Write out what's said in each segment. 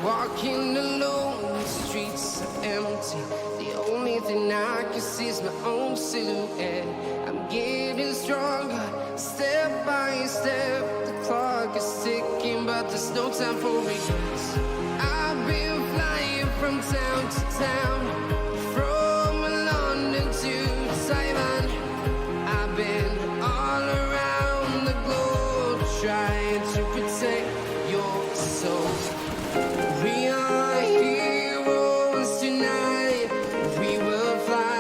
Walking alone, the streets are empty. The only thing I can see is my own silhouette. I'm getting stronger, step by step. The clock is ticking, but there's no time for regrets. I've been flying from town to town, from London to Taiwan. I've been all around the globe trying to protect your soul. We are heroes tonight. We will fly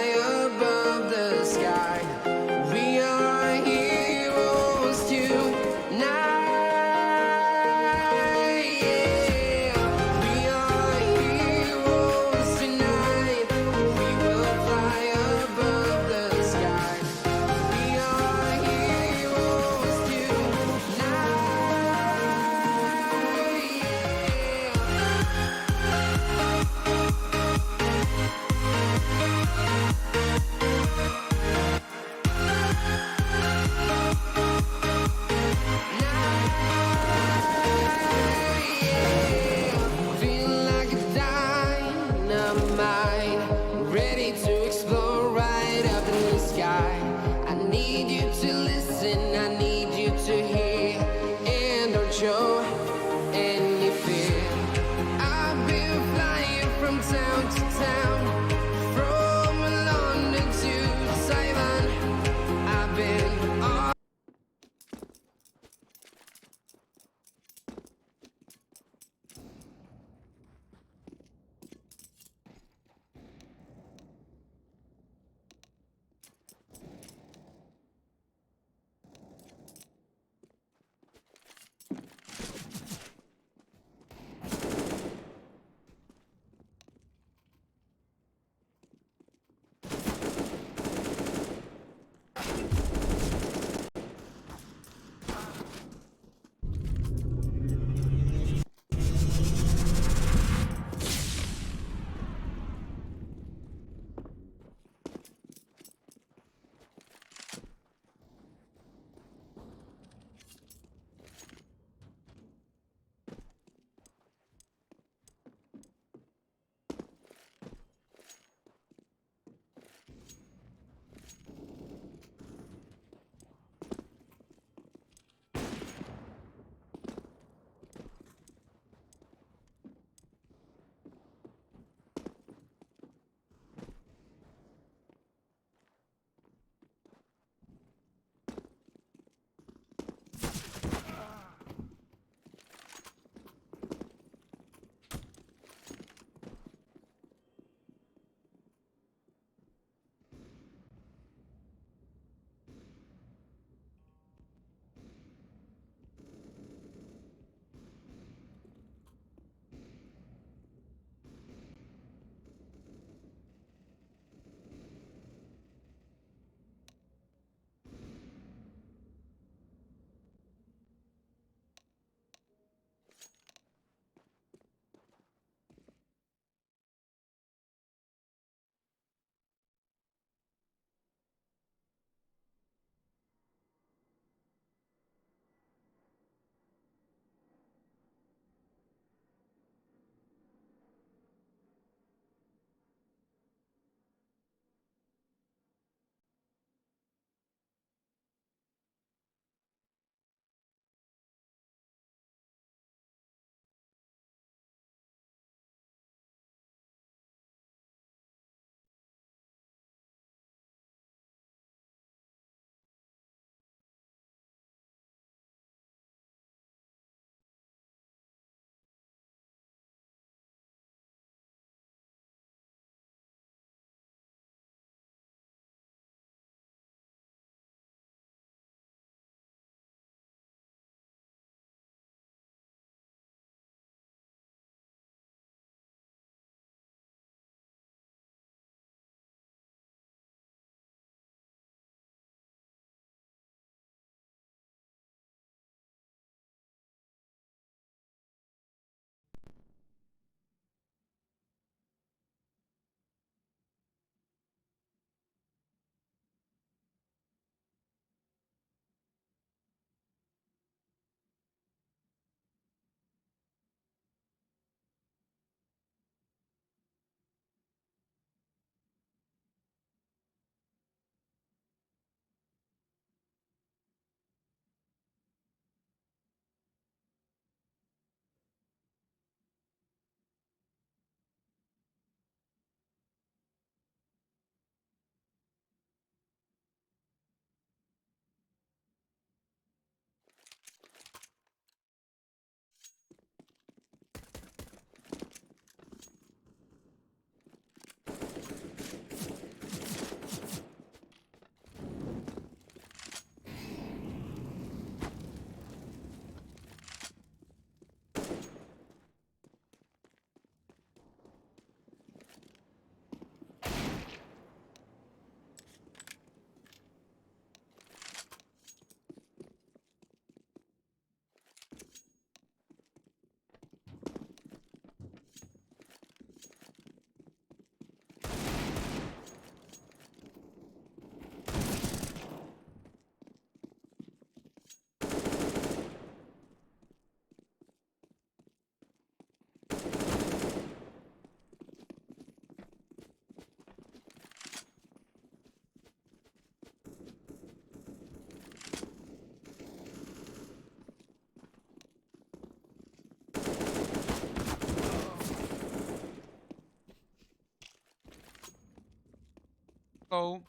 Hello.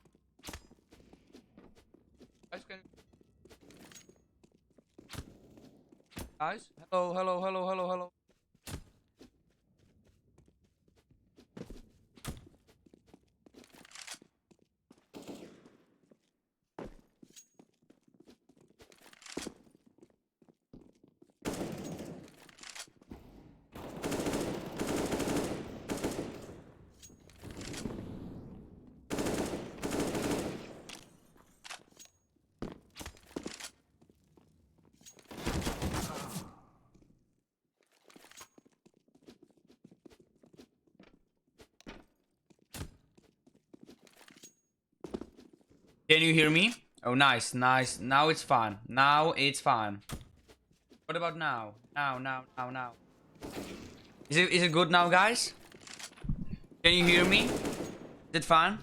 Guys, guys? Hello, hello, hello, hello, hello. Can you hear me? Oh, nice, nice. Now it's fine. Now it's fine. What about now? Now. Is it good now, guys? Can you hear me? Is it fine?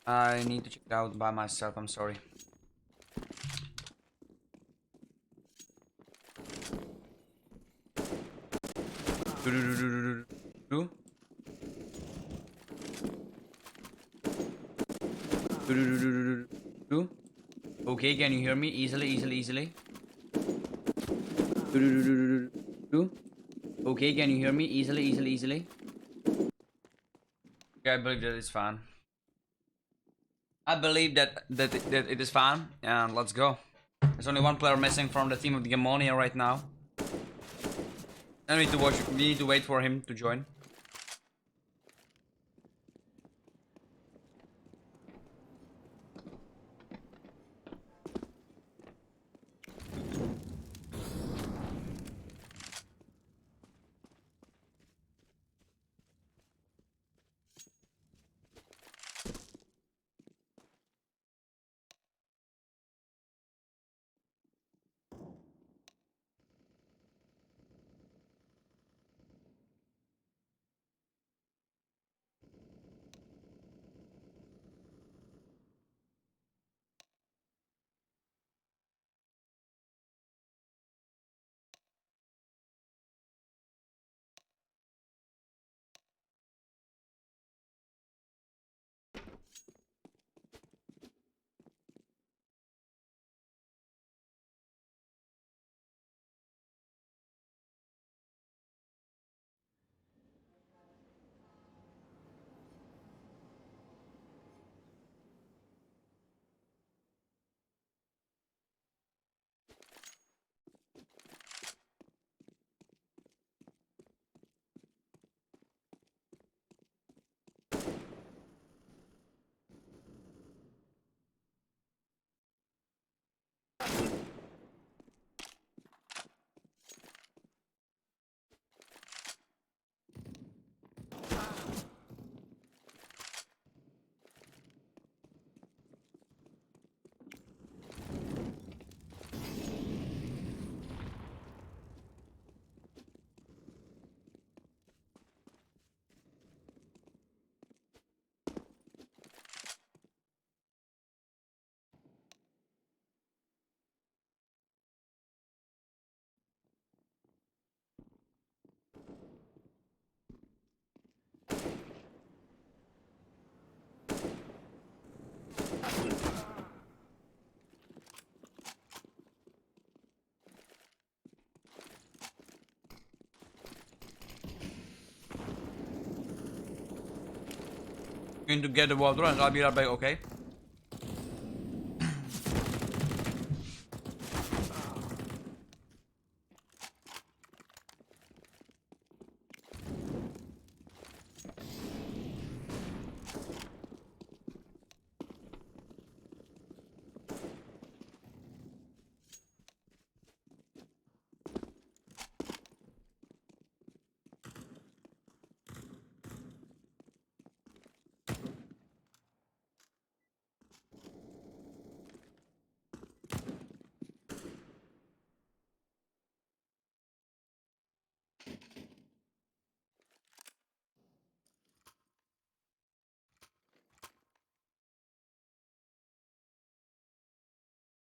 I need to check it out by myself. I'm sorry. Okay, can you hear me? Easily. Okay, can you hear me? Easily. Okay, I believe that it's fine. I believe that it is fine, and let's go. There's only one player missing from the team of the Gamonie right now. I need to watch. We need to wait for him to join. Going to get the water and I'll be right back. Okay.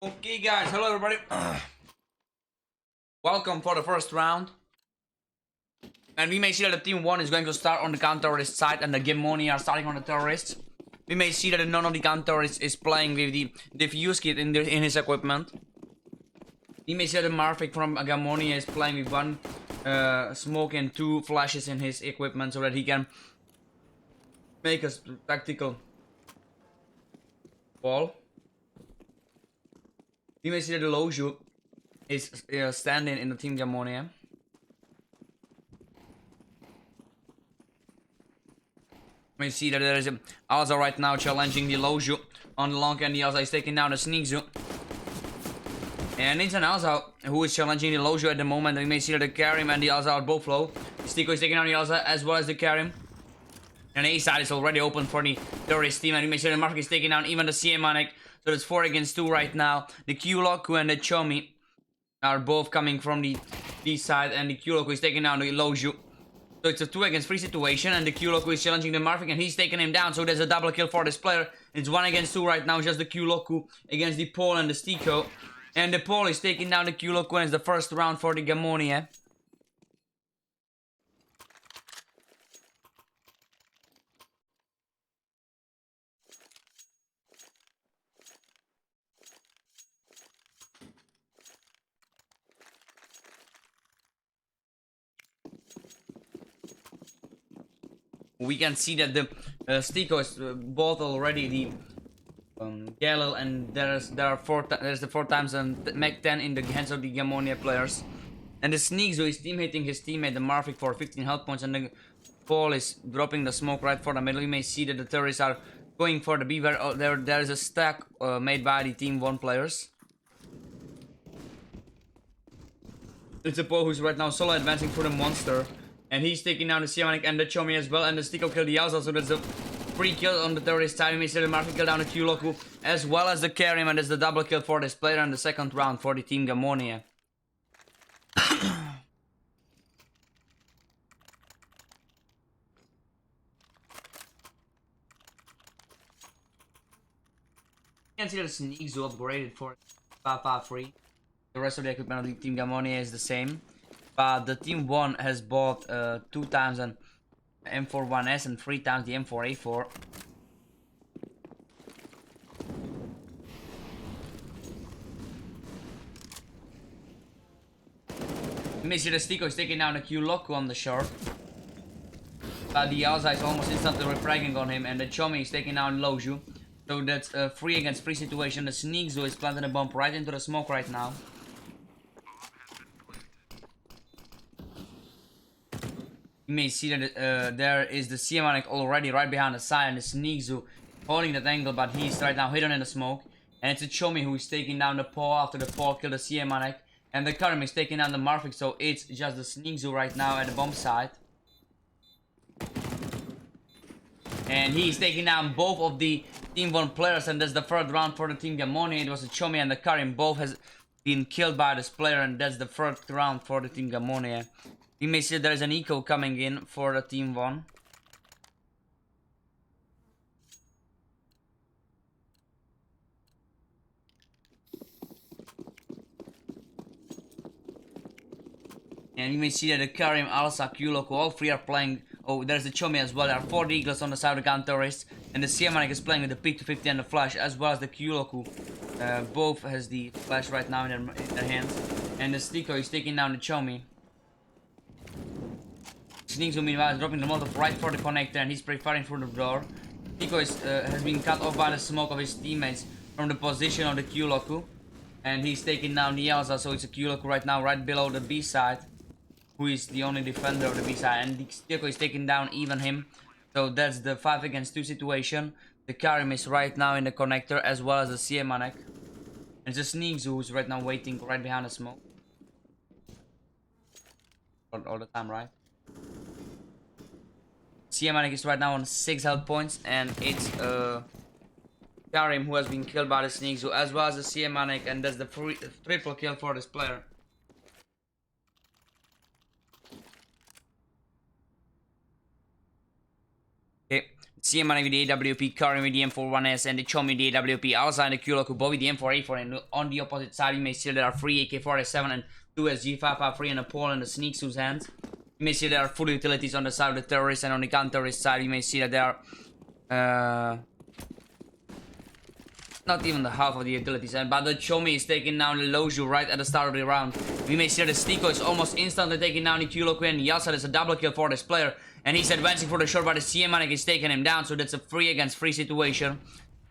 Okay, guys. Hello, everybody. Welcome for the first round. And we may see that the team 1 is going to start on the counter-terrorist side and the Gamonie are starting on the terrorists. we may see that none of the gun terrorists is playing with the defuse kit in his equipment. We may see that Marvik from Gamonie is playing with one smoke and 2 flashes in his equipment so that he can make a tactical wall. We may see that the Loju is standing in the Team Gamonie. We see that there is Alza right now challenging the Loju on the long, and the Alza is taking down the Sneakzu. And it's an Alza who is challenging the Loju at the moment. We may see that the Karim and the Alza are both low. Stiko is taking down the Alza as well as the Karim. And the A side is already open for the terrorist team, and we may see that Mark is taking down even the CManic. So it's 4 against 2 right now. The Q-Loku and the Chomi are both coming from the B side, and the Q-Loku is taking down the Loju. So it's a 2 against 3 situation, and the Q-Loku is challenging the Marvik, and he's taking him down. So there's a double kill for this player. It's 1 against 2 right now, just the Q-Loku against the Paul and the Stiko. And the Paul is taking down the Q-Loku, and it's the first round for the Gamonie. We can see that the Stiko is bought already the Galil, and there's the 4 times Mech 10 in the hands of the Gamonie players. And the Sneakzu is team hitting his teammate the Marvik for 15 health points, and the Paul is dropping the smoke right for the middle. You may see that the terrorists are going for the B where there is a stack made by the TeamVon players. It's a Paul who's right now solo advancing for the monster. And he's taking down the Siamanik and the Chomi as well. And the Stiko killed the Yauza, so that's a free kill on the terrorist side. We may see the Marvik kill down the Q-Loku as well as the Karim. And that's the double kill for this player in the second round for the Team Gamonie. You can see that the Sneakzu upgraded for 553. The rest of the equipment of the Team Gamonie is the same. But the TeamVon has bought 2 times an M41S and 3 times the M4A4. You may see the Stiko is taking down the Q-Loku on the short. But the Alza is almost instantly refragging on him, and the Chomi is taking down Loju. So that's a 3 against 3 situation. The Sneakzu is planting a bomb right into the smoke right now. You may see that there is the Siamanik already right behind the side, and the Sneakzu holding that angle, but he's right now hidden in the smoke. And it's a Chomi who is taking down the Paul after the Paul killed the Siamanik. And the Karim is taking down the Marvik, so it's just the Sneakzu right now at the bomb side. And he's taking down both of the TeamVon players, and that's the third round for the Team Gamonie. It was the Chomi and the Karim, both has been killed by this player, and that's the third round for the Team Gamonie. You may see there is an eco coming in for the TeamVon. And you may see that the Karim, Alsa, Q-Loku, all 3 are playing. Oh, there's the Chomi as well. There are 4 Eagles on the side of the gun terrorists. And the Siamanik is playing with the P250 and the Flash, as well as the Q-Loku. Both has the Flash right now in their hands. And the Stiko is taking down the Chomi. Sneakzu meanwhile is dropping the Molotov right for the connector, and he's preparing for the door. Stiko has been cut off by the smoke of his teammates from the position of the Q-Loku. And he's taking down the Yauza, so it's a Q-Loku right now right below the B side, who is the only defender of the B side. And the Stiko is taking down even him. So that's the 5 against 2 situation. The Karim is right now in the connector, as well as the Siamanik. And it's a Sneakzu who's right now waiting right behind the smoke. All the time, right? Siamanik is right now on 6 health points, and it's Karim who has been killed by the Sneakzu, as well as the Siamanik, and that's the triple kill for this player. Okay, Siamanik with the AWP, Karim with the M41S, and the Chomi with the AWP. Outside the Q-Loku, both with the M4A4, and on the opposite side you may see there are 3 AK-47 and 2 SG-553 and a Paul in the Sneakzu's hands. You may see there are full utilities on the side of the terrorists, and on the counter-terrorist side you may see that there are not even the half of the utilities, but the Chomi is taking down the Loju right at the start of the round. We may see that the Stiko is almost instantly taking down the Kyuloku, and Yasa is a double kill for this player, and he's advancing for the short, but the CManic is taking him down, so that's a 3 against 3 situation.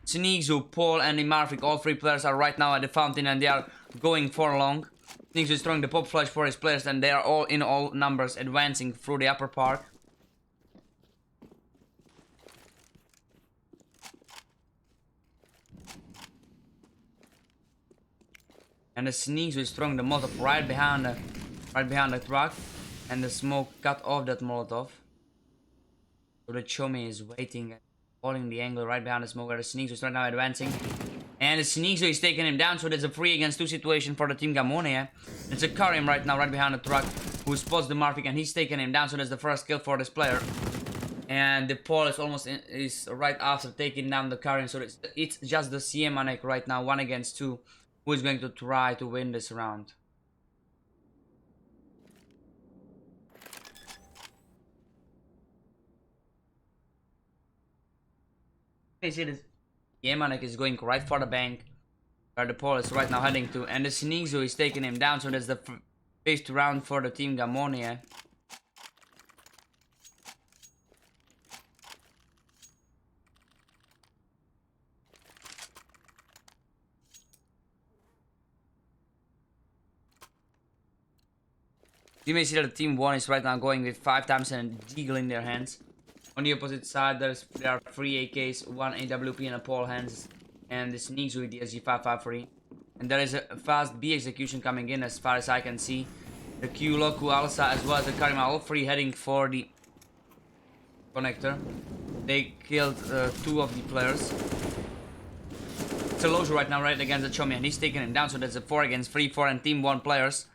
Sneakzu, Paul, and the Marvik, all 3 players are right now at the fountain, and they are going for long. Sneakzu is throwing the pop flash for his players, and they are all in all numbers advancing through the upper park. And the Sneaks is throwing the Molotov right behind the truck, and the smoke cut off that Molotov. So the Chomi is waiting and holding the angle right behind the smoke, where the Sneaks is right now advancing. And the Sneaks is taking him down, so there's a 3 against 2 situation for the team Gamonie. It's a Karim right now, right behind the truck, who spots the Marvik, and he's taking him down, so that's the first kill for this player. And the Paul is right after taking down the Karim, so it's just the CManic right now, 1 against 2. Who is going to try to win this round? You see this? Yemanek is going right for the bank, where the Paul is right now heading to, and the Sneakzu is taking him down, so that's the 5th round for the team Gamonie. You may see that the TeamVon is right now going with 5 times and a deagle in their hands. On the opposite side, there are 3 AKs, 1 AWP and a Paul hands, and the Sneaks with the SG553. And there is a fast B execution coming in as far as I can see. The Kyuloku, Alsa, as well as the Karima, all 3 heading for the connector. They killed 2 of the players. It's a Loju right now, right against the Chomi, and he's taking him down, so that's a 4 against 3 for and TeamVon players.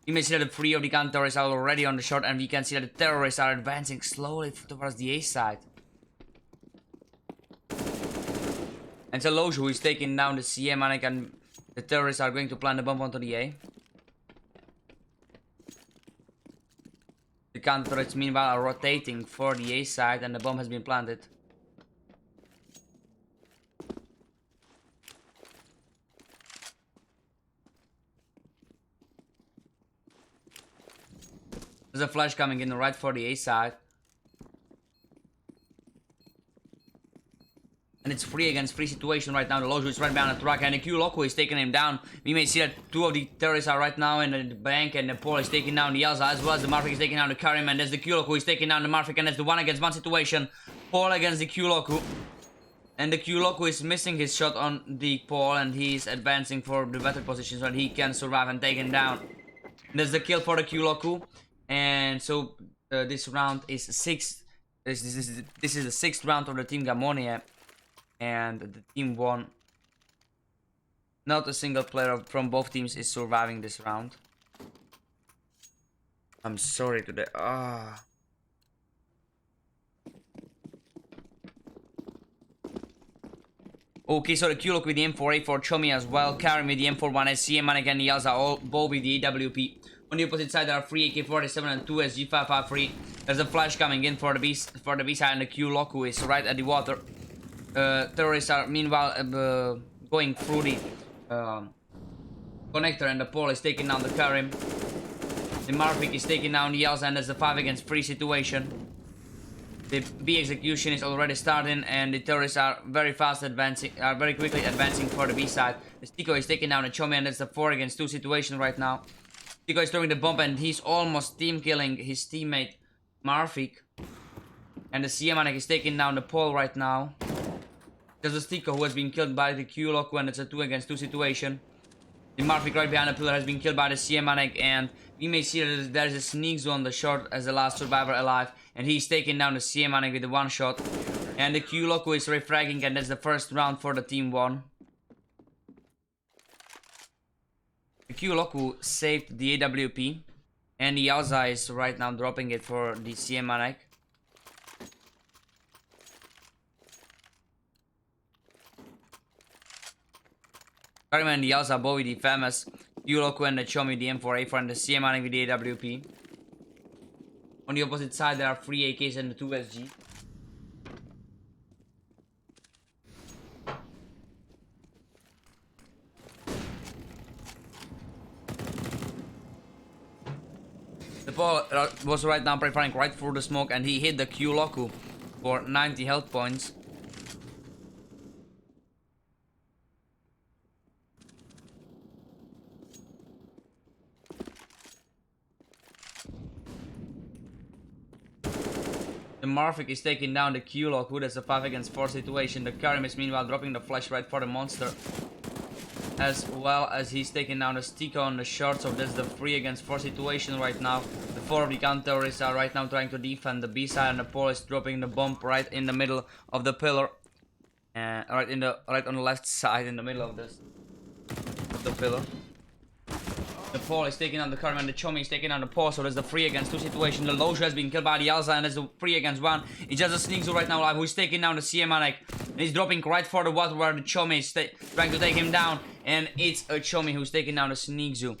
You may see that the 3 of the counter-terrorists are already on the short, and we can see that the terrorists are advancing slowly towards the A side. And it's a Loju who is taking down the CManic, and the terrorists are going to plant the bomb onto the A. The counter-terrorists meanwhile are rotating for the A side, and the bomb has been planted. There's a flash coming in right for the A side. And it's 3 against 3 situation right now. The Loju is right behind the truck, and the Kyuloku is taking him down. We may see that 2 of the terrorists are right now in the bank, and the Paul is taking down the Yalza, as well as the Marvik is taking down the Karim, and there's the Kyuloku is taking down the Marvik, and that's the 1 against 1 situation. Paul against the Kyuloku. And the Kyuloku is missing his shot on the Paul, and he's advancing for the better position so that he can survive and take him down. And there's the kill for the Kyuloku. And so this round is 6. This is the 6th round of the team Gamonie, and the team won. Not a single player from both teams is surviving this round. I'm sorry today. Okay, so the Kyuloku with the M4A for Chomi as well, Karim with the M41, CManic and Yalza all both with the AWP. On the opposite side, there are 3 AK-47 and 2 SG553. There's a flash coming in for the B side, and the Kyuloku is right at the water. Terrorists are meanwhile going through the connector, and the Paul is taking down the Karim. The Marvik is taking down the Yalza, and there's a 5 against 3 situation. The B execution is already starting, and the terrorists are very quickly advancing for the B side. The Stiko is taking down the Chomi, and it's a 4 against 2 situation right now. Stiko is throwing the bomb, and he's almost team killing his teammate Marvik. And the CManic is taking down the Paul right now. There's a Stiko who has been killed by the Kyuloku, and it's a 2 against 2 situation. The Marvik right behind the pillar has been killed by the CManic, and we may see that there's a Sneakzu on the short as the last survivor alive, and he's taking down the CManic with the 1 shot. And the Kyuloku is refragging, and that's the first round for the team won. The Kyuloku saved the AWP, and the Yalza is right now dropping it for the CManic. Karim and the Yalza both with the famous Kyuloku and the Chomi the M4A and the CManic with the AWP. On the opposite side, there are 3 AKs and the 2 SG. Paul was right now preparing right through the smoke, and he hit the Q Loku for 90 health points. The Marvik is taking down the Q Loku. That's a 5 against 4 situation. The Karim is meanwhile dropping the flash right for the monster, as well as he's taking down the Stick on the short, so that's the 3 against 4 situation right now. The 4 of the counter-terrorists are right now trying to defend the B side, and the Paul is dropping the bomb right in the middle of the pillar. Right on the left side in the middle of the pillar. The Paul is taking down the Karim, and the Chomi is taking down the Paul, so there's the 3 against 2 situation. The Loju has been killed by the Alza, and there's the 3 against 1. It's just a Sneak Zoo right now alive, who's taking down the CManek. And he's dropping right for the water where the Chomi is trying to take him down. And it's a Chomi who's taking down the Sneak Zoo.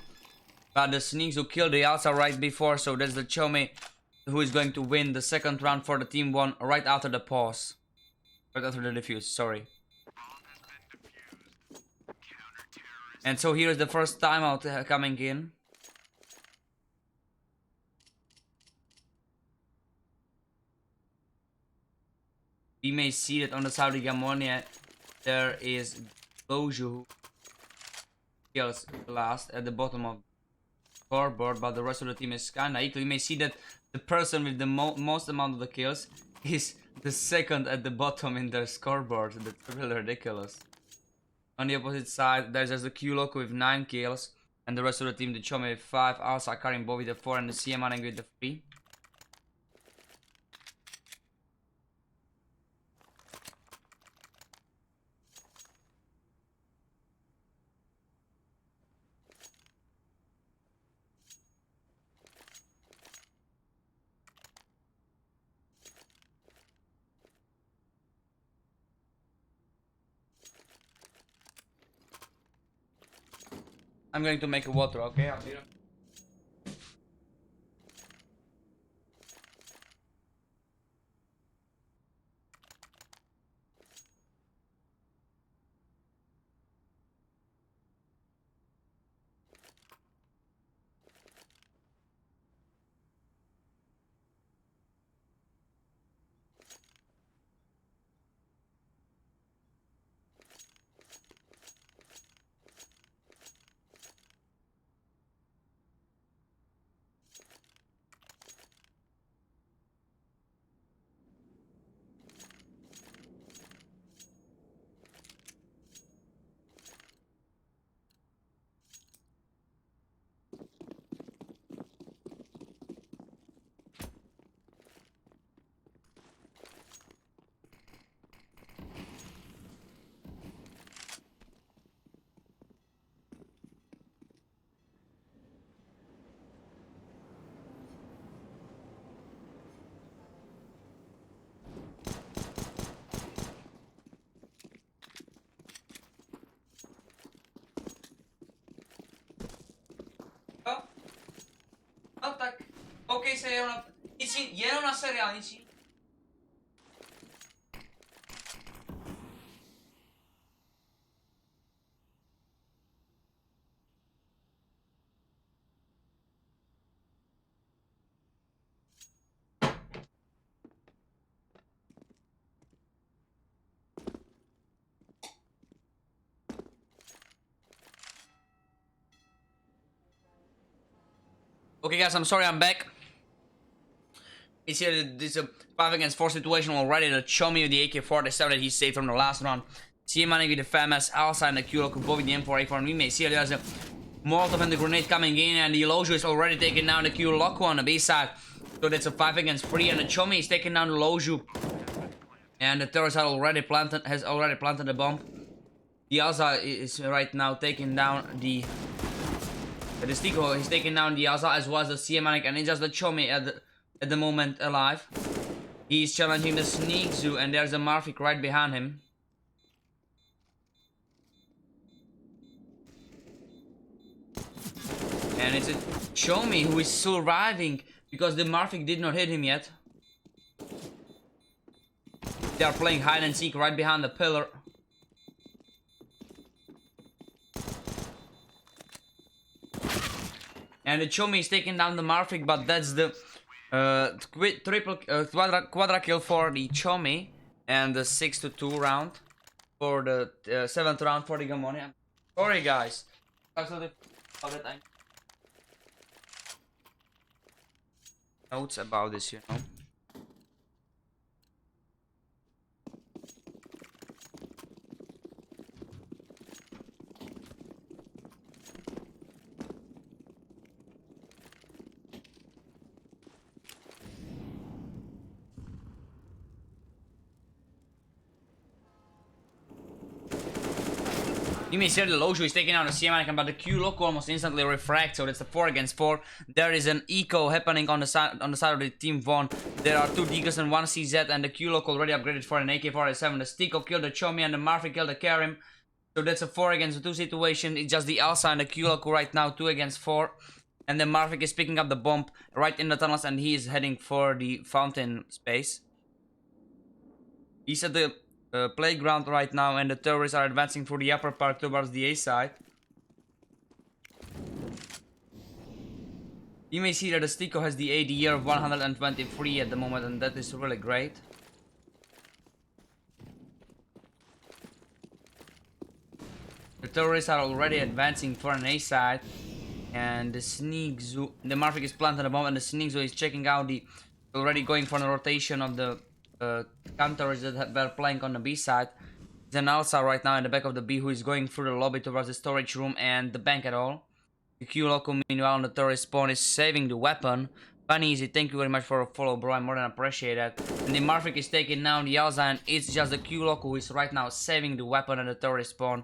But the Sneak Zoo killed the Alza right before, so that's the Chomi who is going to win the second round for the TeamVon right after the pause. Right after the defuse, sorry. And so here is the first timeout coming in. We may see that on the side of Gamonie there is Loju who kills last at the bottom of the scoreboard, but the rest of the team is kinda equal. You may see that the person with the most amount of the kills is the second at the bottom in their scoreboard. That's really ridiculous. On the opposite side, there's just the Q Loco with 9 kills, and the rest of the team, the Chomi with 5, Alsa, Karim, Bo with the 4, and the CManek with the 3. I'm going to make a water, okay? I'll be right back. No tak, OK se jenom jenom na seriál, nic jiného. Okay guys, I'm sorry I'm back. It's here, this is a 5 against 4 situation already. The Chomi with the AK-47 that he saved from the last round. CManek with the FAMAS, outside and the Q-Lock with the M4A4. And we may see there's a Molotov and the grenade coming in, and the Loju is already taking down the Q-Lock on the B side. So that's a 5 against 3, and the Chomi is taking down the Loju. And the terrorist has already planted the bomb. The Alza is right now taking down the Stico. He's taking down the Alza as well as the CManek, and it's just the Chomi at the moment alive. He's challenging the Sneak Zoo, and there's a Marvik right behind him. And it's a Chomi who is surviving because the Marvik did not hit him yet. They are playing hide and seek right behind the pillar. And the Chomi is taking down the Marfik, but that's the quadra kill for the Chomi, and the 6-2 round for the 7th round for the Gamonie. I'm sorry, guys. Notes about this, you know. You may see the Loju is taking out the CM, but the Q loco almost instantly refract, so that's a 4 against 4. There is an eco happening on the side of the TeamVon. There are 2 Deagles and 1 CZ, and the Q loco already upgraded for an AK-47. The Stiko killed the Chomi and the Marfi killed the Karim. So that's a 4 against 2 situation. It's just the Elsa and the Q loco right now, 2 against 4. And then Marvik is picking up the bomb right in the tunnels, and he is heading for the fountain space. He's at the playground right now, and the terrorists are advancing through the upper part towards the A side. You may see that the Stiko has the ADR of 123 at the moment, and that is really great. The terrorists are already advancing for an A side, and the Sneak Zoo, the Marvik is planted the bomb, and the Sneak Zoo is checking out the, already going for the rotation of the counters that were playing on the B side. There's an Alsa right now in the back of the B who is going through the lobby towards the storage room and the bank at all. The Q loco meanwhile on the turret spawn is saving the weapon. Funny easy, thank you very much for a follow, bro, I more than appreciate that. And the Marvik is taking down the Alsa, and it's just the Q loco who is right now saving the weapon, and the turret spawn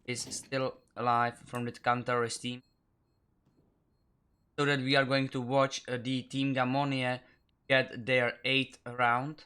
is still alive from the counter-terrorist team. So that we are going to watch the team Gamonie get their 8th round.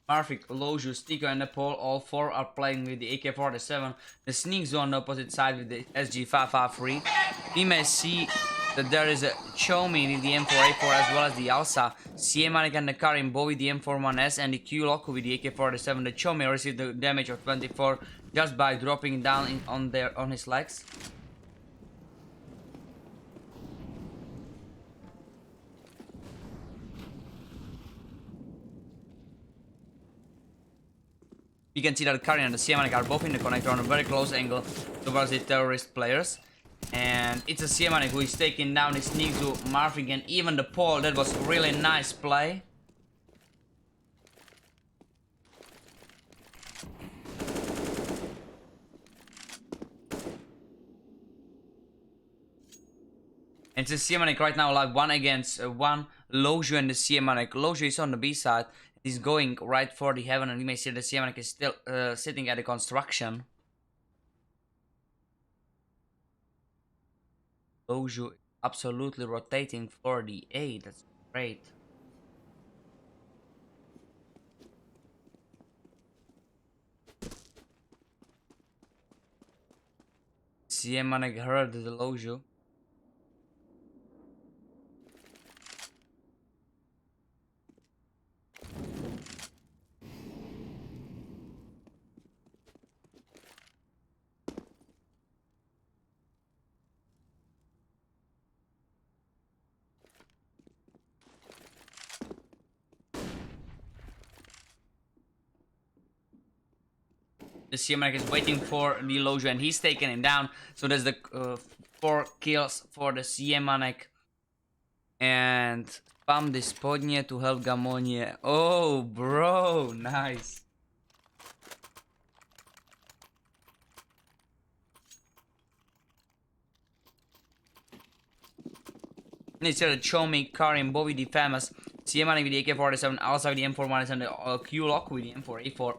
Marvik, Loju, Stiko and Nepal, all 4 are playing with the AK-47. The Sneak Zoo on the opposite side with the SG-553. We may see that there is a Chomi with the M4A4 as well as the Alsa. CManic and the Karim both with the M41S, and the Q loco with the AK-47. The Chomi received the damage of 24 just by dropping down on his legs. You can see that Karin and the CManic are both in the connector on a very close angle towards the terrorist players. And it's a CManic who is taking down the Sneak Zoo, Marvik, and even the Paul. That was really nice play. And it's a CManic right now like 1 against 1. Loju and the CManic. Loju is on the B side. He's going right for the heaven, and you may see the CManic is still sitting at the construction. Loju absolutely rotating for the A. That's great. CManic heard the Loju. The CManic is waiting for the Loju, and he's taking him down. So there's the 4 kills for the CManic. And spam the spodnie to help Gamonie. Oh, bro, nice. It's here the Chomi, Karim, both with the famous CManic with the AK-47, also with the M41, and the Q loco with the M4A4.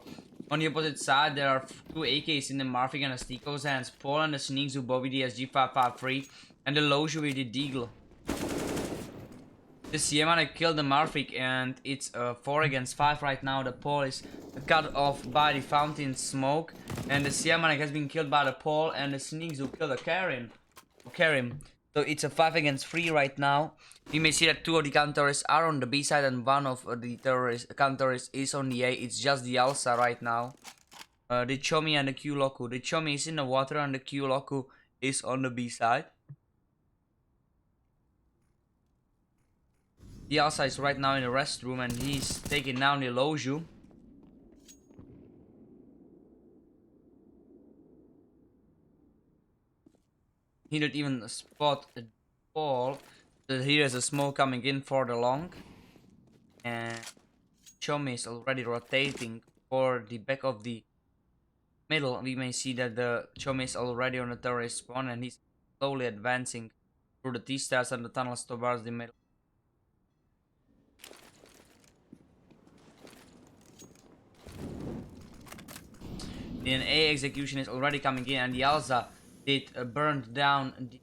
On the opposite side, there are 2 AKs in the Marvik and the Stiko's hands. Paul and the Sneak Zoo, both with the SG-553, and the Loju with the Deagle. The Siemane killed the Marfik and it's 4 against 5 right now. The pole is cut off by the fountain smoke. And the Siemane has been killed by the pole and the Sneaks who killed the Karim. So it's a 5 against 3 right now. We may see that 2 of the counter-terrorists are on the B side and 1 of the counter-terrorists is on the A. It's just the Alsa right now. The Chomi and the Q-Loku. The Chomi is in the water and the Q-Loku is on the B side. The Alsa is right now in the restroom and he's taking down the Loju. He didn't even spot the ball. So here is a smoke coming in for the long. And Chomi is already rotating for the back of the middle. We may see that the Chomi is already on the terrorist spawn and he's slowly advancing through the T-stars and the tunnels towards the middle. The A execution is already coming in and the Alza did burn down the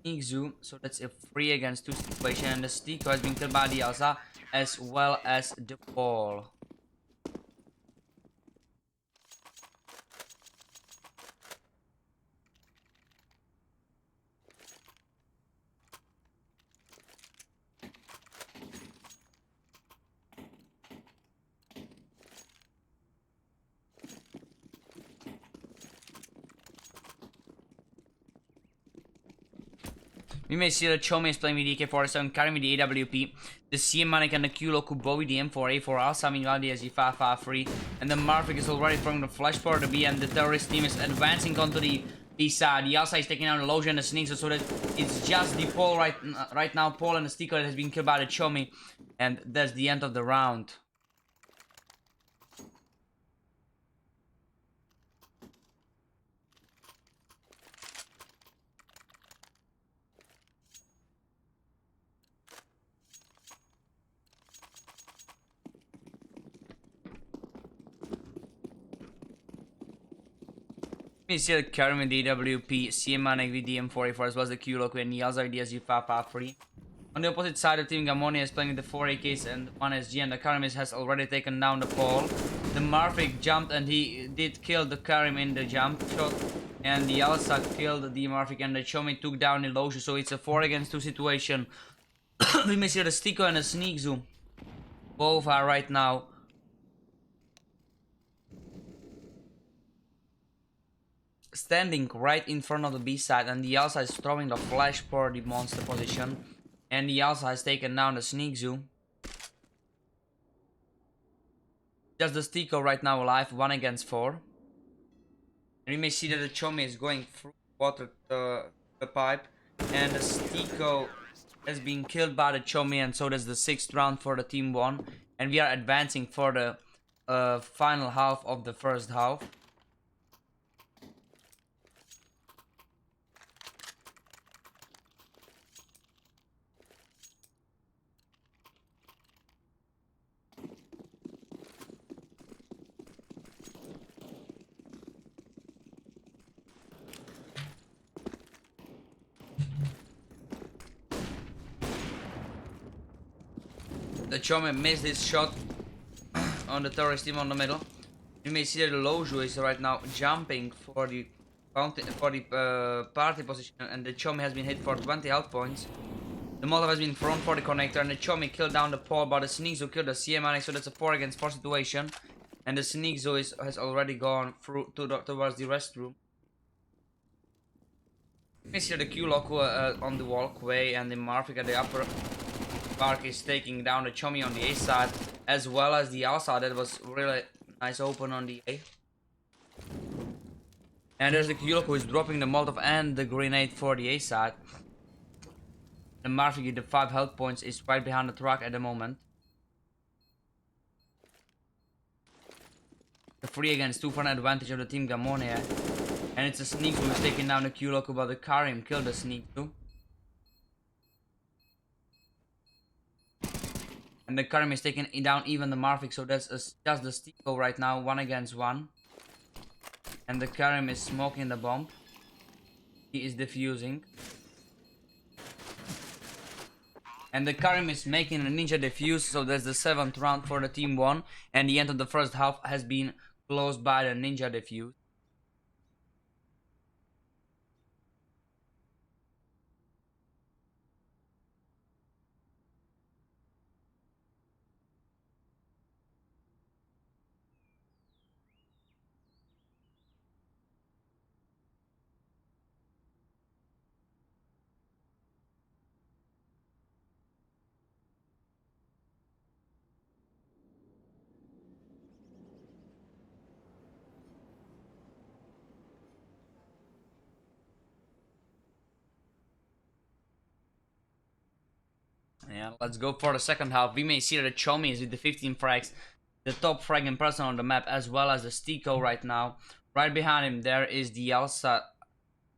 Nixu, so that's a 3 against 2 situation and the Stiko has been killed by the Alza as well as the ball. We may see that Chomi is playing with the AK-47, carrying with the AWP, the Siemanic and the Q-Loku bowie the M4A4 Alsa, meanwhile the SG553, and the Marvik is already throwing the flash for the B, and the terrorist team is advancing onto the B side. The Alsa is taking out the Loja and the Sneaks, so that it's just the Paul right now, Paul and the Stiko that has been killed by the Chomi, and that's the end of the round. We see the Karim with the AWP, CMANEC with the M4A4 as well as the Q-Loku and Niaza with the SG553. On the opposite side, the team Gamonie is playing with the 4 AKs and 1 SG, and the Karim has already taken down the pole. The Marvik jumped and he did kill the Karim in the jump shot, and the Alsa killed the Marvik and the Chomi took down the Loju, so it's a 4 against 2 situation. We may see the Stiko and the Sneakzu. Both are right now standing right in front of the B side, and the Alsa is throwing the flash for the monster position, and the Alsa has taken down the Sneakzu. Just the Stiko right now alive, 1 against 4. And we may see that the Chomi is going through water the pipe, and the Stiko has been killed by the Chomi, and so that's the 6th round for the TeamVon, and we are advancing for the final half of the first half. The Chomi missed his shot on the terrorist team on the middle. You may see that the Loju is right now jumping for the party position, and the Chomi has been hit for 20 health points. The Molotov has been thrown for the connector, and the Chomi killed down the pole, but the Sneakzu killed the CMI, so that's a 4 against 4 situation. And the Sneakzu has already gone through towards the restroom. You may see the Q-Loku on the walkway, and the Marvik at the upper park is taking down the Chomi on the A side, as well as the Alsa that was really nice open on the A. And there's the Q-Loku who is dropping the Molotov and the grenade for the A side. The Marvik with the 5 health points is right behind the truck at the moment. The 3 against 2 for an advantage of the team Gamonie. And it's a Sneak who is taking down the Q-Loku, but the Karim killed the Sneak too. And the Karim is taking down even the Marvik, so that's just the Stiko right now, 1 against 1. And the Karim is smoking the bomb. He is defusing. And the Karim is making a ninja defuse, so that's the 7th round for the TeamVon. And the end of the first half has been closed by the ninja defuse. Yeah, let's go for the second half. We may see that the Chomi is with the 15 frags, the top fragging person on the map, as well as the Stiko right now. Right behind him there is the Elsa,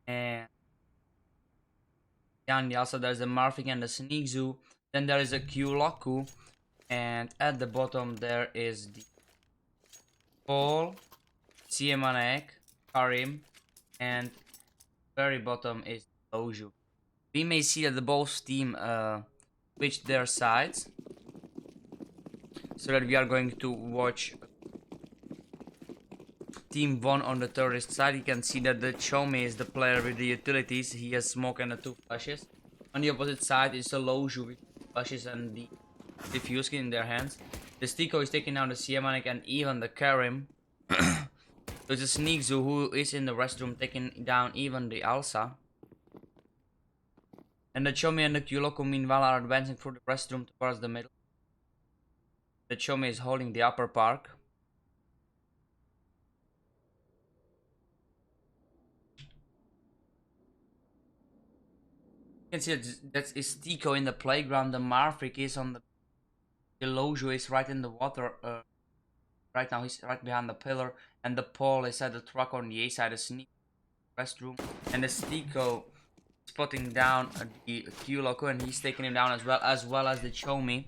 and behind the Elsa there's the Marfik and the Sneakzoo. Then there is a Kyuloku, and at the bottom there is the Paul, Siemanek, Karim, and very bottom is Oju. We may see that the both team switched their sides, so that we are going to watch TeamVon on the terrorist side. You can see that the Chomi is the player with the utilities. He has smoke and the 2 flashes. On the opposite side is the Loju with flashes and the diffuse kit in their hands. The Stiko is taking down the Siemanek and even the Karim. There's a Sneakzoo who is in the restroom taking down even the Alsa. And the Chomi and the Kyuloku meanwhile are advancing through the restroom towards the middle. The Chomi is holding the upper park. You can see that is Stiko in the playground. The Marfrik is on the Lojo is right in the water. Right now he's right behind the pillar, and the Paul is at the truck on the A side, the sneak restroom, and the Stiko spotting down the Kyuloku, and he's taking him down as well as the Chomi.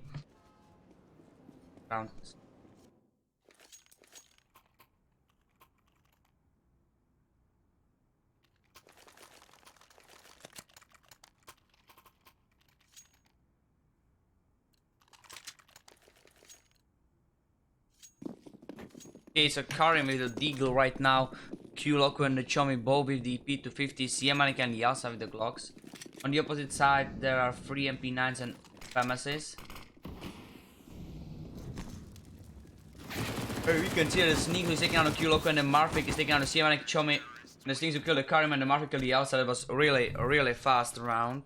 Okay, so Karim with the Deagle right now. Kyuloku and the Chomi both with the P250. Siemanek and Yasa with the Glocks. On the opposite side, there are 3 MP9s and FAMASes. We can see that the Sneak is taking out the Kyuloku and the Marfik is taking out the Siemanek, Chomi. And the Sneaks will kill the Karim and the Marfik kill the Yasa. That was really fast round.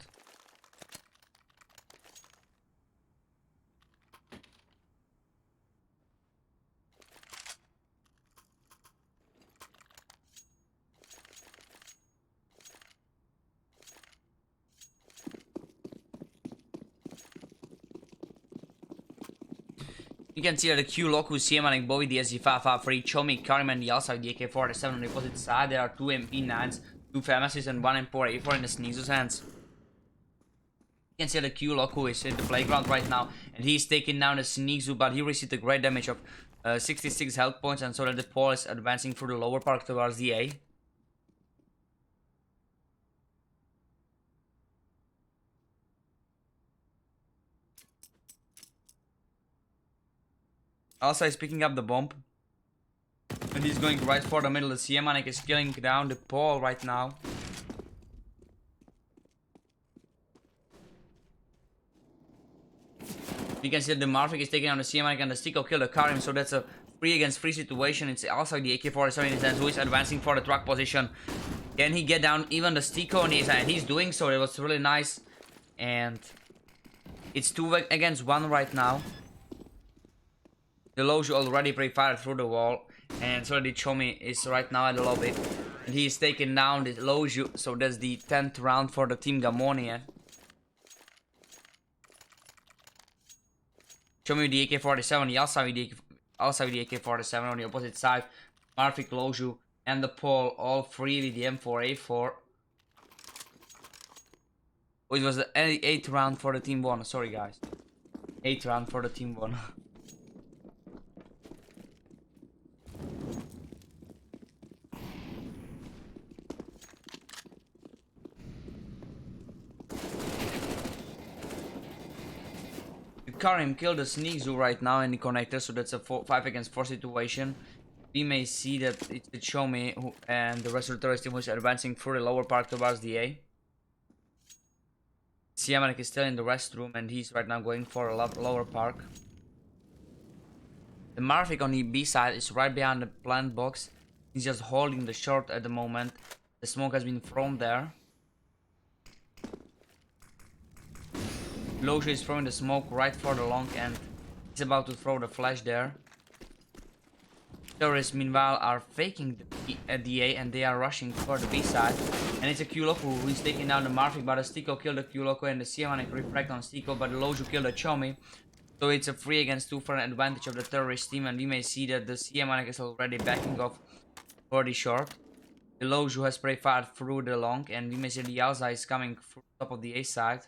You can see that the Kyuloku, Siemanek, both with the SG553, Chomi, Karim and Yasa with the AK-47 on the opposite side. There are 2 MP9s, 2 FAMASes and 1 M4A4 in the Sneakzoo's hands. You can see that the Kyuloku is in the playground right now, and he's taking down the Sneakzoo, but he received a great damage of 66 health points, and so that the Paul is advancing through the lower park towards the A. Alsa is picking up the bomb, and he's going right for the middle. The Siemanek is killing down the Paul right now. You can see that the Marfik is taking down the Siemanek and the Stiko kill the Karim, so that's a 3 against 3 situation. It's also the AK-47 in his hands, who is advancing for the truck position. Can he get down even the Stiko on his hand? He's doing so. It was really nice. And it's 2 against 1 right now. The Loju already pre-fired through the wall, and so the Chomi is right now at the lobby, and he is taking down the Loju, so that's the 10th round for the team Gamonie. Chomi with the AK-47, Yasa with the AK-47 on the opposite side, Marfik, Loju, and the Paul, all 3 with the M4A4. Oh, it was the 8th round for the TeamVon, sorry guys. 8th round for the TeamVon. Karim killed the Sneak Zoo right now in the connector, so that's a 5 against 4 situation. We may see that it's Chomi and the rest of the terrorist team who is advancing through the lower park towards the A. Siamanek is still in the restroom and he's right now going for a lower park. The Marvik on the B side is right behind the plant box. He's just holding the short at the moment. The smoke has been thrown there. Lojo is throwing the smoke right for the long and he's about to throw the flash there. Terrorists meanwhile are faking the DA and they are rushing for the B side. And it's a Q-Loco who is taking down the Marvik, but the Stiko killed the Q-Loco and the Siamanek refract on Stiko, but the Lojo killed the Chomi. So it's a 3 against 2 for an advantage of the terrorist team, and we may see that the Siamanek is already backing off for the short. The Lojo has spray fired through the long, and we may see the Yalza is coming through the top of the A side.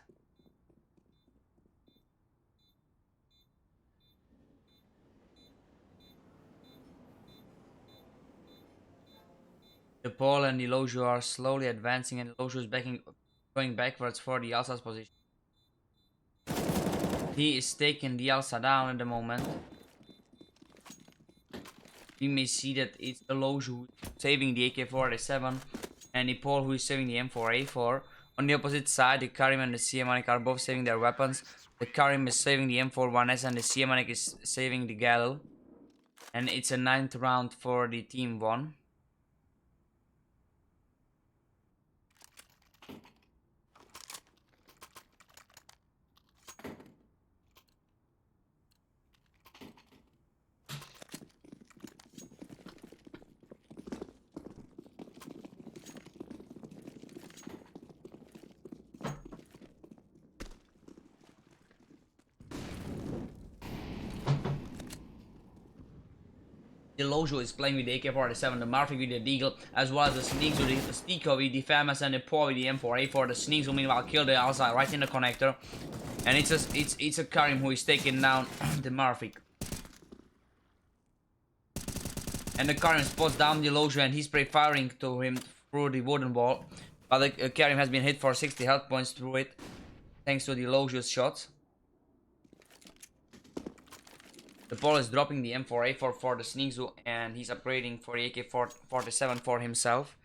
The Paul and the Lojo are slowly advancing, and the Lojo is going backwards for the Yalza's position. He is taking the Yalza down at the moment. We may see that it's the Lojo saving the AK-47 and the Paul who is saving the M4A4. On the opposite side, the Karim and the Siamanek are both saving their weapons. The Karim is saving the M41S and the Siamanek is saving the Galil. And it's a 9th round for the TeamVon. The Lojo is playing with the AK-47, the Marvik with the Deagle, as well as the Sneaks with the Stiko with the Famas and the Paul with the M4A4. The Sneaks will meanwhile kill the Alza right in the connector. And it's a Karim who is taking down the Marvik. And the Karim spots down the Lojo and he's spray firing to him through the wooden wall. But the Karim has been hit for 60 health points through it, thanks to the Lojo's shots. The Paul is dropping the M4A4 for the Sneakzoo and he's upgrading for the AK-47 for himself.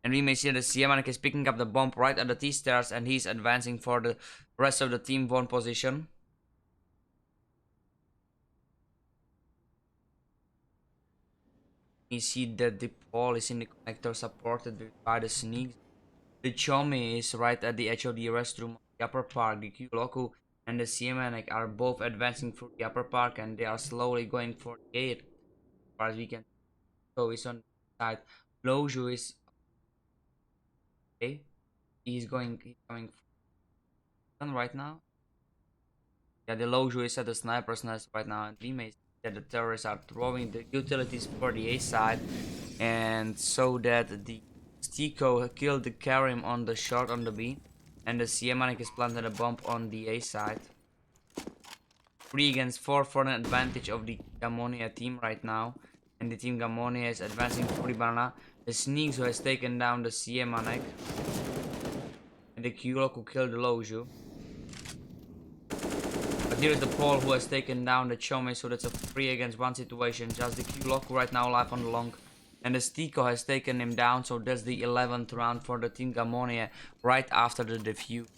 And we may see that the Siamanek is picking up the bomb right at the T-stairs and he's advancing for the rest of the TeamVon position. We see that the Paul is in the connector supported by the Sneaks. The Chomi is right at the edge of the restroom, the upper park. The Q-Loco and the Siamanek are both advancing through the upper park and they are slowly going for the gate. As far as we can go, is on the side. Lojo is okay. He's coming right now. Yeah, the Lojo is at the sniper's nest right now, and we may see that the terrorists are throwing the utilities for the A side, and so that the Stiko killed the Karim on the short on the B. And the Siamanek is planted a bomb on the A side. 3 against 4 for an advantage of the Gamonie team right now. And the team Gamonie is advancing through the banana. The Sneaks who has taken down the Siamanek. And the Q-Loco killed the Lojo. But here is the Paul who has taken down the Chomi, so that's a 3 against 1 situation. Just the Q-Loco right now live on the long. And the Stiko has taken him down, so that's the 11th round for the team Gamonie right after the defuse.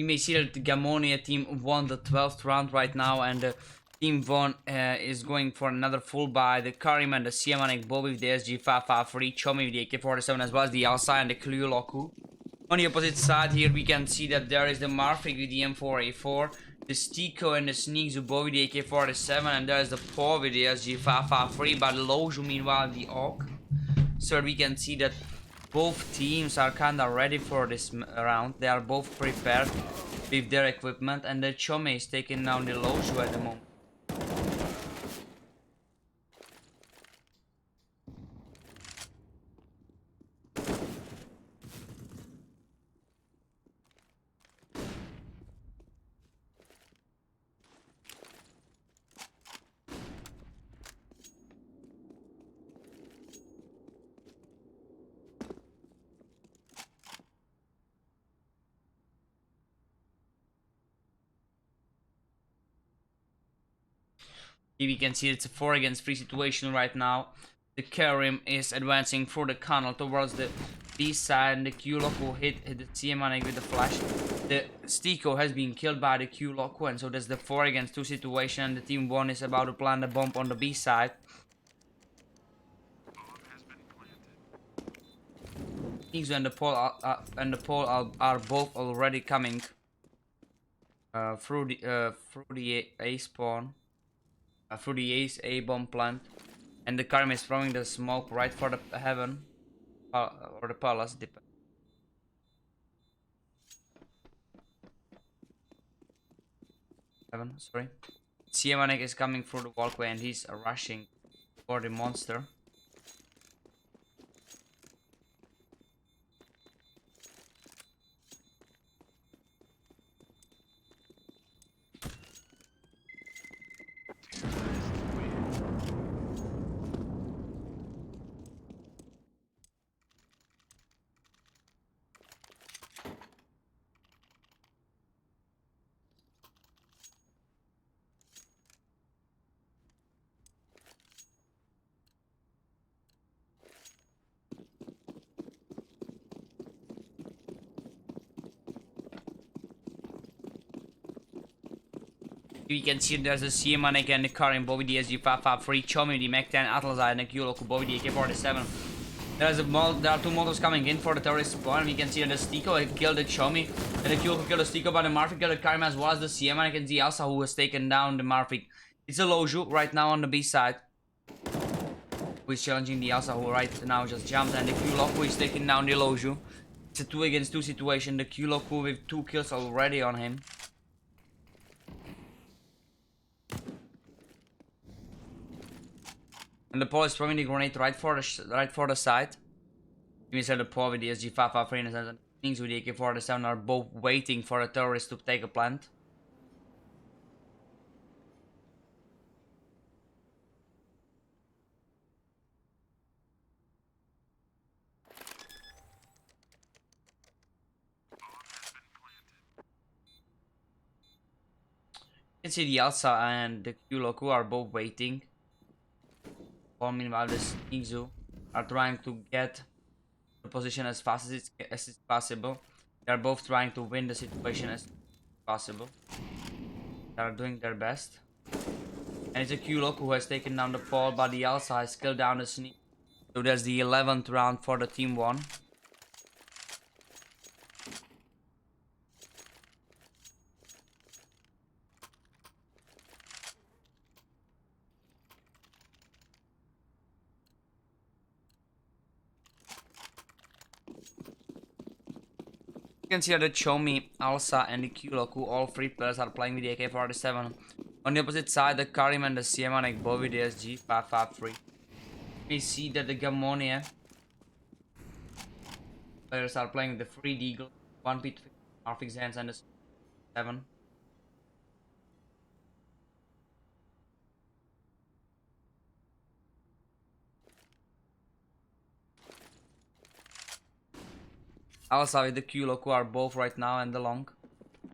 You may see that the Gamonie team won the 12th round right now, and the TeamVon is going for another full buy. The Karim and the Siamanek both with the SG553, Chomi with the AK-47, as well as the Alsa and the Kryuloku. On the opposite side here, we can see that there is the Marfik with the M4A4, the Stiko and the Sneakzu both with the AK-47, and there is the Paul with the SG553, but Loju meanwhile the AUK. So we can see that both teams are kinda ready for this round. They are both prepared with their equipment, and the Chome is taking down the Loju at the moment. Here we can see it's a 4 against 3 situation right now. The Karim is advancing through the tunnel towards the B side, and the Q-Loco hit the CMNA with the flash. The Stiko has been killed by the Q-Loco, and so that's the 4 against 2 situation, and the TeamVon is about to plant the bomb on the B side. Kings and the Pole are both already coming through the A spawn. Through the Ace A bomb plant, and the Karim is throwing the smoke right for the heaven or the palace. Heaven, sorry. Siamanek is coming through the walkway, and he's rushing for the monster. You can see there's a Siamanek and the Karim both with the SG553, Chomi with the Mech 10, Atlazai and the Kyuloku both with the AK-47. There are two models coming in for the terrorist spawn. We can see that the Stiko killed the Chomi, and the Kyuloku killed the Stiko, but the Marfik killed the Karim, as well as the Siamanek and the Alsa, who has taken down the Marfik. It's a Loju right now on the B side, who is challenging the Alsa, who right now just jumped, and the Kyuloku is taking down the Loju. It's a 2 against 2 situation. The Kyuloku with 2 kills already on him. And the Paul is throwing the grenade right for the side. You said the Paul with the SG553 and the things with the AK-47 are both waiting for the terrorists to take a plant. You can see the Alsa and the Kyuloku are both waiting. While meanwhile the Sneakzu are trying to get the position as fast as it's possible. They are both trying to win the situation as possible. They are doing their best. And it's a Kyuloku who has taken down the Paul, but the Alsa has killed down the Sneak. So that's the 11th round for the TeamVon. You can see that the Chomi, Alsa and the Kyuloku, all 3 players are playing with the AK-47. On the opposite side, the Karim and the Siamanek both with the SG553. You may see that the Gamonie players are playing with the 3 Deagle, 1 P2, Marfik Zans and the 7. Alsa with the Kyuloku are both right now and the long.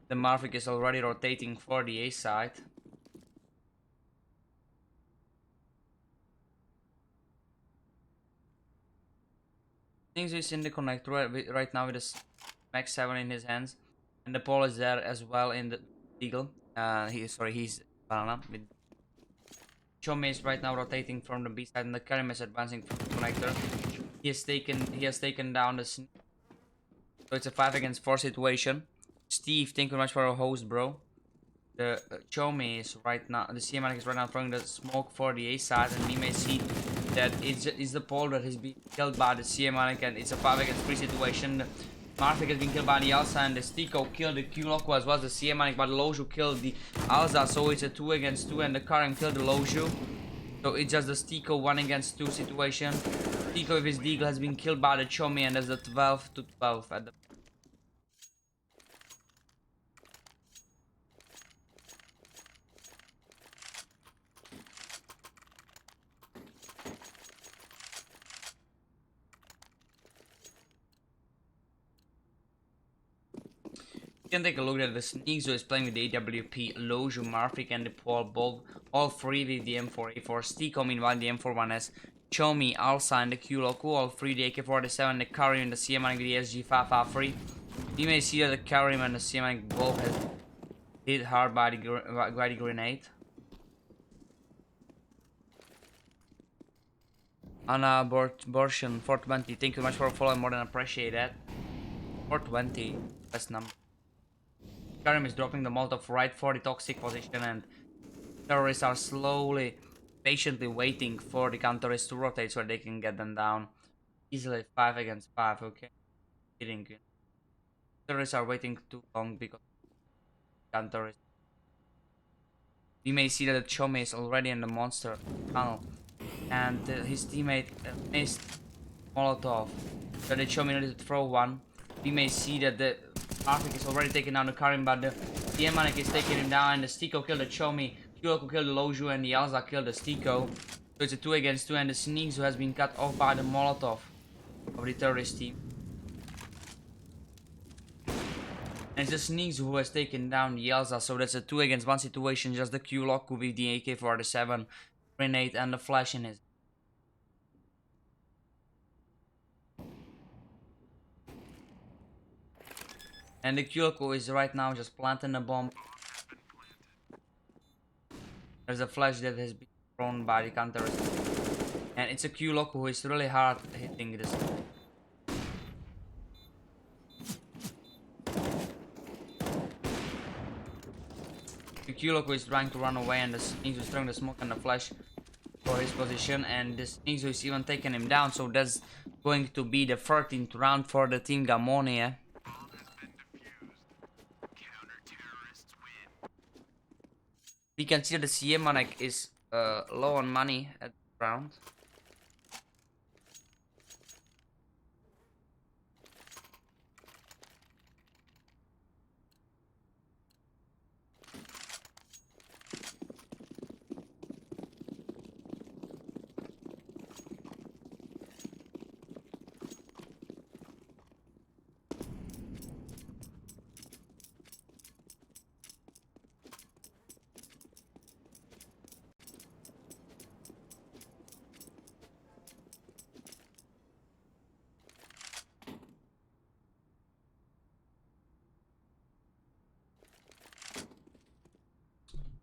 The Marfik is already rotating for the A side. Things is in the connector right now with the Max 7 in his hands. And the Paul is there as well in the Eagle. He's banana. With Chomi is right now rotating from the B side, and the Karim is advancing from the connector. He has taken down the Sneak. So it's a 5 against 4 situation. Steve, thank you very much for our host, bro. The Chomi is right now, the CManic is right now throwing the smoke for the A side, and we may see that it's the Paul that has been killed by the CManic, and it's a 5 against 3 situation. Marfik has been killed by the Alza, and the Stiko killed the Q-Loco as well as the CManic, but the Loju killed the Alza, so it's a 2 against 2, and the Karim killed the Loju. So it's just the Stiko 1 against 2 situation. Stiko with his Deagle has been killed by the Chomi, and there's a 12 to 12 at the You can take a look at the Sneak Zoo is playing with the AWP, Loju, Marfik, and the Paul, both all three with the M4A4. Stiko meanwhile the M41S, Chomi, Alsa, and the Q-Loku, all three the AK-47, the Karim, and the CManic with the SG553. You may see that the Karim and the CManic both have hit hard by the grenade. Anna Bortian 420, thank you very much for following, more than appreciate that. 420, best number. Karim is dropping the Molotov right for the toxic position, and terrorists are slowly, patiently waiting for the counterists to rotate so they can get them down. Easily 5 against 5, okay? Kidding. Terrorists are waiting too long because counterists. We may see that the Chomi is already in the monster tunnel, and his teammate missed Molotov. So the Chomi needed to throw one. We may see that the Marfik is already taking down the Karim, but the Yemanik is taking him down, and the Stiko killed the Chomi, Kyoko killed the Loju, and the Alza killed the Stiko. So it's a 2 against 2, and the Sneak Zoo has been cut off by the Molotov of the terrorist team. And it's the Sneak Zoo who has taken down the Alza, so that's a 2 against 1 situation, just the Q-Lock with the AK-47 grenade and the flash in his. And the Kyoko is right now just planting a bomb. There's a flash that has been thrown by the counterist. And it's a Kyoko who is really hard hitting this. The Kyoko is trying to run away, and the Sneak is throwing the smoke and the flash for his position, and the Sneak is even taking him down, so that's going to be the 13th round for the team Gamonie. We can see that the CManic is low on money at the round.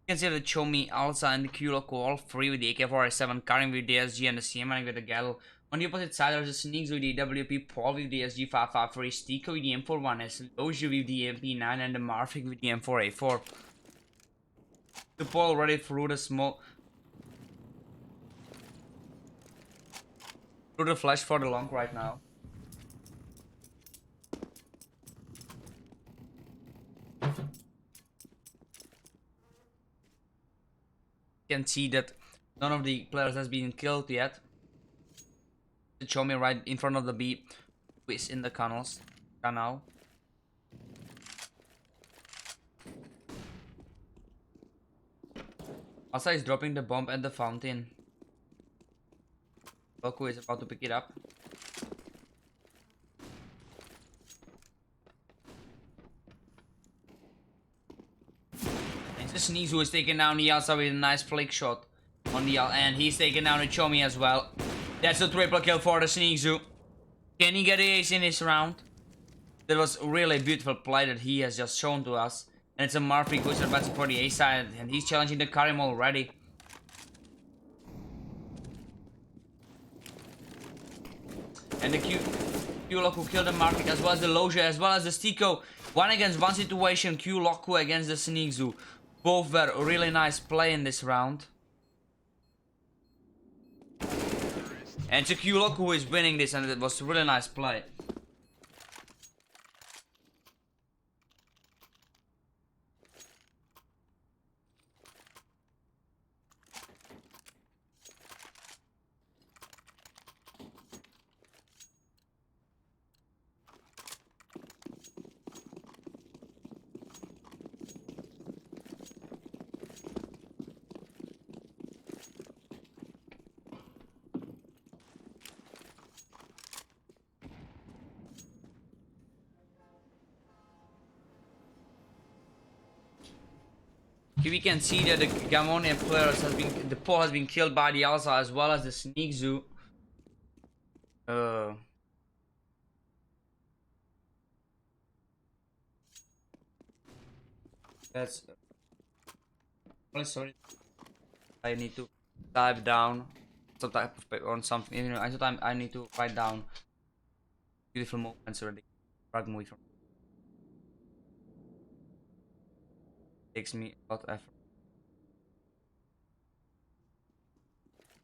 You can see the Chomi, Alza, and the Kyoko all three with the AK-47, Karim with the SG, and the CManic with the Gal. On the opposite side, there's the Sneaks with the WP, Paul with the SG553, Stiko with the M41S, Loju with the MP9, and the Marfik with the M4A4. The Paul already threw the smoke. Through the flash for the long right now. Can see that none of the players has been killed yet. The Chomi right in front of the B who is in the canals canal. Asa is dropping the bomb at the fountain. Goku is about to pick it up. The Sneak who is taking down the Alsa with a nice flick shot on the Al, and he's taking down the Chomi as well. That's a triple kill for the Sneak Zoo. Can he get the ace in this round? That was a really beautiful play that he has just shown to us. And it's a Murphy who's advancing for the A side, and he's challenging the Karim already. And the Q-Loku killed the Murphy as well as the Loja, as well as the Stiko. 1 against 1 situation, Q-Loku against the Sneakzu. Both were a really nice play in this round. And it's a Q-Loku who is winning this, and it was a really nice play. Here we can see that the Gamonie players the pole has been killed by the Alsa as well as the Sneakzu. That's sorry. I need to type down some type of on something. You know, sometimes I need to write down beautiful moments already. Frag movie from takes me a lot of effort.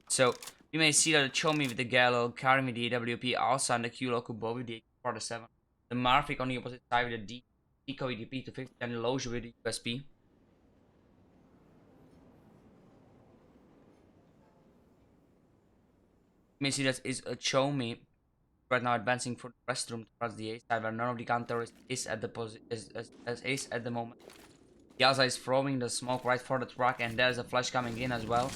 So you may see that the Chomi with the Gallo, Karim with the AWP, also and the Q-Loku both with the AK-47. The Marvik on the opposite side with the Eco with the P250 and the Loja with the USP. You may see that is a Chomi right now advancing for the restroom towards the A side where none of the counters is at the ace at the moment. Yaza is throwing the smoke right for the truck, and there's a flash coming in as well.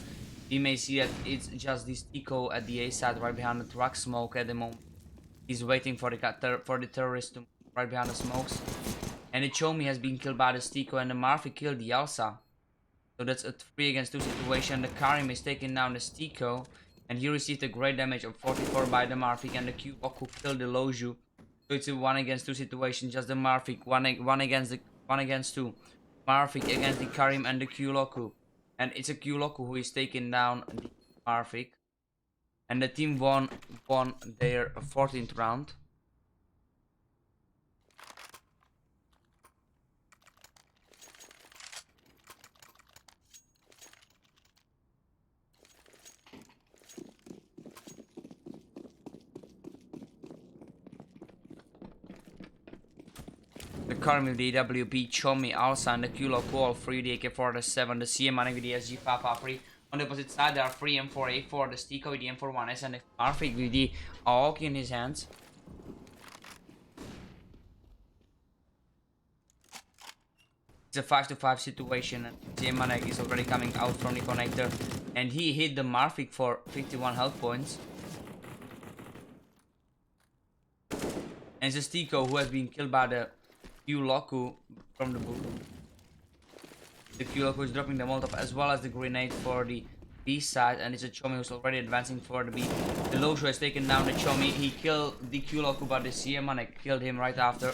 You may see that it's just this Tico at the A side right behind the truck smoke at the moment. He's waiting for the terrorist to move right behind the smokes. And the Chomi has been killed by the Tico, and the Murphy killed the Yalsa. So that's a 3 against 2 situation. The Karim is taking down the Tico, and he received a great damage of 44 by the Murphy, and the Q-Oku killed the Loju. So it's a 1 against 2 situation. Just the Murphy, one against 2. Marvik against the Karim and the Q-Loku. And it's a Q-Loku who is taking down the Marvik. And the team won their 14th round. The Karim with the AWP, Chomi, Alsa, and the Q-Loku, all 3 the AK-47, the CM with the SG-553. On the opposite side, there are 3 M4A4, the Stiko with the M41S, and the Marvik with the Aoki in his hands. It's a 5-5 situation, and CM is already coming out from the connector, and he hit the Marvik for 51 health points. And it's a Stiko who has been killed by the Q-Loku from the book. The Q-Loku is dropping the Molotov as well as the grenade for the B side, and it's a Chomi who's already advancing for the B. The Lojo has taken down the Chomi. He killed the Q-Loku, but the CM killed him right after.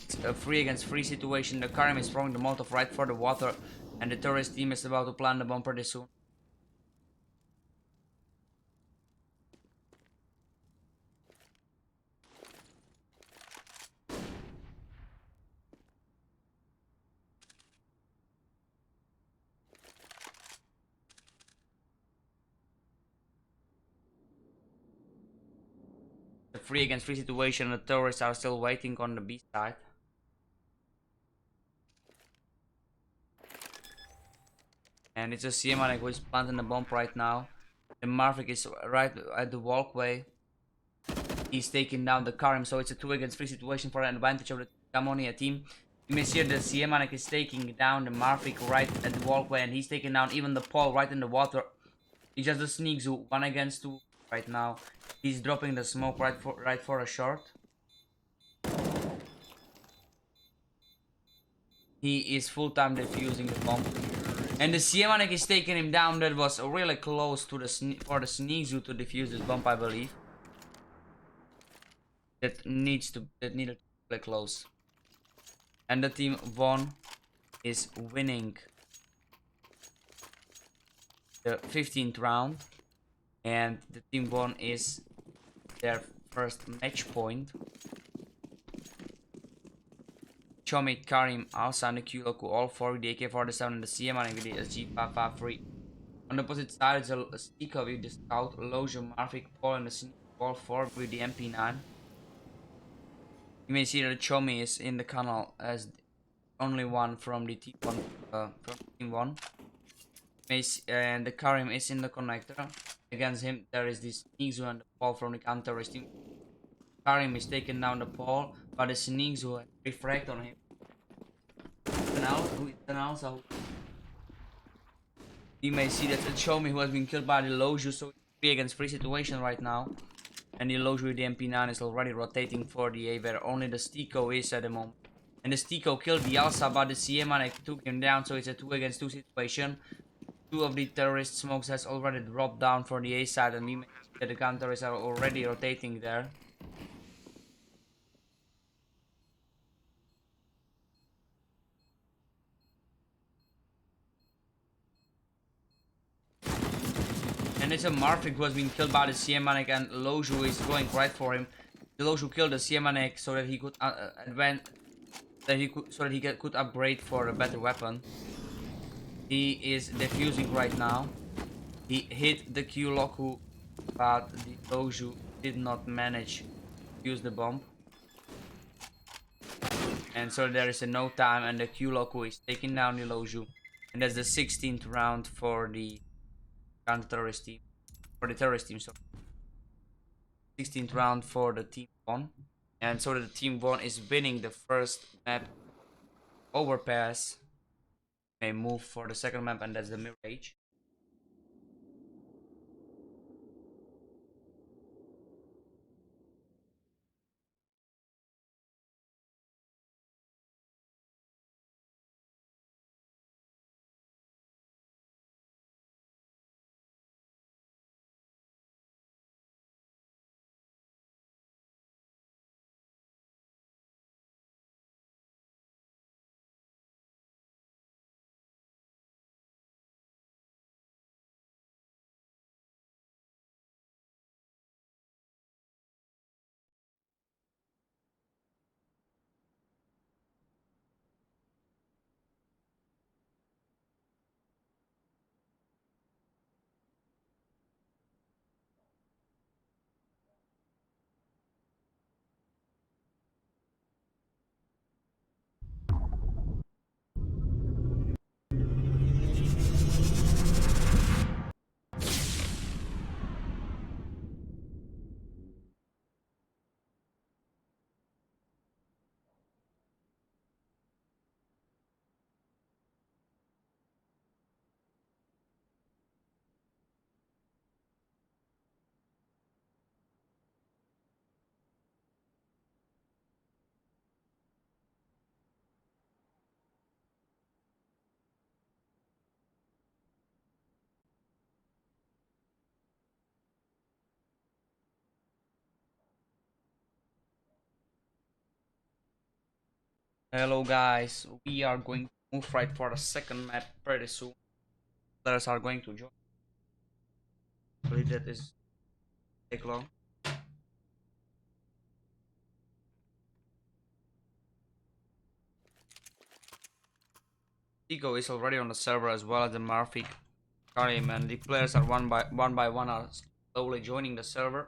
It's a 3 against 3 situation. The Karim is throwing the Molotov right for the water, and the terrorist team is about to plant the bomb pretty soon. The 3 against 3 situation, the terrorists are still waiting on the B side. And it's a CM who is planting the bomb right now. The Marvik is right at the walkway. He's taking down the Karim, so it's a 2 against 3 situation for an advantage of the Gamonie team. You may see the CM is taking down the Marvik right at the walkway, and he's taking down even the Paul right in the water. He just a sneaks 1 against 2 right now. He's dropping the smoke right for a short. He is full-time defusing the bomb. And the CM is taking him down. That was really close to for the Sneakzu to defuse this bomb, I believe. that needed to play close. And the TeamVon is winning the 15th round, and the TeamVon is their first match point. Chomi, Karim, Alsa, and the Q-Loku, all 4 with the AK-47 and the CMR with the SG-553. On the opposite side is a Stika with the Scout, Lojo, Marvik, Paul, and the Sneak, all 4 with the MP9. You may see that Chomi is in the canal as the only one from the TeamVon. And the Karim is in the connector. Against him, there is this Sneakzu and the Paul from the counter-terrorist team. Karim is taking down the Paul, but the Sneakzu refract on him. Also, you may see that it's Chomi who has been killed by the Loju, so it's 3 against 3 situation right now. And the Loju with the MP9 is already rotating for the A, where only the Stiko is at the moment. And the Stiko killed the Alsa, but the CMR took him down, so it's a 2 against 2 situation. 2 of the terrorist smokes has already dropped down for the A side, and we may see that the counter-terrorists are already rotating there. And it's a Marvik who has been killed by the CMR, and Loju is going right for him. The Loju killed the CMR so that he could advance, so that he could upgrade for a better weapon. He is defusing right now. He hit the Q-Loku, but the Loju did not manage to use the bomb. And so there is a no time, and the Q-Loku is taking down the Loju. And that's the 16th round for the counter-terrorist team. For the terrorist team, sorry. 16th round for the TeamVon. And so the TeamVon is winning the first map overpass. May move for the second map, and that's the Mirage. Hello guys, we are going to move right for the second map pretty soon. Players are going to join. I believe that is take long. Tigo is already on the server as well as the Marvik, Karim, and the players are one by one are slowly joining the server.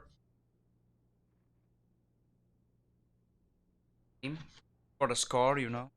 Team for the score, you know.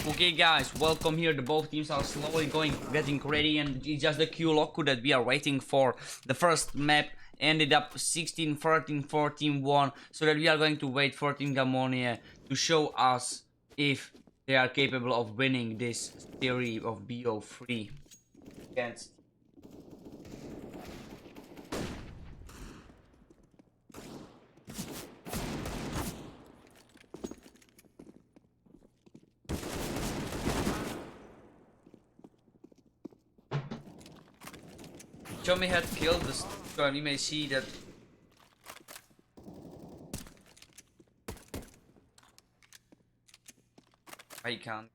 Okay guys, welcome here. The both teams are slowly getting ready, and it's just the Q Loku that we are waiting for. The first map ended up 16-13, 14-1, so that we are going to wait for Team Gamonie to show us if they are capable of winning this series of BO3 against. Chomi had killed the star. You may see that I can't.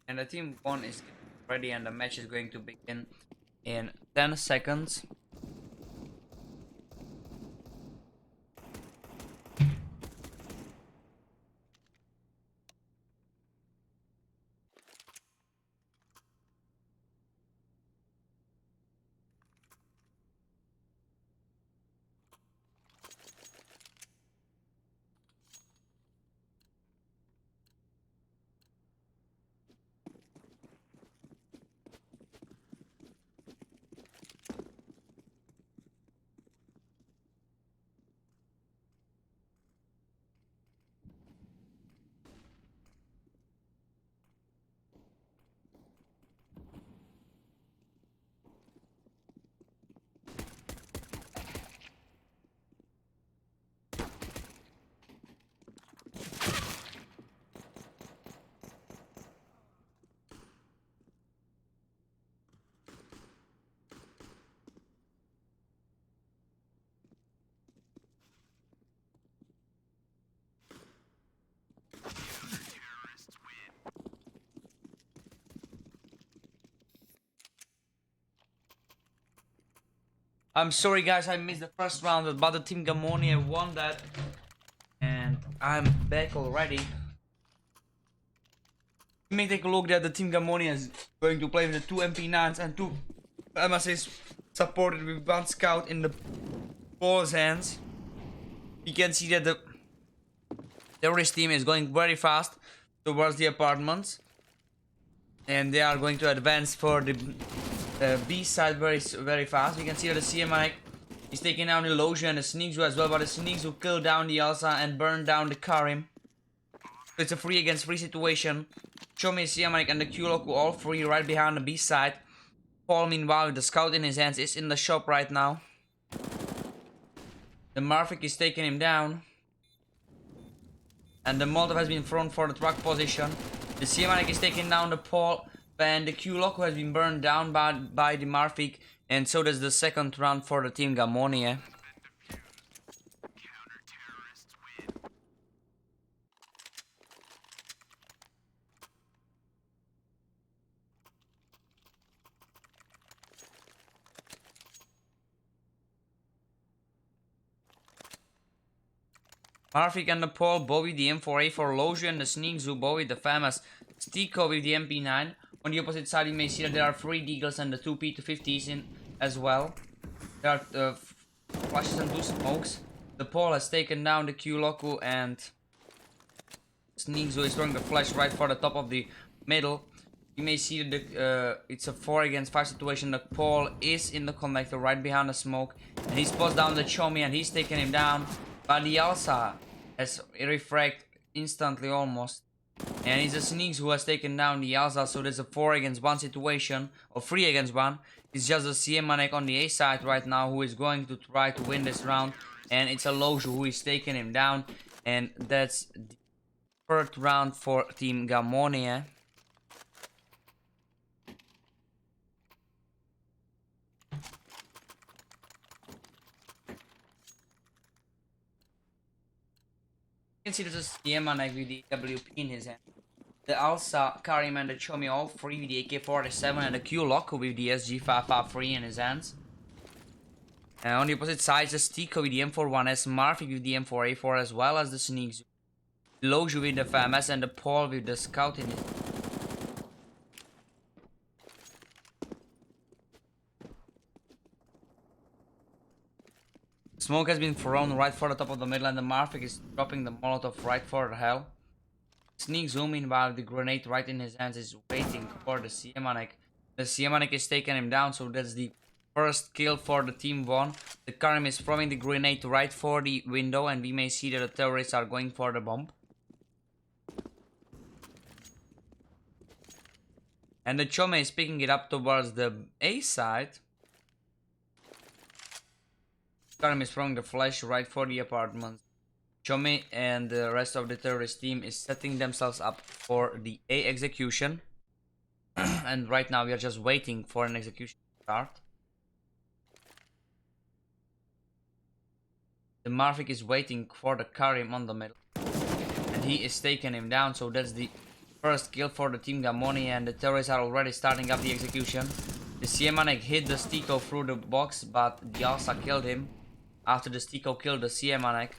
And the TeamVon is ready, and the match is going to begin in 10 seconds. I'm sorry guys, I missed the first round, but the Team Gamonie won that. And I'm back already. You may take a look that the Team Gamonie is going to play with the 2 MP9s and 2 MSs supported with 1 scout in the ball's hands. You can see that the terrorist team is going very fast towards the apartments. And they are going to advance for the B side very fast. We can see that the CMI is taking down the Loja and the Sneakzu as well, but the Sneakzu killed down the Elsa and burned down the Karim. So it's a 3 against 3 situation. Chomi, CMI and the Q-Loku all 3 right behind the B side. Paul, meanwhile, with the scout in his hands, is in the shop right now. The Marvik is taking him down. And the Molotov has been thrown for the truck position. The CMI is taking down the Paul. And the Q-Loku has been burned down by the Marvik. And so does the second round for the Team Gamonie. Marvik and the Paul, Bowie the M4A for Loja and the Sneakzu, Bowie the famous Stiko with the MP9. On the opposite side you may see that there are 3 Deagles and the 2 P250s in as well. There are flashes and 2 smokes. The Paul has taken down the Q-Loku and Sneakzu is throwing the flash right for the top of the middle. You may see that it's a 4 against 5 situation. The Paul is in the connector right behind the smoke. And he spots down the Chomi and he's taking him down. But the Elsa has refragged instantly almost. And it's a Sneaks who has taken down the Elsa. So there's a 4 against 1 situation. Or 3 against 1. It's just a CManek on the A side right now who is going to try to win this round. And it's a Loju who is taking him down. And that's the third round for Team Gamonie. You can see there's a CManek with the WP in his hand. The Alsa, Karim and the Chomi all free with the AK-47 and the Q-Lock with the SG-553 in his hands. And on the opposite side, the Stico with the M41S, Marfik with the M4A4 as well as the Sneaks. Loju with the FAMS and the Paul with the Scout in his. Smoke has been thrown right for the top of the middle and the Marfik is dropping the Molotov right for the hell. Sneak zooming while the grenade right in his hands is waiting for the Siemanek. The Siemanek is taking him down, so that's the first kill for the TeamVon. The Karim is throwing the grenade right for the window and we may see that the terrorists are going for the bomb. And the Chome is picking it up towards the A side. Karim is throwing the flash right for the apartments. Chome and the rest of the terrorist team is setting themselves up for the A execution. And right now we are just waiting for an execution to start. The Marvik is waiting for the Karim on the middle. And he is taking him down, so that's the first kill for the team Gamonie, and the terrorists are already starting up the execution. The Siemanek hit the Stico through the box, but the Alsa killed him. After the Stico killed the Siemanek,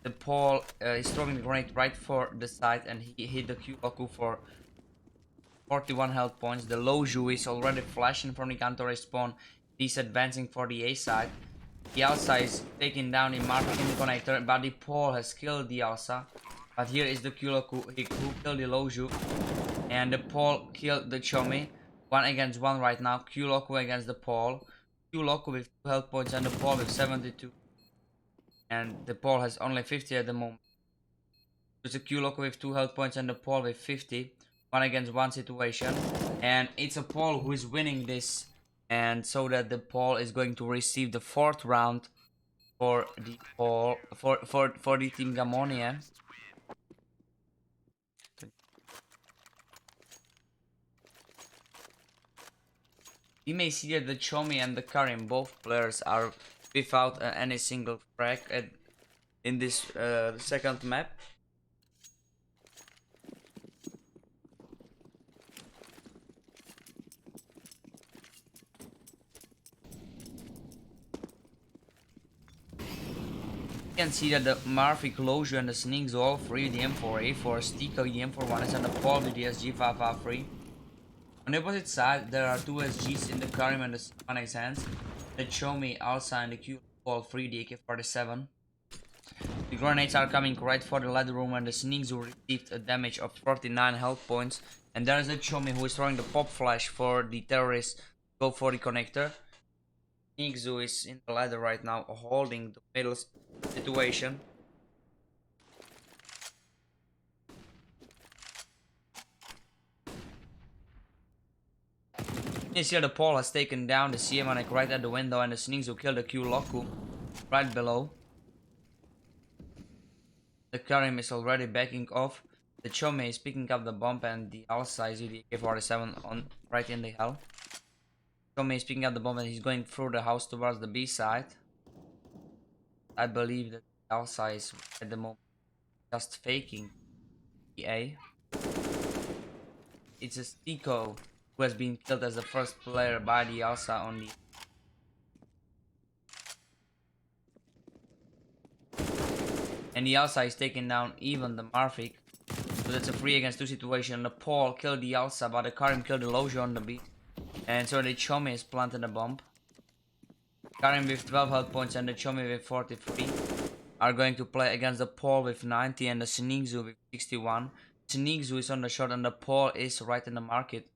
the Paul is throwing the grenade right for the side and he hit the Q-Loku for 41 health points. The Loju is already flashing from the counter respawn. He's advancing for the A side. The Alsa is taking down the Marvik in the connector, but the Paul has killed the Alsa. But here is the Q-Loku who killed the Loju. And the Paul killed the Chomi. 1 against 1 right now. Q-Loku against the Paul. Q-Loku with 2 health points and the Paul with 72. And the Paul has only 50 at the moment. It's a Q-Loku with 2 health points and the Paul with 50. 1 against 1 situation. And it's a Paul who is winning this. And so that the Paul is going to receive the 4th round for the Paul for the team Gamonie. We may see that the Chomi and the Karim, both players, are without any single frag in this second map. You can see that the Marvik, Loju and the Sneaks all free the M4A4, Stico the M41S and the Paul with the SG-553. On the opposite side, there are 2 SGs in the Karim and the Simanek's hands. The Chomi, Alsa and the Q all free the AK-47. The grenades are coming right for the ladder room and the Sneaks who received a damage of 49 health points. And there is a Chomi who is throwing the pop flash for the terrorists to go for the connector. Sneaks who is in the ladder right now holding the middle situation. You see the Paul has taken down the Siemanek right at the window and the Sneaks who killed the Q-Loku right below. The Karim is already backing off. The Chome is picking up the bomb and the Alsa is with the AK-47 on right in the hell. Chome is picking up the bomb and he's going through the house towards the B side. I believe that the Alsa is at the moment just faking the A. It's a Stico who has been killed as the first player by the Alsa on the. And the Alsa is taking down even the Marvik. So that's a 3 against 2 situation. The Paul killed the Alsa, but the Karim killed the Loju on the B. And so the Chome is planted a bomb. Karim with 12 health points and the Chomi with 43 are going to play against the Paul with 90 and the Sneakzu with 61. Sneakzu is on the shot and the Paul is right in the market.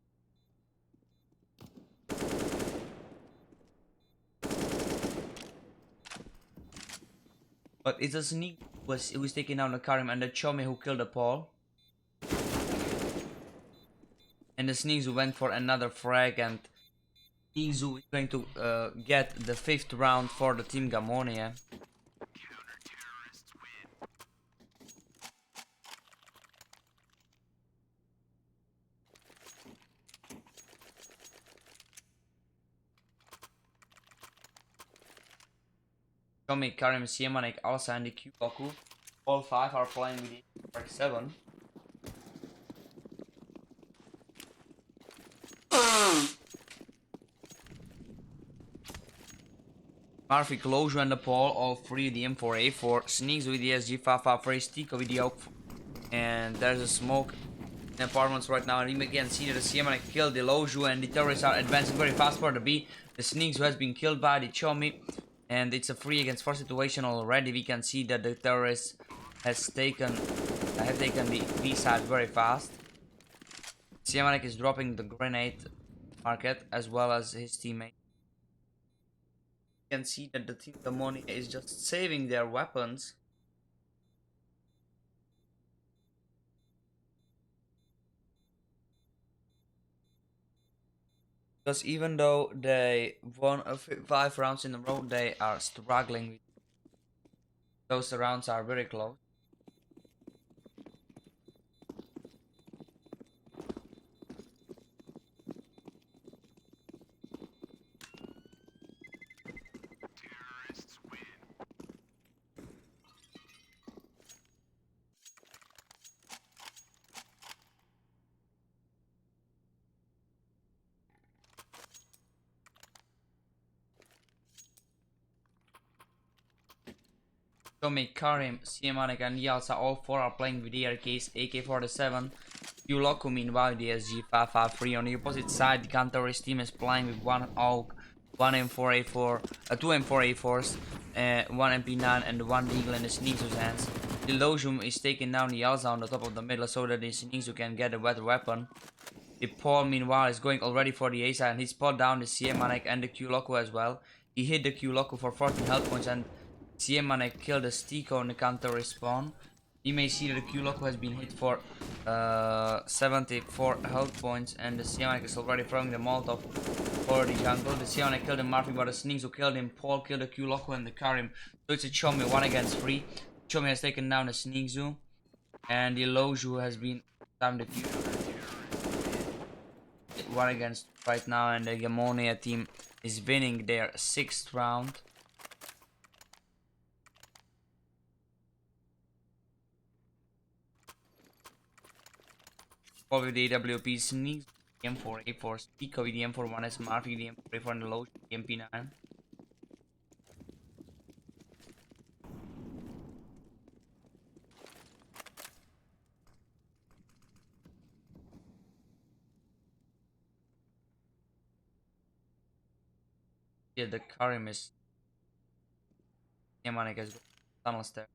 But it's a Sneak who was taking down the Karim and the Chomi who killed the Paul. And the Sneakzu went for another frag and Sneakzu is going to get the 5th round for the team Gamonie. Chomi, Karim, Siemanek, Alsa and the Q-Loku. All 5 are playing with the 7. Murphy, Closure and the Paul, all three the M4A4. Sneaks with the SG 553, Stico with the Oak. And there's a smoke in the apartments right now. And we can see that the CMN killed the Loju and the terrorists are advancing very fast for the B. The Sneaks who has been killed by the Chomi. And it's a 3 against 4 situation already. We can see that the terrorist have taken the B side very fast. CMN is dropping the grenade market as well as his teammate. You can see that the team Gamonie is just saving their weapons. Because even though they won 5 rounds in a row, they are struggling with those rounds are very close. Tommy, Karim, Siemanek and Yalsa, all 4 are playing with the ARKs, AK-47. Yuloku meanwhile the SG-553. On the opposite side, the counterist team is playing with 1 AUG, 1 M4A4, 2 M4A4s, 1 MP9 and 1 Deagle in the Sneakzu's hands. The Lojum is taking down the Yalsa on the top of the middle so that the Sneakzu can get a better weapon. The Paul meanwhile is going already for the A side and he spot down the Siemanek and the Q-Loco as well. He hit the Q-Loco for 14 health points and Siemanek killed the Stico on the counter respawn. You may see that the Q-Loco has been hit for 74 health points and the Siemanek is already throwing the Molotov for the jungle. The Siemanek killed the Murphy but the Sneaks who killed him. Paul killed the Q-Loco and the Karim. So it's a Chomi 1 against 3. Chomi has taken down the Sneakzu and the Loju has been timed the Q. 1 against right now and the Gamonie team is winning their 6th round. Paul with the AWP, Sneaks, M4A4, Stico with the M41S, Murphy with the M4A4 and the Loju with the MP9. Yeah, the Karim is Yamanik has got tunnels there.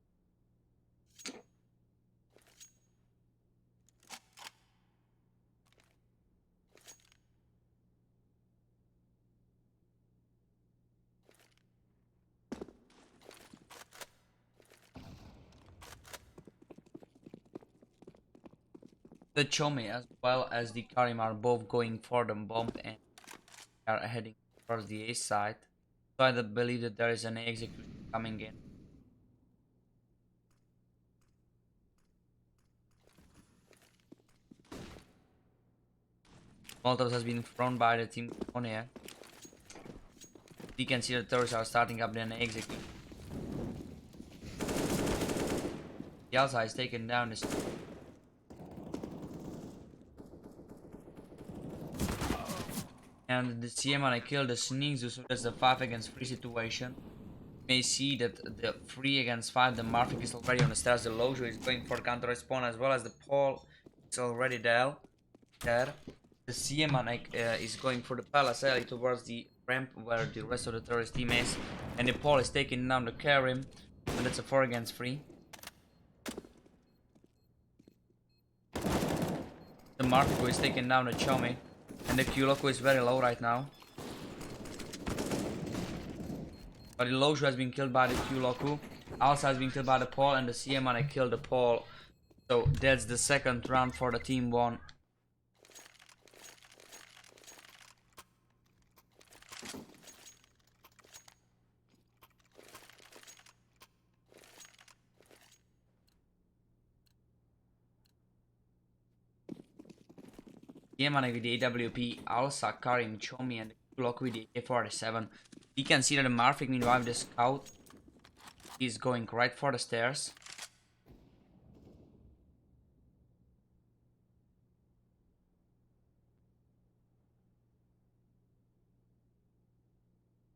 The Chomi as well as the Karim are both going for the bomb and are heading towards the A side. So I believe that there is an execution coming in. Molotov has been thrown by the team on here. We can see the terrorists are starting up then execute. Yalsa is taken down this. And the CMN killed the Sneakzu, so that's the 5 against 3 situation. You may see that the 3 against 5, the Marfik is already on the stairs, the Lojo is going for counter respawn as well as the Paul is already there. The CMN is going for the Palace alley towards the ramp where the rest of the terrorist team is. And the Paul is taking down the Karim, and that's a 4 against 3. The Marfik is taking down the Chomi. And the Q-Loco is very low right now. But the Loju has been killed by the Q-Loco. Also has been killed by the Paul and the CMN killed the Paul. So that's the 2nd round for the TeamVon. CMN with the AWP, Alsa, Karim, Chomi and the Q-Loco with the AK-47. You can see that the Marfik meanwhile the scout is going right for the stairs.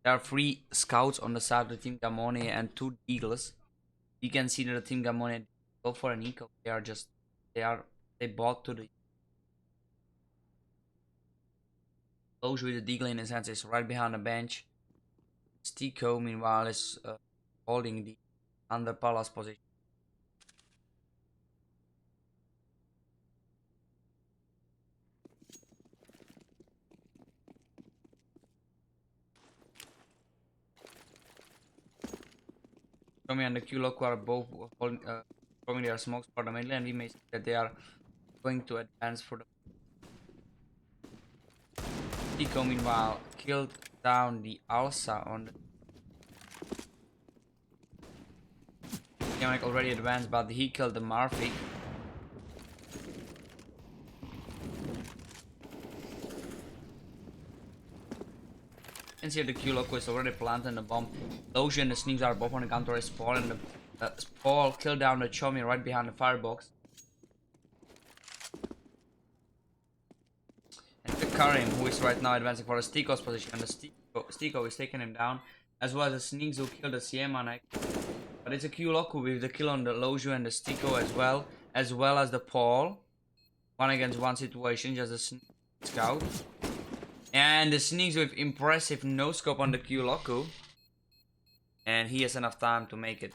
There are 3 scouts on the side of the Team Gamonie and 2 Eagles. You can see that the Team Gamonie go for an eco. They bought to the Loge with the Deagle in his hands is right behind the bench. Stico meanwhile is holding the under Palace position. Tommy and the Q-Lock are both holding throwing their smokes for the middle, and we may see that they are going to advance for the Tico meanwhile killed down the Alsa on the Gamonie already advanced, but he killed the Marfik. And here the Q-Loco is already planting the bomb. Loge and the Sneaks are both on the counter as Paul, and the Paul killed down the Chomi right behind the firebox. And the Karim, who is right now advancing for the Stico's position, and the Stico is taking him down, as well as the Sneaks who killed the Siemanek. But it's a Q-Loco with the kill on the Loju and the Stico as well as the Paul. 1 against 1 situation, just a scout. And the Sneaks with impressive no-scope on the Q-Loco. And he has enough time to make it.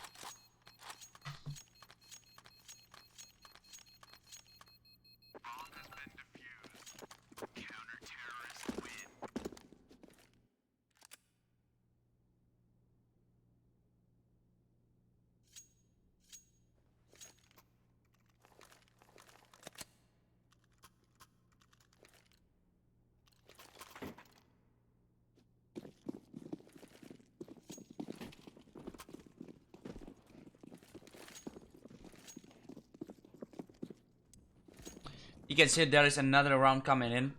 You can see there is another round coming in.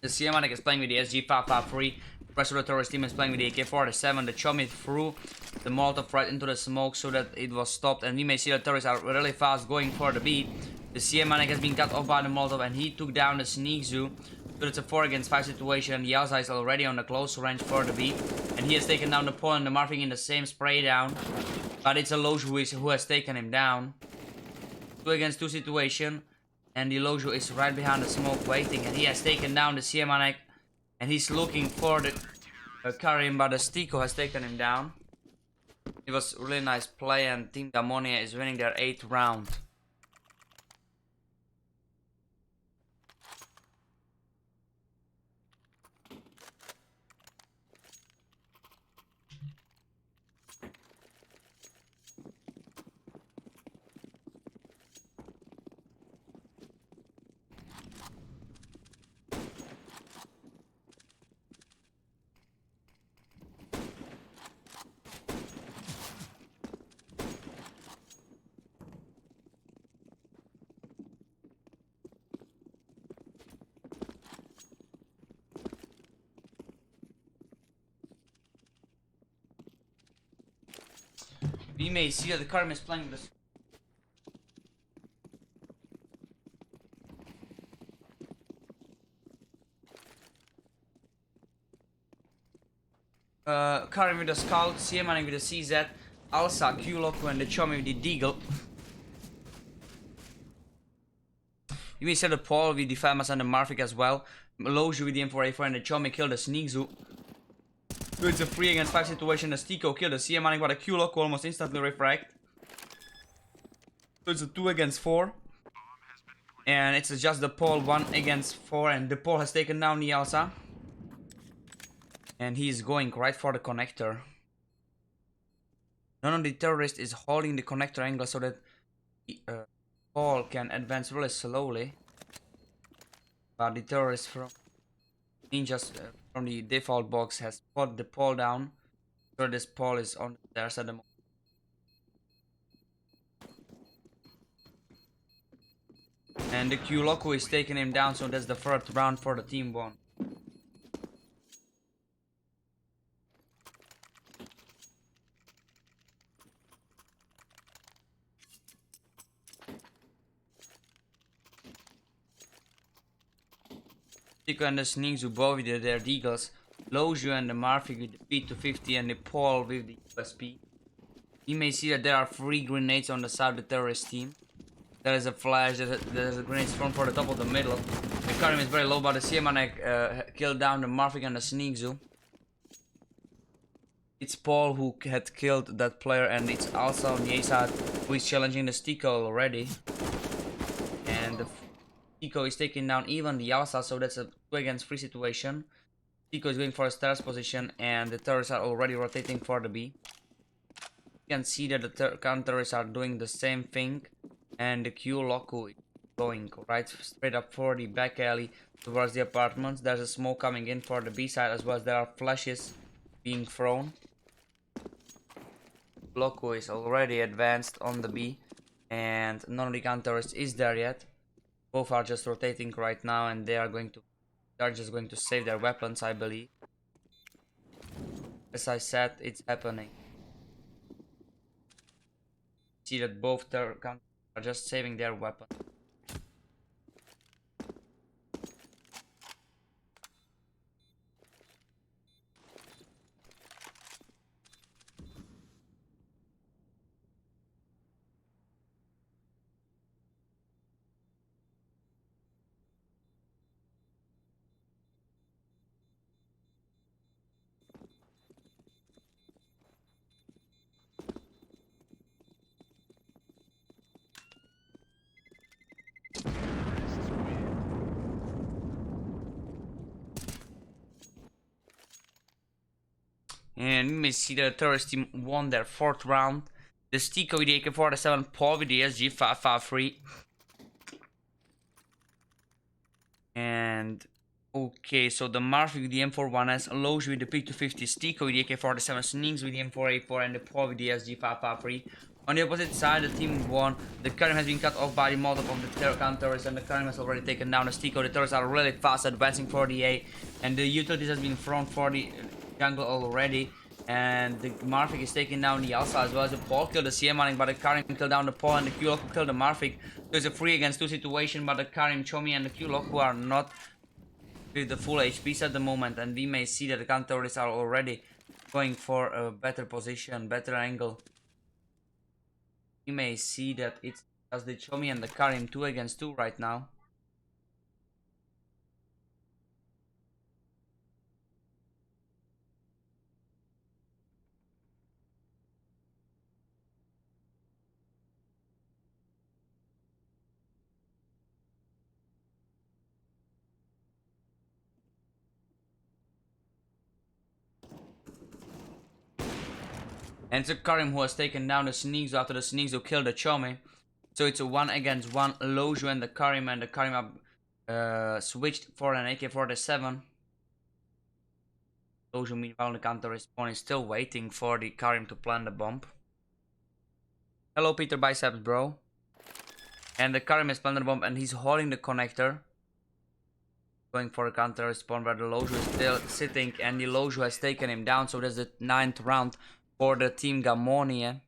The Siemanek is playing with the SG553. The rest of the terrorist team is playing with the AK-47. The Chomi threw the Molotov right into the smoke so that it was stopped. And we may see the terrorists are really fast going for the beat. The Siemanek has been cut off by the Molotov and he took down the Sneakzu. So it's a 4 against 5 situation. The Yauza is already on the close range for the beat. And he has taken down the Paul and the Marfing in the same spray down. But it's a Loge who has taken him down. 2 against 2 situation. And the Lojo is right behind the smoke waiting, and he has taken down the Siemanek, and he's looking for the Karim, but the Stico has taken him down. It was a really nice play, and Team Gamonie is winning their 8th round. We may see that the Karim is playing with the Karim with the Scout, Siemanek with the CZ, Alsa, Q-Loco and the Chomi with the Deagle. You may see the Paul with the Famas and the Marfik as well. Loju with the M4A4 and the Chomi killed the Sneakzu. So it's a 3 against 5 situation. The Stico killed the Siemanek, but the Q-Loco almost instantly refract. So it's a 2 against 4. And it's just the Paul 1 against 4. And the Paul has taken down the Alsa. And he's going right for the connector. None of the terrorists is holding the connector angle so that Paul can advance really slowly. But the terrorist from ninjas from the default box has put the Paul down. So this Paul is on the stairs at the moment. And the Q-Loco is taking him down, so that's the 3rd round for the TeamVon. Tico and the Sneaks who both did their deagles Loju and the Marfik with the P250 and the Paul with the USP. You may see that there are 3 grenades on the side of the terrorist team. There is a flash, there's a grenade thrown for the top of the middle. The Karim is very low, but the Siemanek killed down the Marfik and the Sneak Zoo. It's Paul who had killed that player, and it's also on the A side who is challenging the Stiko already. And the Stiko is taking down even the Alsa, so that's a 2 against 3 situation. Stiko is going for a stairs position, and the turrets are already rotating for the B. You can see that the counter-terrorists are doing the same thing, and the Q Loku is going right straight up for the back alley towards the apartments. There's a smoke coming in for the B side, as well as there are flashes being thrown. Loku is already advanced on the B, and none of the counter-terrorists is there yet. Both are just rotating right now, and they're just going to save their weapons, I believe. As I said, it's happening. See that both are just saving their weapon. And you may see that the terrorist team won their 4th round. The Stiko with the AK-47, Paul with the SG-553. And okay, so the Marfik with the M41S, Loge with the P250, Stiko with the AK-47, Sneaks with the M4A4, and the Paul with the SG-553. On the opposite side, the team won. The Karim has been cut off by the Molotov of the counter-terrorists, and the Karim has already taken down the Stiko. The terrorists are really fast, advancing for the A, and the utilities has been thrown for the jungle already. And the Marfik is taking down the Alsa, as well as the Paul killed the CM, but the Karim killed down the Paul, and the Q-Lock killed the Marfik. There's a 3 against 2 situation, but the Karim, Chomi, and the Q-Lock are not with the full HPs at the moment, and we may see that the counter-terrorists are already going for a better position, better angle. You may see that it's just the Chomi and the Karim 2 against 2 right now. And it's a Karim who has taken down the Sneaks after the Sneaks who killed the Chomi. So it's a 1 against 1 Loju and the Karim have switched for an AK-47. Loju meanwhile on the counter respawn is still waiting for the Karim to plant the bomb. Hello Peter Biceps bro. And the Karim has planted the bomb and he's holding the connector. Going for a counter respawn where the Loju is still sitting and the Loju has taken him down. So that's the 9th round for the team Gamonie.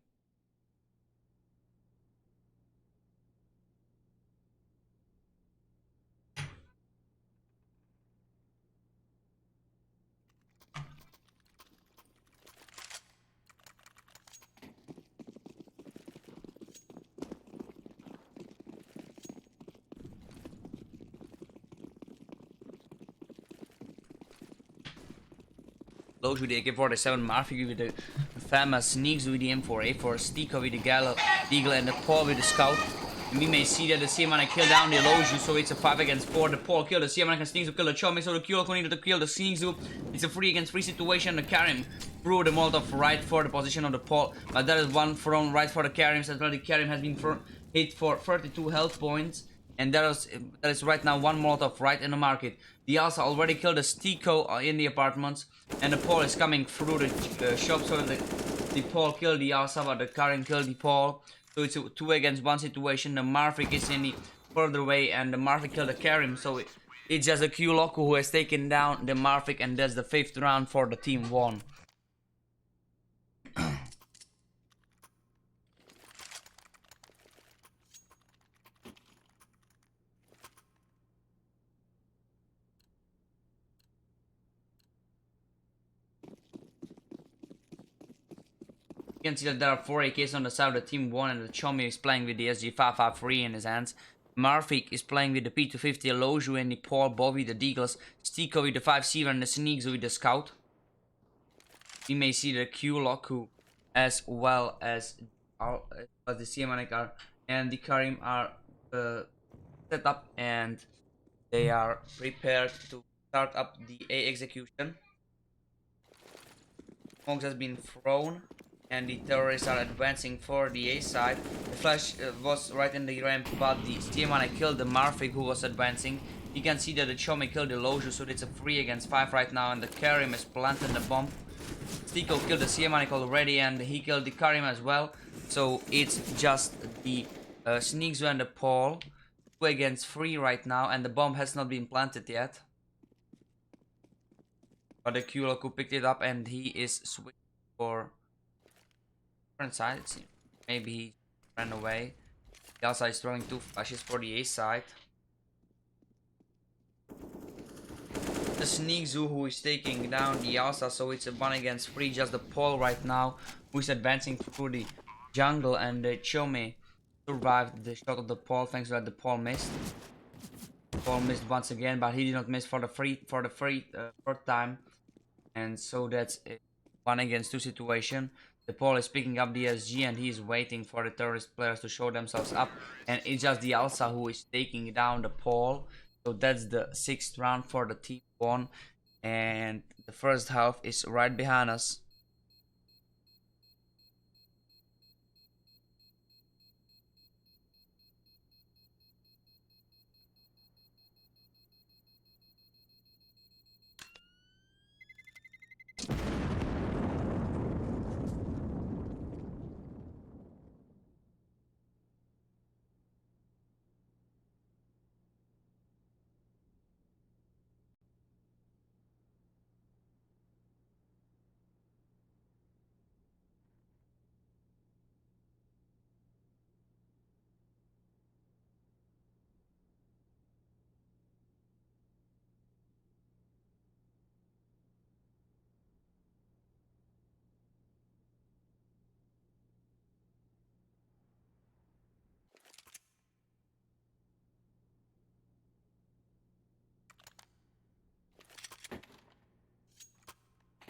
Loge with the AK-47, Marfik with the famous Sneaks with the M4A4, Stiko with the Deagle, and the Paul with the Scout. And we may see that the CMAN killed down the Loge, so it's a 5 against 4. The Paul killed the CMAN and Sneaks kill the Chomi, so the Kyoko needed to kill the Sneaks. It's a 3 against 3 situation. The Karim threw the Molotov right for the position of the Paul, but that is one thrown right for the Karim, as well. The Karim has been hit for 32 health points. And that is right now one Molotov right in the market. The Alsa already killed the Stiko in the apartments. And the Paul is coming through the shop. So the Paul killed the Alsa, but the Karim killed the Paul. So it's a 2 against 1 situation. The Marfik is in the further away. And the Marfik killed the Karim. So it's just a Q-Loku who has taken down the Marfik. And that's the 5th round for the TeamVon. You can see that there are 4 AKs on the side of the team 1, and the Chomi is playing with the SG553 in his hands. Marfik is playing with the P250, Loju and the Paul, Bobby the Deagles, Stiko with the 5-7 and the Sneaks with the Scout. We may see the Q-Loku as well as the CMNK and the Karim are set up, and they are prepared to start up the A execution. Smokes has been thrown, and the terrorists are advancing for the A side. The flash was right in the ramp, but the Stiemane killed the Marfik who was advancing. You can see that the Chome killed the Loju, so it's a 3 against 5 right now, and the Karim is planting the bomb. Stiko killed the Siemanek already, and he killed the Karim as well. So it's just the Sneaks and the Paul. 2 against 3 right now, and the bomb has not been planted yet. But the Kuloku picked it up, and he is switching for different side. It seems. Maybe he ran away. The outside is throwing 2 flashes for the A side. The Sneakzu who is taking down the Alsa, so it's a 1 against 3. Just the Paul right now who is advancing through the jungle, and the Chome survived the shot of the Paul thanks to that the Paul missed. Paul missed once again, but he did not miss for the third time, and so that's a 1 against 2 situation. The Paul is picking up the SG, and he is waiting for the terrorist players to show themselves up, and it's just the Alsa who is taking down the Paul. So that's the 6th round for the TeamVon, and the first half is right behind us.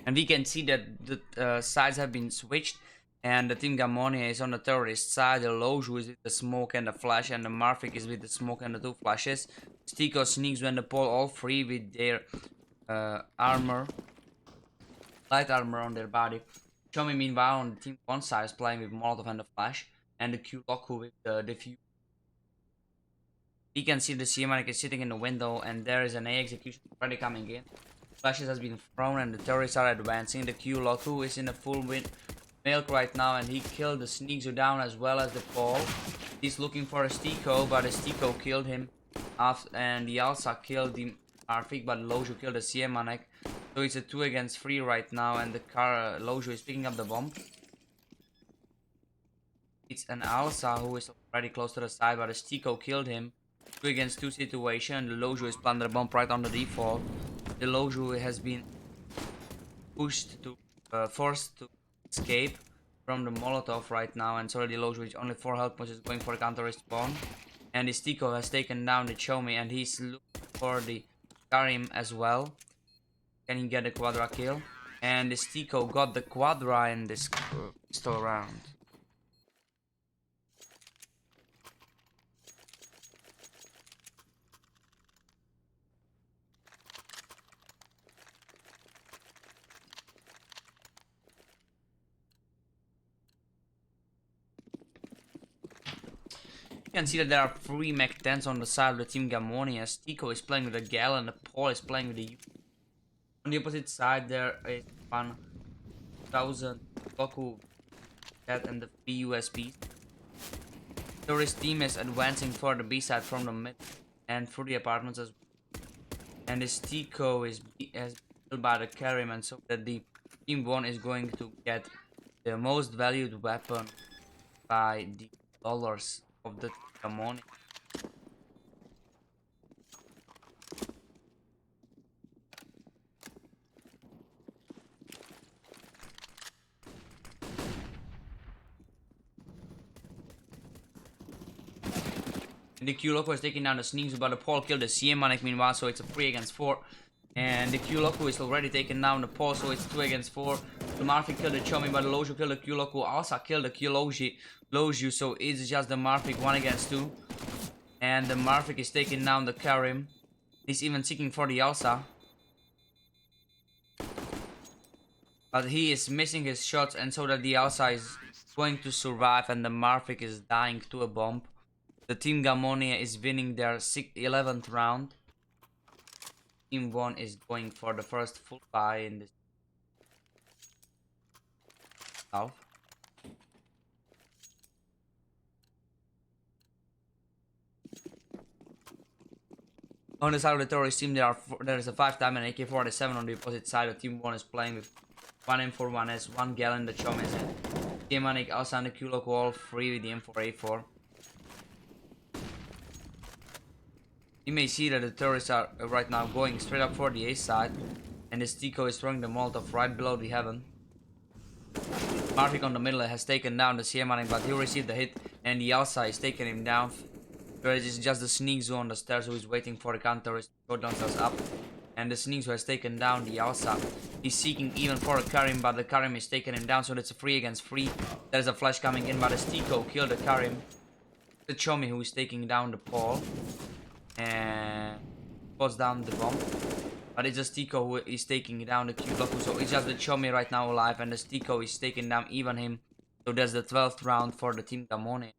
And we can see that the sides have been switched, and the team Gamonie is on the terrorist side. The Loju is with the smoke and the flash, and the Marfik is with the smoke and the 2 flashes. Stiko Sneaks when the Pole, all 3 with their armor, light armor on their body. Chomi meanwhile on the team 1 side is playing with Molotov and the flash, and the Q-Loku with the defuse. We can see the Siemanek is sitting in the window, and there is an A execution already coming in. Flashes has been thrown, and the terrorists are advancing. The Q-Loku is in a full milk right now, and he killed the Sneakzu down as well as the Paul. He's looking for a Stiko, but the Stiko killed him. And the Alsa killed the Arfik, but Loju killed the Siemanek. So it's a 2 against 3 right now, and the Loju is picking up the bomb. It's an Alsa who is already close to the side, but the Stiko killed him. 2 against 2 situation. The Loju is planting the bomb right on the default. The Loju has been pushed to forced to escape from the Molotov right now, and so the Loju is only 4 health points, is going for a counter respawn. And the Stiko has taken down the Chomi, and he's looking for the Karim as well. Can he get a quadra kill? And the Stiko got the quadra in this pistol round. You can see that there are 3 mech 10s on the side of the team Gamonie, as Stiko is playing with a Gal and the Paul is playing with the U. On the opposite side there is 1000 Goku Cat and the 3 USPs. Tourist team is advancing for the B side from the mid and through the apartments as well. And the Stiko is killed by the Karim, and so that the TeamVon is going to get the most valued weapon by the dollars of the Gamonie. The Q Loco is taking down the Sneaks, but the Paul killed the Gamonie meanwhile, so it's a 3 against 4. And the Q Loco is already taking down the Paul, so it's 2 against 4. The Marfic killed the Chomi, but the Loju killed the Q Loco. Also killed the Q Loju, so it's just the Marfic 1 against 2. And the Marfic is taking down the Karim. He's even seeking for the Elsa. But he is missing his shots, and so that the Elsa is going to survive, and the Marfic is dying to a bomb. The team Gamonie is winning their 11th round. TeamVon is going for the first full buy in this half. On the side of the terrorist team, there is a 5-time and AK-47 on the opposite side. The TeamVon is playing with 1M4, 1S, 1 Gallon, the Chomis, Gamonie, Elsa, and the Q Loco, all 3 with the M4A4. You may see that the terrorists are right now going straight up for the A side, and the Stico is throwing the Molotov right below the heaven. Marfic on the middle has taken down the Gamonie, but he received the hit, and the Elsa is taking him down. There is just the Sneaks on the stairs who is waiting for the counter to go downstairs up. And the Sneaks who has taken down the Elsa. He's seeking even for a Karim, but the Karim is taking him down, so it's a 3 against 3. There's a flash coming in, but the Stico killed the Karim. The Chomi who is taking down the Paul. And puts down the bomb. But it's just Stico who is taking down the Q Loco, so it's just the Chomi right now alive, and the Stico is taking down even him. So that's the 12th round for the team Gamonie.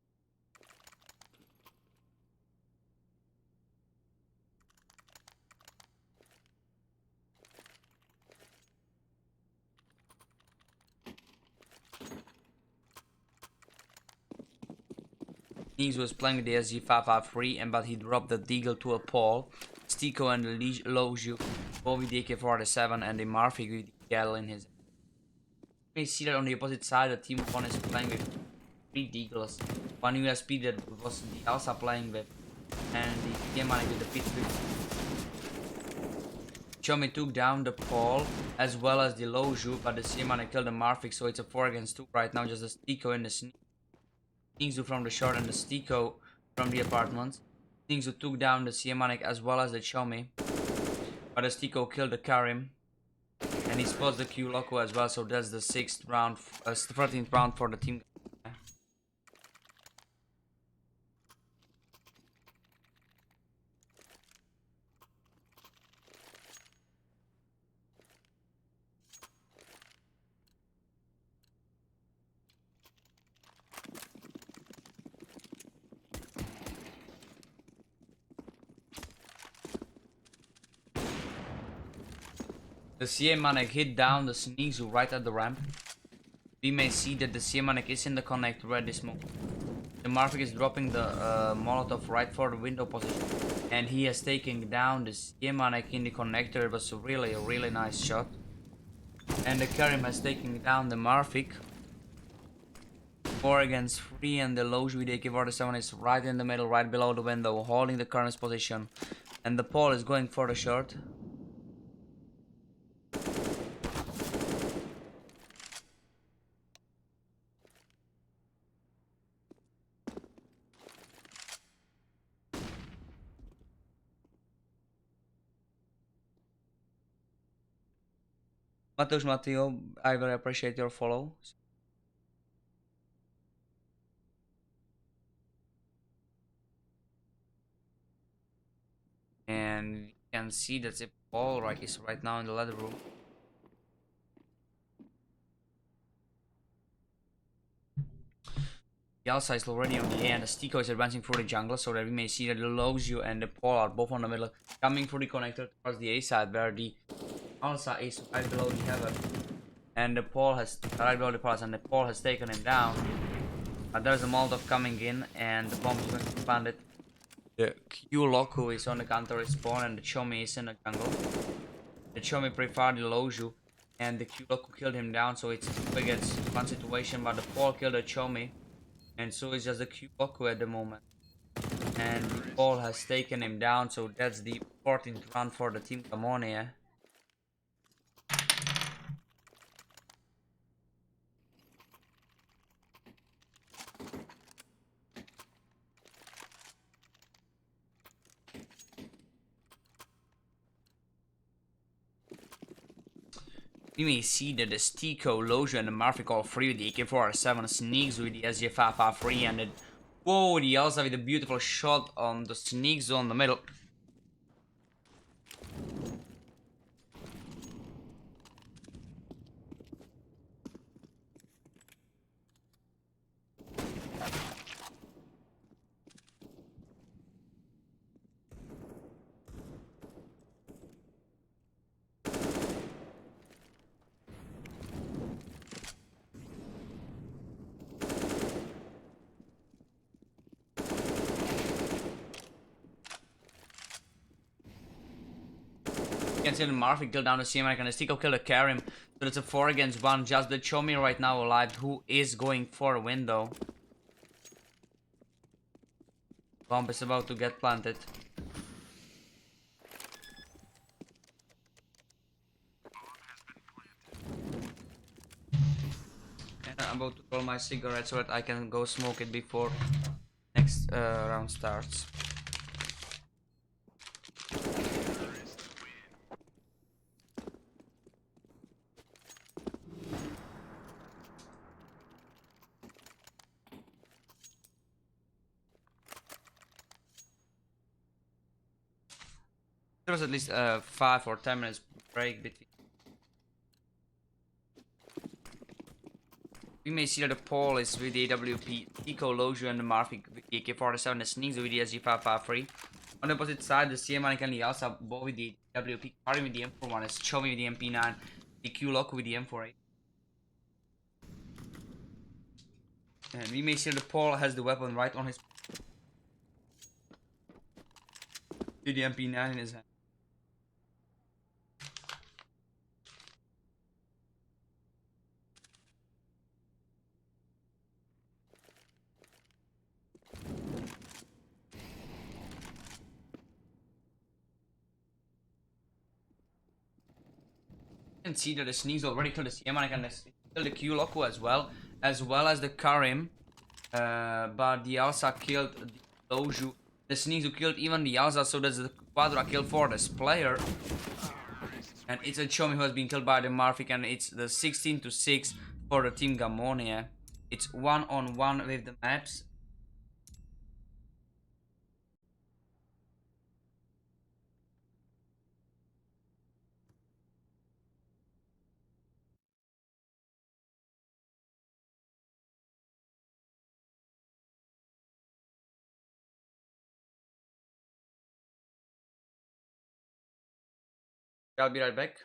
Sneaks was playing with the SG553, but he dropped the Deagle to a Paul. Stico and the Loju, both with the AK-47, and the Marfic with the Gale in his. You may see that on the opposite side, the TeamVon is playing with 3 Deagles. One USP that was the Elsa playing with, and the Gamonie with the P3. Chomi took down the Paul as well as the Loju, but the Gamonie killed the Marfic, so it's a 4 against 2 right now, just the Stico and the Sneaks. Sneaks from the short and the Stico from the apartments. Sneaks took down the Gamonie as well as the Chomi. But the Stico killed the Karim. And he spots the Q Loco as well, so that's the 6th round, 13th round for the team. The Gamonie hit down the Sneaks right at the ramp. We may see that the Gamonie is in the connector at this moment. The Marfic is dropping the Molotov right for the window position. And he has taken down the Gamonie in the connector. It was a really nice shot. And the Karim has taken down the Marfic. 4 against 3, and the Loju with AK-47 is right in the middle, right below the window, holding the Karim's position. And the Paul is going for the short. Mateusz Matteo, I very appreciate your follow. And you can see that the Paul is right now in the ladder room. The Elsa is already on the A, and the Stico is advancing through the jungle, so that we may see that the Loju and the Paul are both on the middle, coming through the connector towards the A side, where the Elsa is right below the heaven. And the Paul has right below the palace, and the Paul has taken him down. But there's a Molotov coming in, and the bomb is going to plant it. The Q Loco is on the counter respawn, and the Chomi is in the jungle. The Chomi preferred the Loju, and the Q Loco killed him down, so it's a against 1 situation. But the Paul killed the Chomi, and so it's just the Q Loco at the moment. And the Paul has taken him down, so that's the 14th round for the team Gamonie. We may see that the Stico, Lojo, and the Marfic all free with the AK-47 sneaks with the SG553 and the whoa, the Elsa with a beautiful shot on the sneak zone in the middle. You can see the Marfic kill down the CMI and the Stico kill the Karim. So it's a 4 against 1. Just the Chomi right now alive, who is going for a window. Bomb is about to get planted. And I'm about to roll my cigarette so that I can go smoke it before next round starts. There was at least 5 or 10 minutes break between. We may see that the Paul is with the AWP, Eco, Lojo, and the Marfic with the AK-47, the Sneaks with the SG553. On the opposite side, the CMI and the Alsa both with the WP, Karim with the M41, is Chomi with the MP9, the Q-Lock with the M48. And we may see that the Paul has the weapon right on his with the MP9 in his hand. You can see that the Sneaks already killed the CMI and killed the Q-Loco as well as the Karim. But the Alsa killed the Loju. The Sneaks who killed even the Alsa, so that's the quadra kill for this player. And it's a Chomi who has been killed by the Marfic, and it's the 16-6 for the team Gamonie. It's 1-on-1 with the maps. I'll be right back.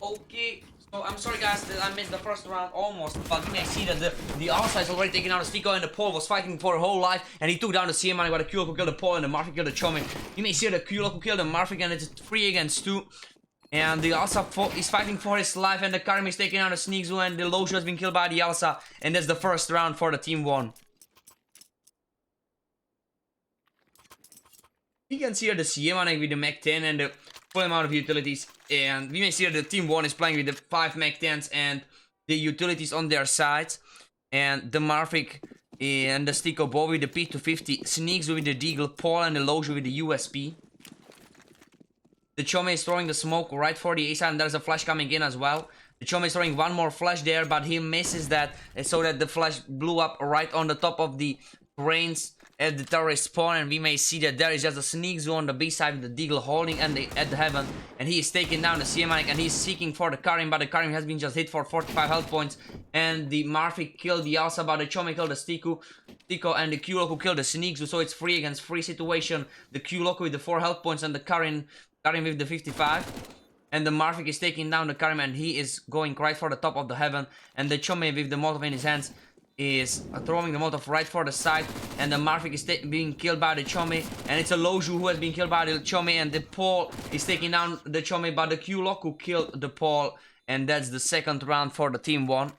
Okay, so I'm sorry guys that I missed the first round almost, but you may see that the outside is already taking out the Stico and the Paul was fighting for her whole life and he took down the CMI while the Kyoko killed the Paul and the Marfik killed the Chomi. You may see the Kyoko killed the Marfik and it's 3 against 2. And the Alsa is fighting for his life and the Karim is taking out the Sneakzu and the Loju has been killed by the Alsa. And that's the first round for the TeamVon. You can see here the CMI with the Mach 10 and the full amount of utilities, and we may see that the TeamVon is playing with the 5 Mach 10s and the utilities on their sides, and the Marfik and the Stico both with the P250, Sneaks with the Deagle, Paul and the Loju with the USP. The Chome is throwing the smoke right for the A side and there's a flash coming in as well. The Chome is throwing one more flash there, but he misses that so that the flash blew up right on the top of the brains at the terrorist spawn, and we may see that there is just a sneak zoo on the B side with the Deagle holding and at the heaven, and he is taking down the CMI and he's seeking for the Karim, but the Karim has been just hit for 45 health points, and the Marfik killed the Alsa, but the Chome killed the Stico and the Q-Loku killed the sneak zoo, so it's 3 against 3 situation. The Q-Loku with the 4 health points and the Karim with the 55. And the Marfik is taking down the Karim and he is going right for the top of the heaven, and the Chome with the Molotov in his hands is throwing the Molotov right for the side, and the Marfik is being killed by the Chome, and it's a Loju who has been killed by the Chome, and the Paul is taking down the Chome, but the Q-Loku killed the Paul, and that's the second round for the TeamVon.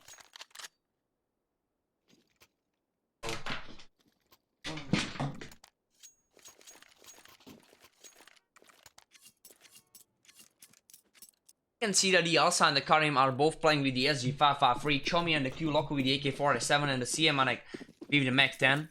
You can see that the Alsa and the Karim are both playing with the SG553, Chomi and the Q-Loku with the AK-47 and the CMI with the Mach 10.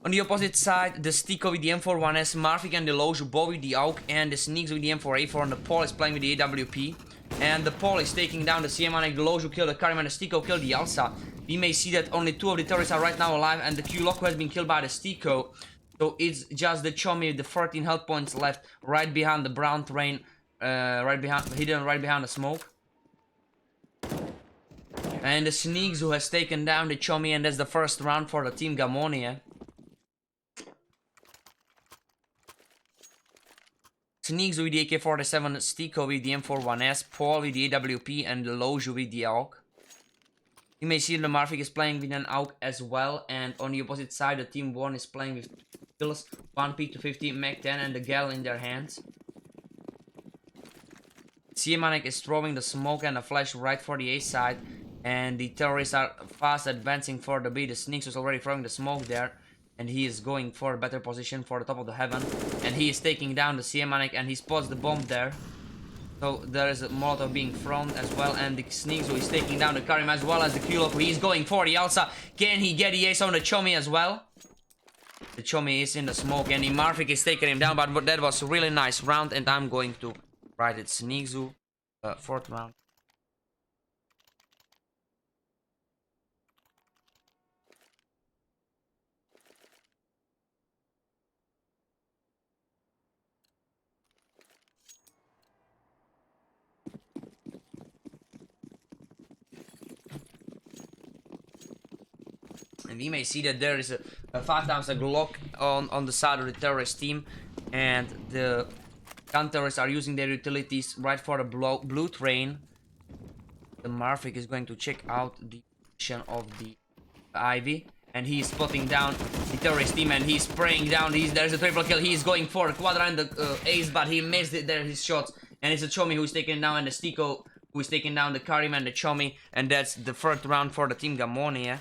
On the opposite side, the Stico with the M41S, Marfik and the Loju both with the AUK, and the Sneaks with the M4A4, and the Paul is playing with the AWP. And the Paul is taking down the CMI, the Loju killed the Karim and the Stico killed the Alsa. We may see that only 2 of the terrorists are right now alive, and the Q-Loku has been killed by the Stico. So it's just the Chomi with the 13 health points left right behind the brown train. Hidden right behind the smoke. And the Sneaks who has taken down the Chomi, and that's the first round for the team Gamonie. Sneaks with the AK-47, Stico with the M41S, Paul with the AWP, and the Loju with the AUK. You may see the Marfik is playing with an AUK as well, and on the opposite side the TeamVon is playing with kills, 1 P250, Mach 10 and the Gal in their hands. CMI is throwing the smoke and the flash right for the A side, and the terrorists are fast advancing for the B. The Sneaks is already throwing the smoke there, and he is going for a better position for the top of the heaven, and he is taking down the CMI and he spots the bomb there. So there is a Molotov being thrown as well, and the Sneaks who is taking down the Karim as well as the Q-Loku. He is going for the Alsa. Can he get the ace on the Chomi as well? The Chomi is in the smoke and the Marfik is taking him down, but that was a really nice round, and I'm going to write it Sneakzu, 4th round. And we may see that there is a 5 times a Glock on the side of the terrorist team, and the counter-terrorists are using their utilities right for the blue train. The Marfik is going to check out the position of the Ivy, and he's spotting down the terrorist team, and he's spraying down. There's a triple kill. He's going for a quadra and the ace, but he missed it there, his shots. And it's a Chomi who's taken down, and the Stico who is taking down the Karim and the Chomi, and that's the 3rd round for the team Gamonie. Yeah?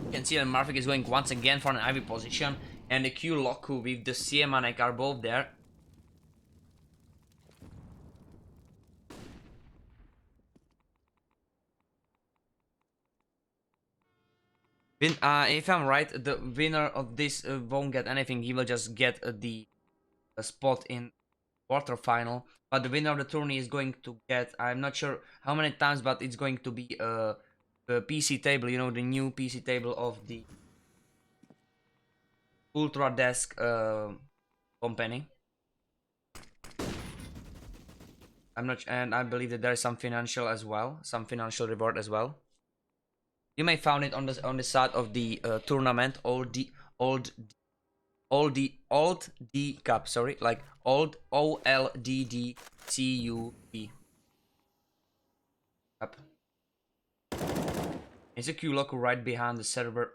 You can see that Marfik is going once again for an Ivy position, and the Q-Loku with the CMI are both there. If I'm right, the winner of this won't get anything. He will just get the spot in quarterfinal. But the winner of the tourney is going to get, I'm not sure how many times, but it's going to be a PC table, you know, the new PC table of the Ultra Desk company. I'm not, and I believe that there is some financial as well, some financial reward as well. You may find it on the side of the tournament, old D Cup, sorry, like old OLDD CUP Cup. It's a Q locker right behind the server.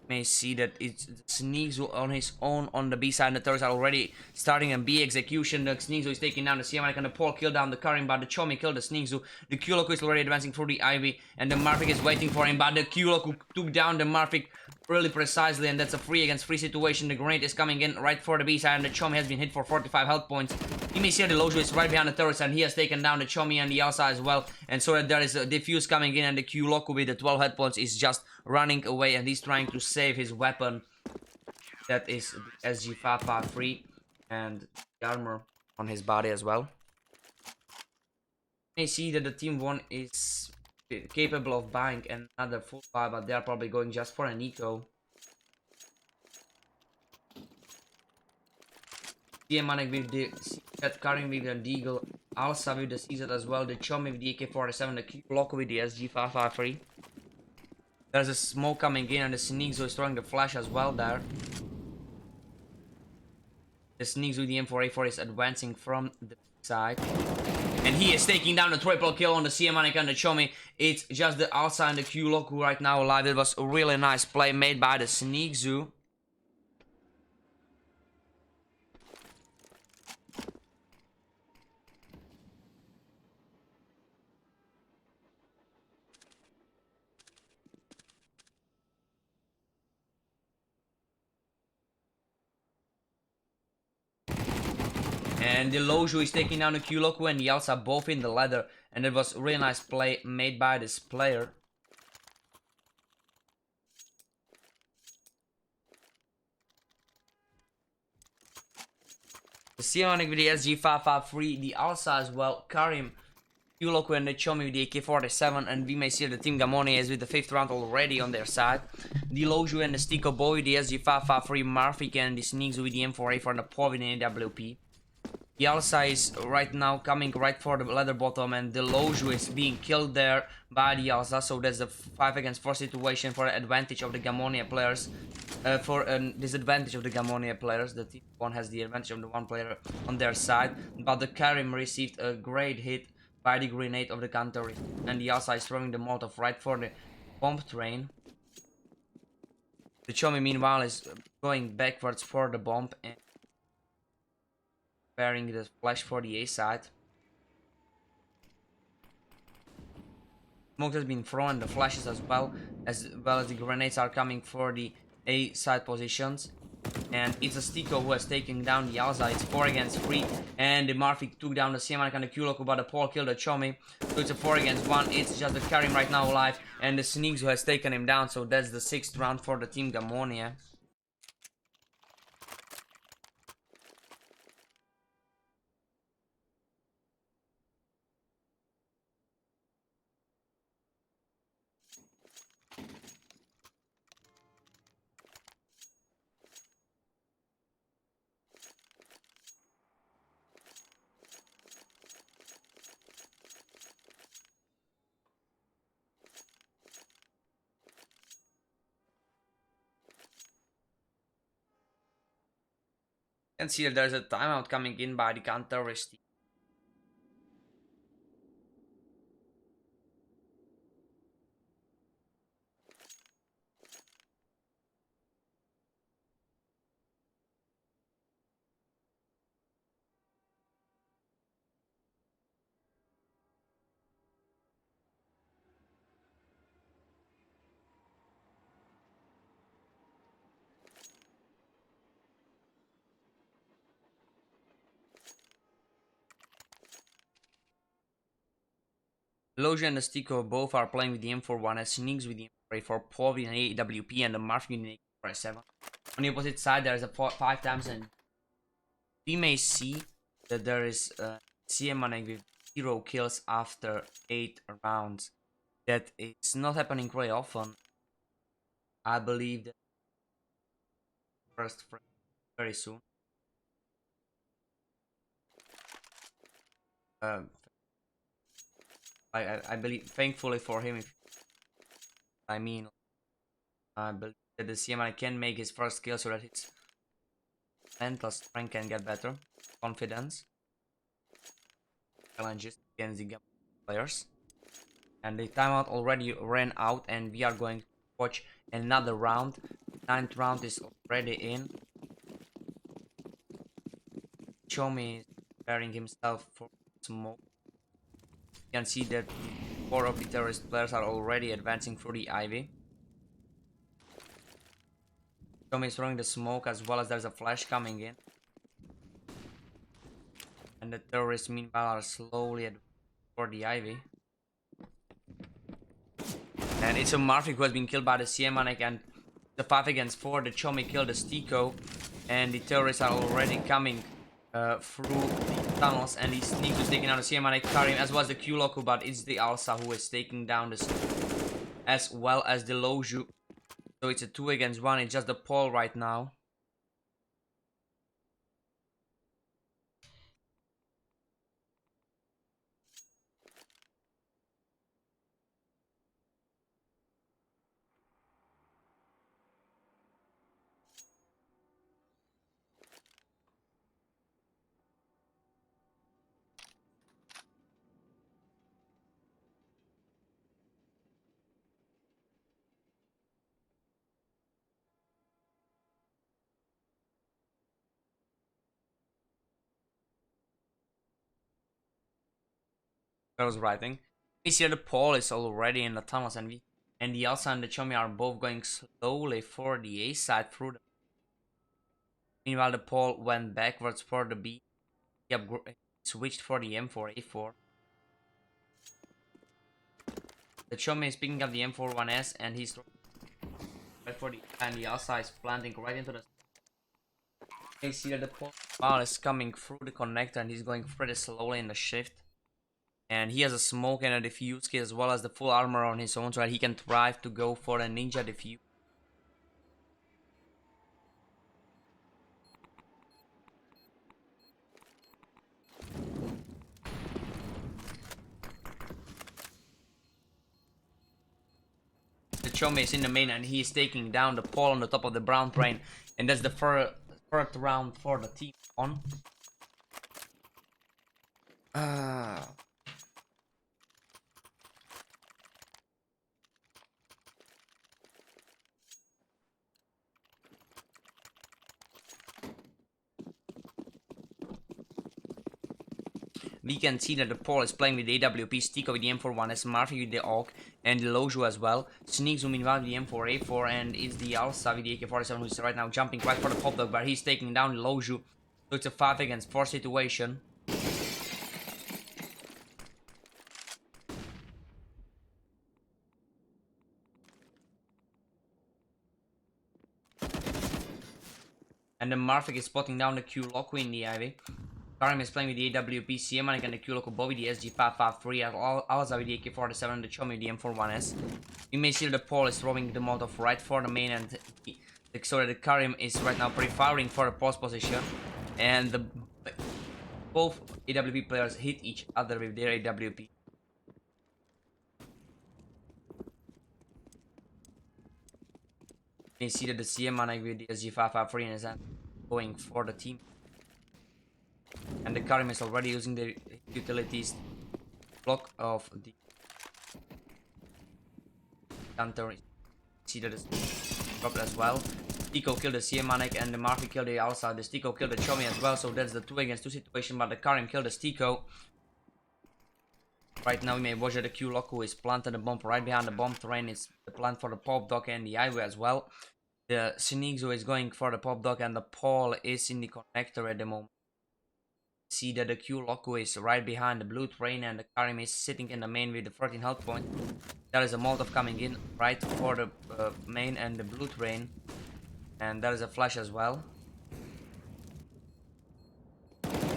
May see that it's Sneakzu on his own on the B side, and the turrets are already starting a B execution. The Sneakzu is taking down the CMI, and the Paul kill down the Karim, but the Chomi killed the Sneakzu. The Q-Loco is already advancing through the Ivy, and the Marvik is waiting for him, but the Q-Loco took down the Marvik really precisely, and that's a 3 against 3 situation. The grenade is coming in right for the B side, and the Chomi has been hit for 45 health points. You may see the Lojo is right behind the turrets, and he has taken down the Chomi and the Elsa as well, and so that there is a defuse coming in, and the Q-Loco with the 12 health points is just running away, and he's trying to save his weapon. That is the SG553 and the armor on his body as well. You may see that the TeamVon is capable of buying another full buy, but they are probably going just for an eco. Gamonie with the CZ, Karim with the Deagle, Alsa with the CZ as well, the Chomi with the AK-47, the Q-Loco with the SG553. There's a smoke coming in, and the Sneakzu is throwing the flash as well there. The Sneakzu with the M4A4 is advancing from the side. And he is taking down the triple kill on the CManic and the Chomi. It's just the Alsa and the Q-Loco right now alive. It was a really nice play made by the Sneakzu. And the Lojo is taking down the Q-Loco and the Elsa both in the ladder. And it was a really nice play made by this player. The Sionik with the SG553, the Elsa as well, Karim, Q-Loco and the Chomi with the AK-47, and we may see the Team Gamonie is with the 5th round already on their side. The Lojo and the Stico Boy, the SG553, Marfik and the Sneaks with the M4A for the POV and the AWP. The Elsa is right now coming right for the ladder bottom, and the Lojo is being killed there by the Elsa, so that's a 5 against 4 situation for the advantage of the Gamonie players. For a disadvantage of the Gamonie players, the team one has the advantage of the one player on their side, but the Karim received a great hit by the grenade of the counter, and the Elsa is throwing the Molotov right for the bomb train. The Chomi meanwhile is going backwards for the bomb and preparing the flash for the A side. Smoke has been thrown, the flashes as well as the grenades are coming for the A side positions. And it's a Stico who has taken down the Alza. It's 4 against 3, and the Marfik took down the Siamanik and the Q-Loco, but the Paul killed the Chomi. So it's a 4 against 1. It's just the Karim right now alive, and the Sneaks who has taken him down. So that's the 6th round for the Team Gamonie. You can see that there's a timeout coming in by the counter-terrorist team. Loja and the Stico both are playing with the M41 as Sneaks with the M44, Povi and AWP, and the Marf with the AK-47. On the opposite side, there is a 5 times, and we may see that there is CManic with 0 kills after 8 rounds. That is not happening very often. I believe that first frame very soon. I believe, thankfully for him, I believe that the CMI can make his first kill so that his mental strength can get better, confidence, challenges against the Gamonie players. And the timeout already ran out, and we are going to watch another round. 9th round is already in. Chomi is preparing himself for smoke. You can see that 4 of the terrorist players are already advancing through the ivy. Chomi is throwing the smoke as well as there's a flash coming in. And the terrorists meanwhile are slowly advancing for the ivy. And it's a Marfik who has been killed by the CManic, and the 5 against 4, the Chomi killed the Stiko, and the terrorists are already coming through the tunnels, and the Sneak is taking down the CManic Karim as well as the Q-Loku, but it's the Alsa who is taking down the Sneak as well as the Loju. So it's a 2 against 1, it's just the Paul right now. I was writing. We see that the Paul is already in the tunnels, and the Alsa and the Chomi are both going slowly for the A side through the. Meanwhile, the Paul went backwards for the B. He switched for the M4A4. The Chomi is picking up the M41S, and he's right for the, and the Alsa is planting right into the. You see that the Paul is coming through the connector, and he's going pretty slowly in the shift. And he has a smoke and a defuse kit as well as the full armor on his own, so that he can thrive to go for a ninja defuse. The Chome is in the main, and he is taking down the Paul on the top of the brown train, and that's the third round for the TeamVon. We can see that the Paul is playing with the AWP, Stiko with the M41S, Murphy with the AUG, and the Loju as well. Sneaks meanwhile with the M4A4, and it's the Alsa with the AK-47 who's right now jumping right for the pop dog, but he's taking down the Loju. So it's a 5 against 4 situation. And then Marfik is spotting down the Q-Loku in the Ivy. Karim is playing with the AWP, CManic and the Q-Loku Bobby, the SG553, Alza with the AK-47 and the Chomi with the M41S. You may see that the Paul is throwing the Molotov right for the main, and so that the Karim is right now pre-firing for the post position. And both AWP players hit each other with their AWP. You may see that the CManic with the SG553 is going for the team. And the Karim is already using the utilities block of the counter. See that it's dropped as well. Stiko killed the CManic and the Murphy killed the Alsa. The Stiko killed the Chomi as well, so that's the 2 against 2 situation, but the Karim killed the Stiko. Right now we may watch that the Q-Loku is planted a bomb right behind the bomb train. It's the plant for the pop dog and the highway as well. The Sinigzo is going for the pop dog, and the Paul is in the connector at the moment. See that the Q-Loku is right behind the blue train, and the Karim is sitting in the main with the 13 health point. There is a Molotov coming in right for the main and the blue train, and there is a flash as well.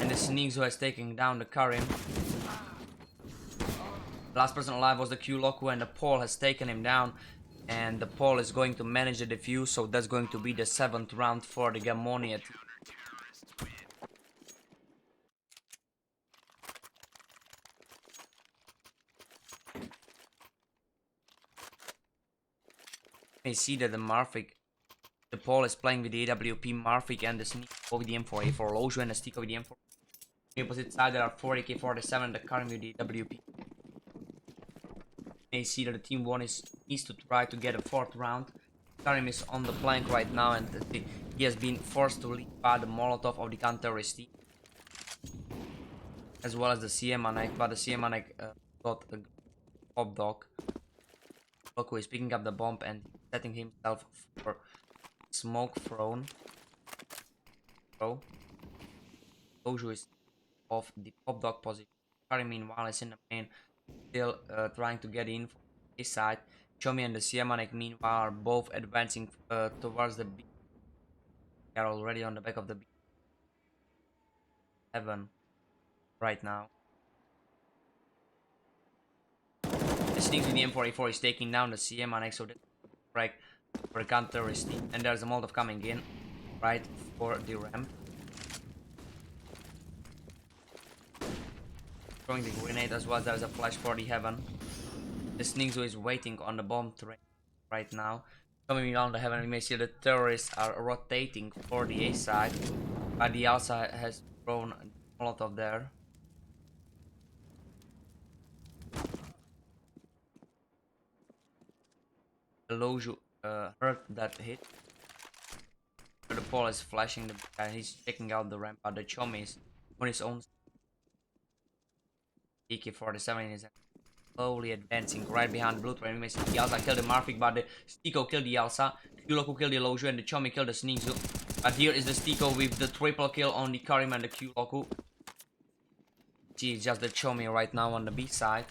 And the Sinigzo is taking down the Karim. Last person alive was the Q-Loku, and the Paul has taken him down. And the Paul is going to manage the defuse, so that's going to be the 7th round for the Gamonie. You see that the Paul is playing with the AWP Marfik and the Sneak with the M4A for Lojo and the Stick with the M4. On the opposite side there are 4 AK-47, the Karim with the AWP. You see that the TeamVon needs to try to get a 4th round. Karim is on the plank right now and he has been forced to leave by the Molotov of the counter-terrorist team. As well as the CM-Anek, but the CM-Anek got a pop dog. Loco is picking up the bomb and setting himself for smoke thrown. Lojo is off the pop dog position. Karim meanwhile is in the main, still trying to get in from his side. Chomi and the CM-Anek meanwhile are both advancing towards the B. They are already on the back of the B. Heaven right now. The Sneaks with the M4A4 is taking down the CM-Anek, so that's break for the counter-terrorist team. And there's a Molotov coming in right for the ramp. Throwing the grenade as well as there's a flash for the Heaven. The Sneaks is waiting on the bomb train right now. Coming down the Heaven, we may see the terrorists are rotating for the A side. But the outside has thrown a Molotov there. The Loju heard that hit. But the Paul is flashing the and he's checking out the ramp, but the Chomi is on his own. AK-47 in his hand. Slowly advancing right behind the blue train. We may see the Yalsa kill the Marfik, but the Stiko killed the Yalsa. Q-Loku killed the Loju and the Chomi killed the Sneakzu. But here is the Stiko with the triple kill on the Karim and the Q-Loku. See, it's just the Chomi right now on the B side.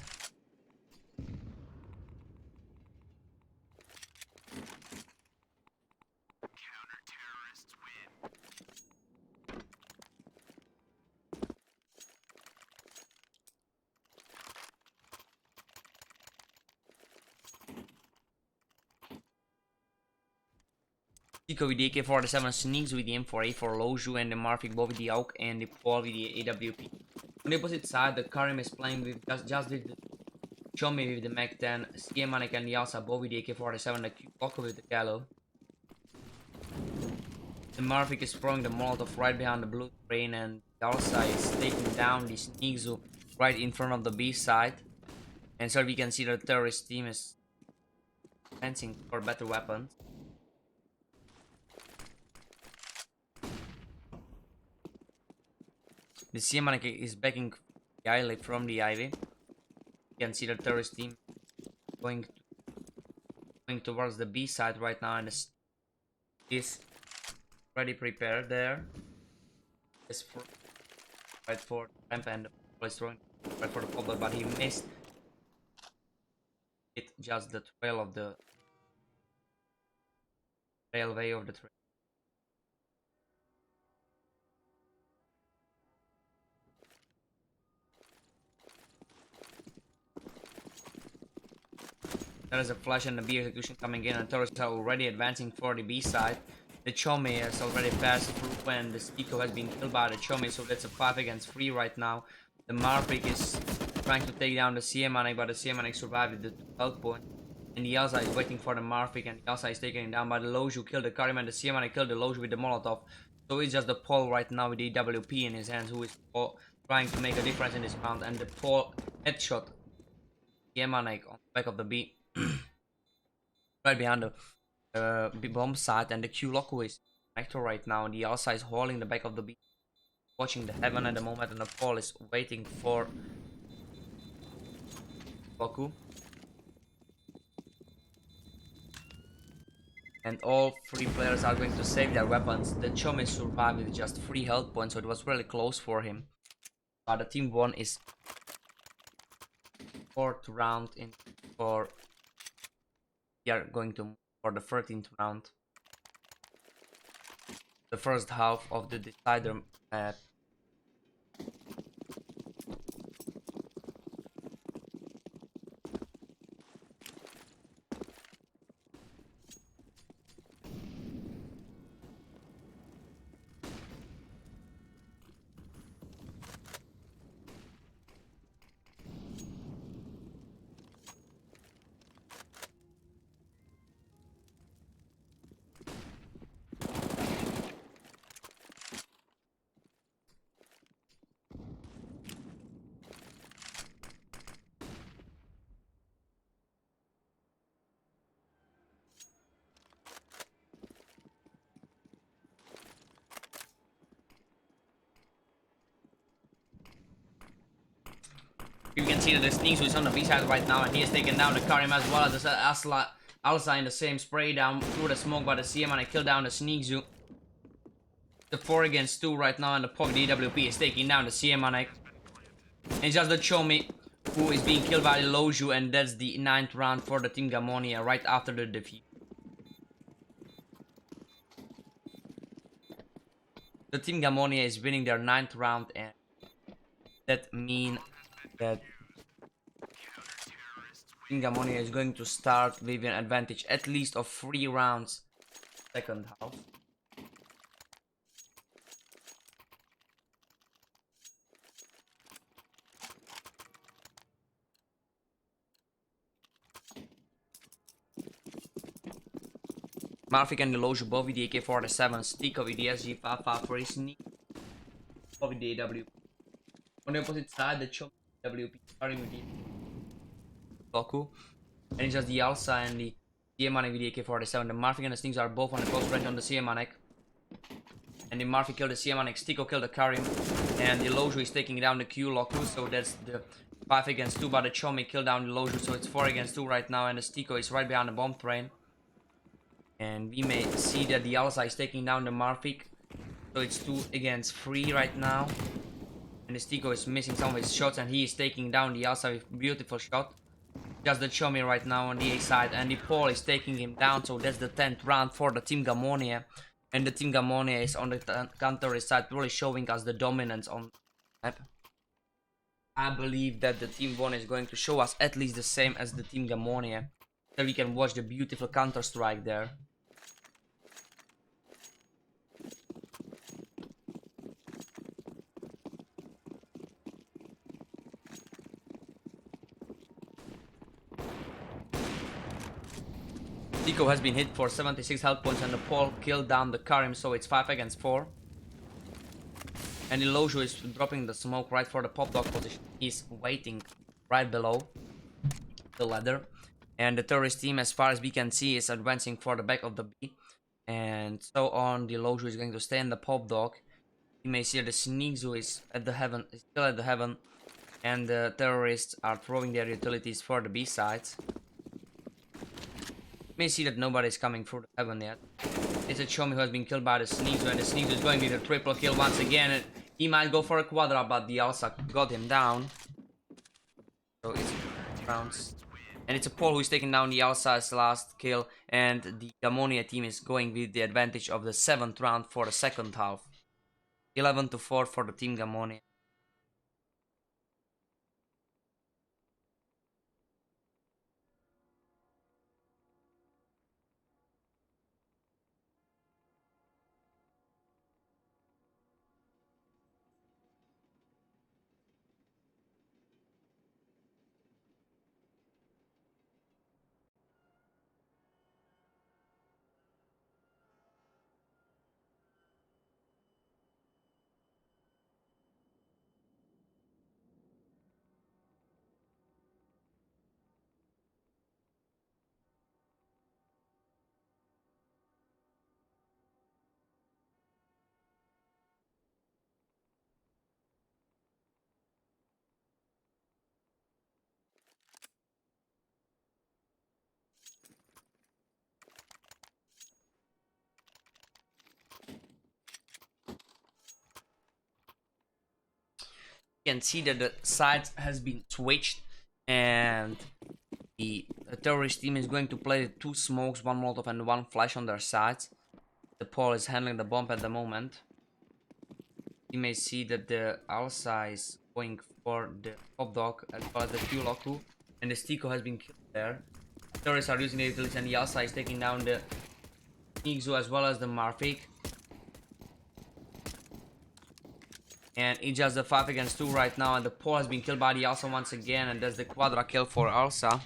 Stiko with the AK-47, Sneaks with the M4A for Loju and the Marfik both with the AUK and the Paul with the AWP. On the opposite side, the Karim is playing with just with the Chomi with the Mac 10, CM-Anek and the Yalsa both with the AK-47, the Q-Loku with the Gallo. The Marfik is throwing the Molotov right behind the blue train and Yalsa is taking down the Sneakzu right in front of the B side. And so we can see the terrorist team is fencing for better weapons. The CM-Anek is backing the Ivy from the Ivy. You can see the terrorist team going towards the B side right now, and is ready prepared there. Is for right for the ramp and the is throwing right for the pop, but he missed it. Just the trail of the railway of the train. There is a flash and the B execution coming in, and terrorists are already advancing for the B side. The Chomi has already passed through and the Stiko has been killed by the Chomi, so that's a 5 against 3 right now. The Marfik is trying to take down the CM-Anek, but the CM-Anek survived with the 12 point. And the Yalsa is waiting for the Marfik, and the Yalsa is taken down by the Loju, killed the Karim, and the CM-Anek killed the Loju with the Molotov. So it's just the Paul right now with the WP in his hands, who is trying to make a difference in this round. And the Paul headshot CM-Anek on the back of the B. Right behind the bomb site, and the Q-Loku is actor right now, and the Yalsa is holding the back of the B, watching the Heaven at the moment, and the Paul is waiting for Loku. And all 3 players are going to save their weapons. The Chomi survived with just 3 health points, so it was really close for him. But the TeamVon is 4th round in for. We are going to move for the 13th round. The first half of the decider map. You can see that the Sneaks is on the B side right now, and he is taking down the Karim as well as the Alsa in the same spray down through the smoke by the CM, and I kill down the Sneakzu. The 4 against 2 right now, and the Pog DWP is taking down the CM. And just the Chomi who is being killed by the Loju, and that's the 9th round for the Team Gamonie right after the defeat. The Team Gamonie is winning their 9th round, and that means that Team Gamonie is going to start with an advantage at least of 3 rounds second half. Marvik and the Loju both with the AK-47, Stico with the SG-553, Sneak both with the AW. On the opposite side, the Chop WP starting with the Goku, and it's just the Alsa and the CM with the AK-47. The Marvik and the Sneaks are both on the close range on the CM, and the Marvik killed the CM, Stico killed the Karim, and the Loju is taking down the Q Loku, so that's the 5 against 2, but the Chomi killed down the Loju, so it's 4 against 2 right now, and the Stico is right behind the bomb train. And we may see that the Alsa is taking down the Marvik, so it's 2 against 3 right now. And the Stico is missing some of his shots, and he is taking down the Alsa with a beautiful shot. Just the Chomi right now on the A side, and the Paul is taking him down, so that's the 10th round for the Team Gamonie. And the Team Gamonie is on the counter side, really showing us the dominance on the map. I believe that the TeamVon is going to show us at least the same as the Team Gamonie, so we can watch the beautiful counter strike there. Stico has been hit for 76 health points, and the Paul killed down the Karim, so it's 5 against 4. And the Loju is dropping the smoke right for the pop dog position. He's waiting right below the ladder. And the terrorist team, as far as we can see, is advancing for the back of the B. And so on, the Loju is going to stay in the pop dog. You may see the Sneakzu is at the heaven, is still at the heaven. And the terrorists are throwing their utilities for the B sides. You may see that nobody is coming through the heaven yet. It's a Chomi who has been killed by the Sneakzu, and the Sneakzu is going with a triple kill once again. And he might go for a quadra, but the Alsa got him down. So it's rounds. And it's a Paul who is taking down the Alsa's last kill, and the Gamonie team is going with the advantage of the 7th round for the second half. 11-4 for the Team Gamonie. You can see that the sides has been switched, and the terrorist team is going to play 2 smokes, 1 molotov and 1 flash on their sides. The Paul is handling the bomb at the moment. You may see that the Alsa is going for the pop dog as well as the Q Loku, and the Stico has been killed there. The terrorists are using the utilities, and the Alsa is taking down the Nigzu as well as the Marvik. And it's just the 5 against 2 right now, and the Paul has been killed by the Alsa once again, and that's the quadra kill for Alsa.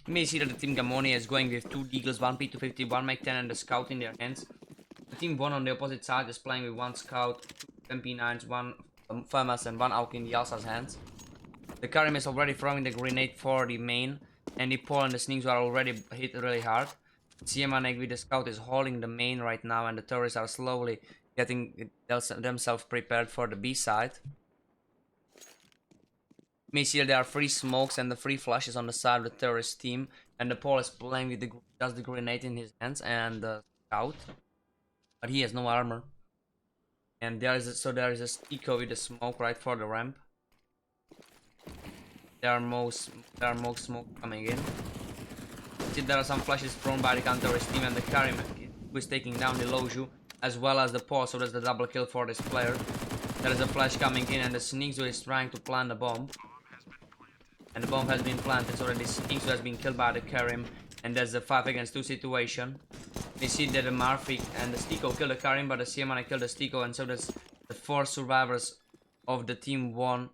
You may see that the Team Gamonie is going with 2 Deagles, 1 P250, 1 Mag 10 and the Scout in their hands. The TeamVon on the opposite side is playing with 1 Scout, 2 MP9s, 1 FAMAS and 1 AUK in the Alsa's hands. The Karim is already throwing the grenade for the main, and the Paul and the Sneaks are already hit really hard. Siemanek with the scout is holding the main right now, and the terrorists are slowly getting themselves prepared for the B side. You may see that there are 3 smokes and the 3 flashes on the side of the terrorist team, and the Paul is playing with just the grenade in his hands and the scout, but he has no armor. And there is a Stico with the smoke right for the ramp. There are more smoke coming in. See, there are some flashes thrown by the counterist team, and the Karim who is taking down the Loju as well as the Paul, so that's the double kill for this player. There is a flash coming in, and the Sneaks who is trying to plant the bomb. And the bomb has been planted, so that the Sneaks has been killed by the Karim, and there's a 5 against 2 situation. We see that the Marfik and the Stico killed the Karim, but the Siemana killed the Stico, and so that's the 4 survivors of the team won.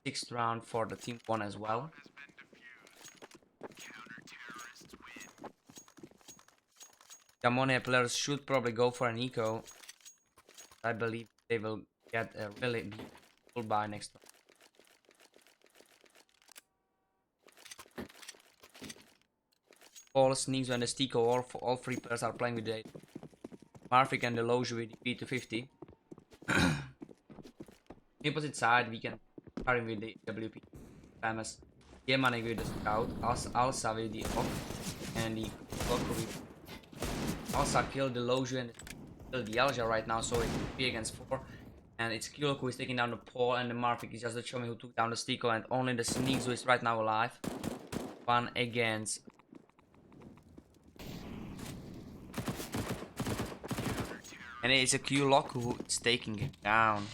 6th round for the team won as well. Gamonie players should probably go for an eco. I believe they will get a really beautiful buy next time. Paul, Sneaks and the Stico, all 3 players are playing with the Marfik and the Loju with the P250. The opposite side, we can carry with the WP famous Yemane with the Scout, Alsa with the Ock, and the Loku with Alsa killed the Loju and killed the Alja right now, so it's 3 against 4. And it's Kyoku who is taking down the Paul, and the Marfik is just the Chomi who took down the Stico, and only the Sneaks who is right now alive. 1 against. And it's a Q-Lock who is taking it down.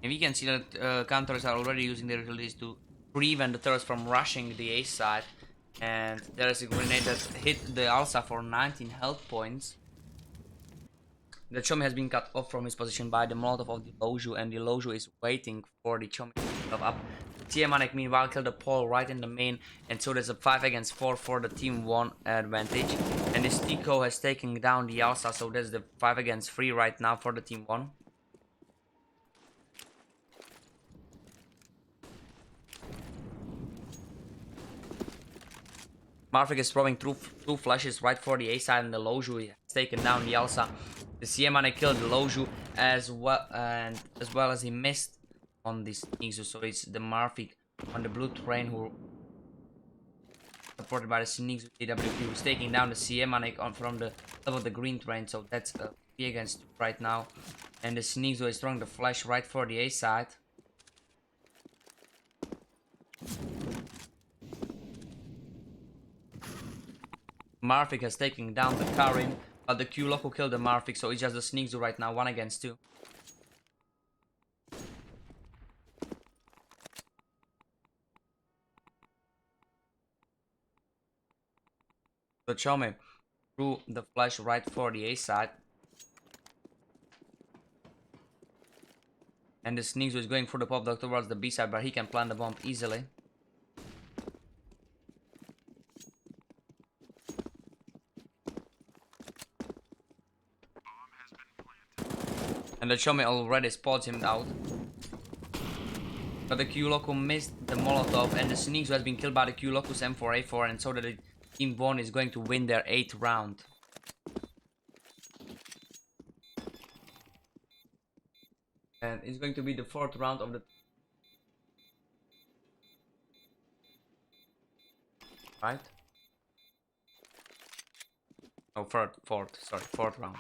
And we can see that counters are already using their abilities to prevent the turrets from rushing the A side. And there is a grenade that hit the Alsa for 19 health points. The Chomi has been cut off from his position by the Molotov of the Loju, and the Loju is waiting for the Chomi to move up. Tiemanek meanwhile killed the Paul right in the main, and so there's a 5 against 4 for the team 1 advantage. And the Stico has taken down the Alsa, so there's the 5 against 3 right now for the team 1. Marfik is throwing 2 flashes right for the A side, and the Loju has taken down the Alsa. The Siemane killed the Loju as well, and as well as he missed on this Nixu, so it's the Marfik on the blue train who, supported by the Nixu DWP, who's taking down the Siemane on from the top of the green train, so that's 3 against 2 right now. And the Nixu is throwing the flash right for the A side. Marfik has taken down the Karim, but the Q-Loco killed the Marfik, so it's just the Sneakzu right now, 1 against 2. So Chome threw the flash right for the A side. And the Sneakzu is going for the pop dog towards the B side, but he can plant the bomb easily. And the Chomi already spots him out. But the Q-Loco missed the Molotov, and the Sneakzu has been killed by the Q-Loco's M4A4, and so that the TeamVon is going to win their 8th round. And it's going to be the 4th round of the... Right? Oh, 4th round.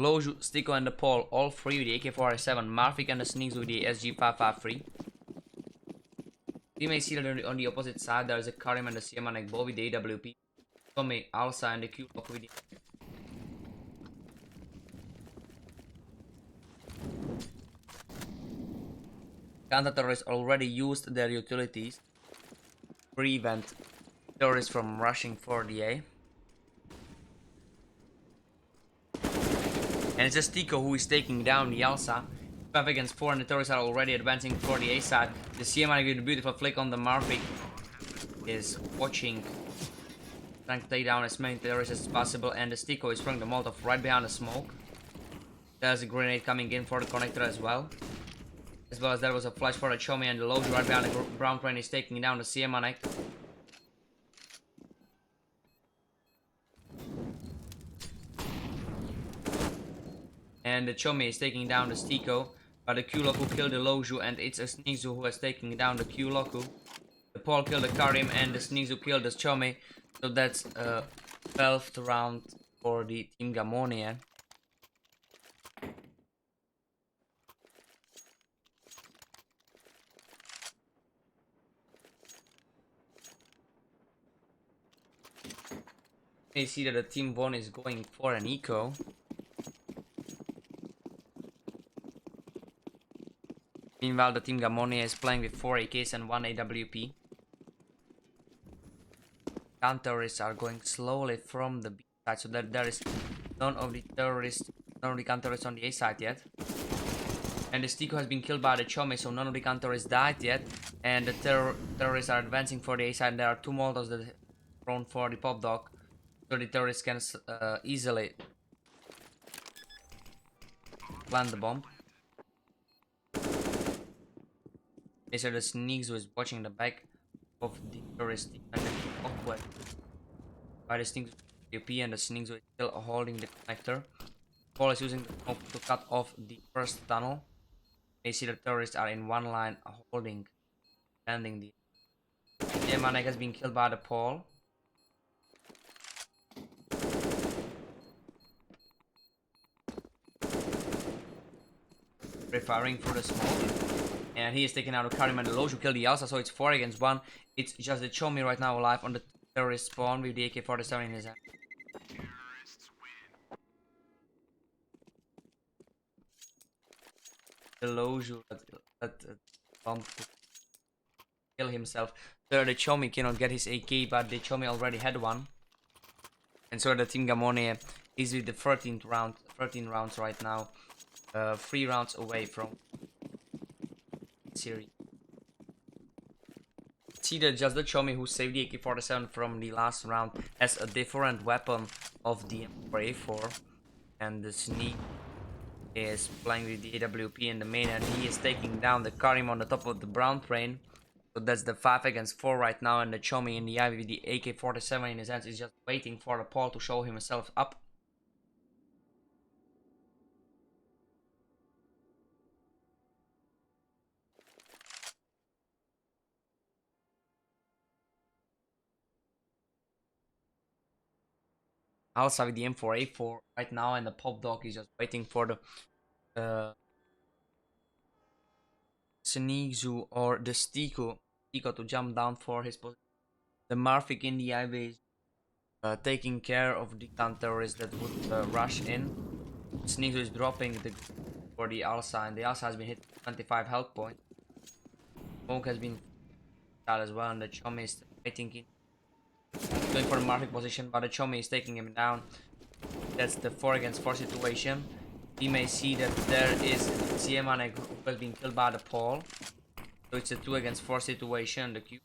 Loju, Stico and the Paul, all 3 with the AK-47, Marfik and the Sneaks with the SG-553. We may see that on the opposite side there is a Karim and a Siemanek both with the AWP. Tommy, Alsa and the Q-Lock with the counter-terrorists already used their utilities to prevent terrorists from rushing for the A. And it's just Tico who is taking down the Alsa. 5 against 4 and the terrorists are already advancing for the A side. The Siemanek with a beautiful flick on the Marvik is watching, trying to take down as many terrorists as possible, and the Stico is throwing the Molotov right behind the smoke. There's a grenade coming in for the connector as well. As well as there was a flash for the Chomi, and the Loju right behind the brown crane is taking down the Siemanek. And the Chomi is taking down the Stico, but the Q-Loku killed the Loju, and it's a Sneakzu who is taking down the Q-Loku. The Paul killed the Karim, and the Sneakzu killed the Chomi. So that's a 12th round for the Team Gamonie. You see that the TeamVon is going for an eco. Meanwhile, the Team Gamonie is playing with 4 AKs and 1 AWP. Counter-terrorists are going slowly from the B side, so that there is none of the counter-terrorists on the A side yet. And the Stico has been killed by the Chomi, so none of the counter-terrorists died yet. And the terrorists are advancing for the A side. There are 2 Molotovs that are thrown for the Pop Dog, so the terrorists can easily plant the bomb. So the Sneaks was watching the back of the terrorist and then awkward by the Sneaks and the Sneaks was still holding the connector. Paul is using the smoke to cut off the first tunnel. You see the terrorists are in one line holding, landing the Siemanek has been killed by the Paul. Firing through the smoke. And he is taking out a Karim and the Loju killed the Alsa, so it's 4 against 1. It's just the Chomi right now alive on the terrorist spawn with the AK-47 in his hand. The Loju that bumped to kill himself. So the Chomi cannot get his AK, but the Chomi already had one. And so the Team Gamonie is with the 13 rounds right now. 3 rounds away from series. See that just the Chomi who saved the AK-47 from the last round has a different weapon of the M4A4, and the Sneak is playing with the AWP in the main, and he is taking down the Karim on the top of the brown train. So that's the 5 against 4 right now, and the Chomi in the eye with the AK-47 in his hands is just waiting for the Paul to show himself up. Also with the M4A4 right now, and the Pop Dog is just waiting for the Sneakzu or the Stico to jump down for his position. The Marvik in the IV is taking care of the counter-terrorists that would rush in. Sneakzu is dropping for the Alsa, and the Alsa has been hit 25 health points. Smoke has been shot as well, and the Chomi is waiting in, going for the Marvik position, but the Chomi is taking him down. That's the 4 against 4 situation. We may see that there is Siemanek who has been killed by the Paul. So it's a 2 against 4 situation. The Q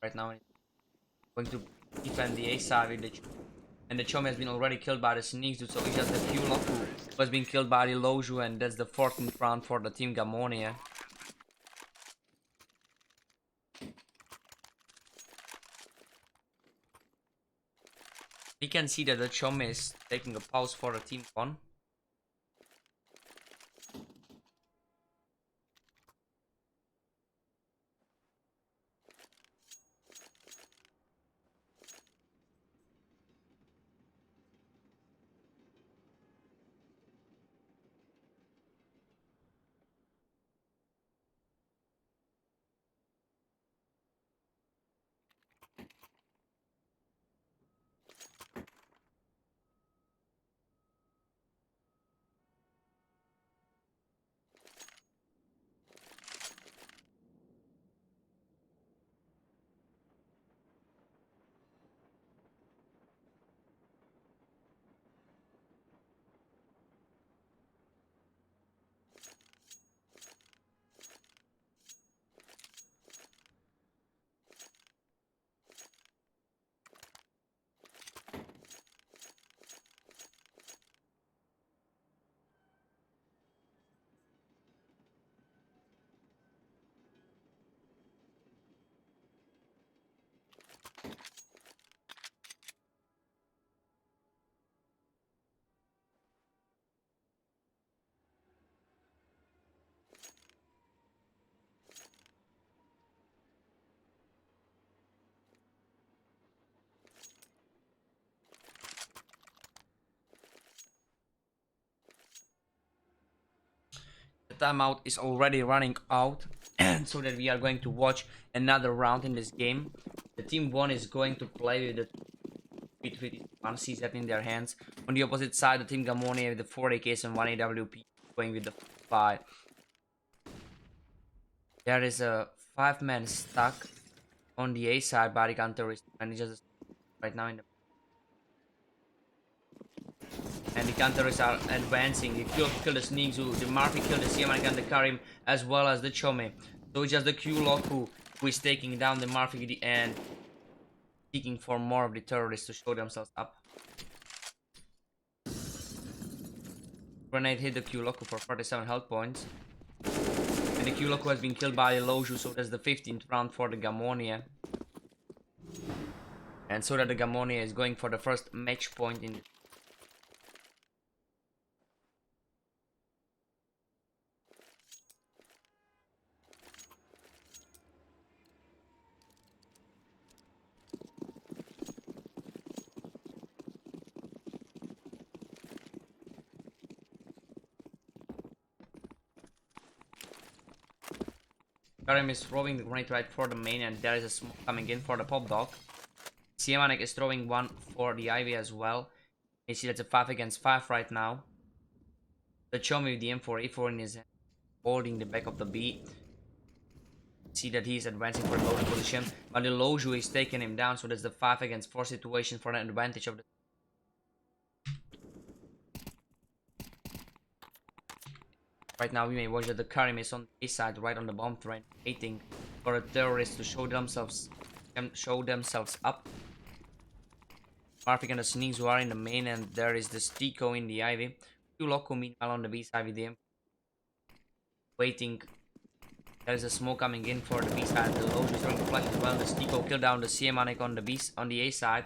right now is going to defend the A side with the Chomi. And the Chomi has been already killed by the Sneaks, so it's just the Q-Lock who has been killed by the Loju, and that's the 14th round for the Team Gamonie. We can see that the Chomi is taking a pause for the TeamVon. timeout is already running out, and so that we are going to watch another round in this game. The TeamVon is going to play with the B3 sees that in their hands. On the opposite side, the team Gamonie with the 4 AKs and 1 AWP going with the 5. There is a 5-man stuck on the A side, but the counter is just right now in the, and the counters are advancing. The Q killed the Sneaks, the Murphy killed the Siamak and the Karim, as well as the Chome. So it's just the Q Lock who is taking down the Murphy and seeking for more of the terrorists to show themselves up. Grenade hit the Q Lock for 47 health points. And the Q Lock has been killed by Loju, so that's the 15th round for the Gamonie. And so that the Gamonie is going for the first match point in. Karim is throwing the grenade right for the main, and there is a smoke coming in for the pop dog. Siamanek is throwing one for the Ivy as well. You see that's a 5 against 5 right now. The Chome with the M4A4 in his hand, holding the back of the B. See that he's advancing for the loading position, but the Loju is taking him down, so that's the 5 against 4 situation for an advantage of the. Right now we may watch that the Karim is on the A side, right on the bomb train, waiting for the terrorists to show themselves up. Marfik and the Sneaks who are in the main, and there is the Stiko in the Ivy. Two Loco meanwhile on the B side with them. Waiting. There is a smoke coming in for the B side. The Loju is throwing the flash as well. The Stiko killed down the Siemanek on the A side.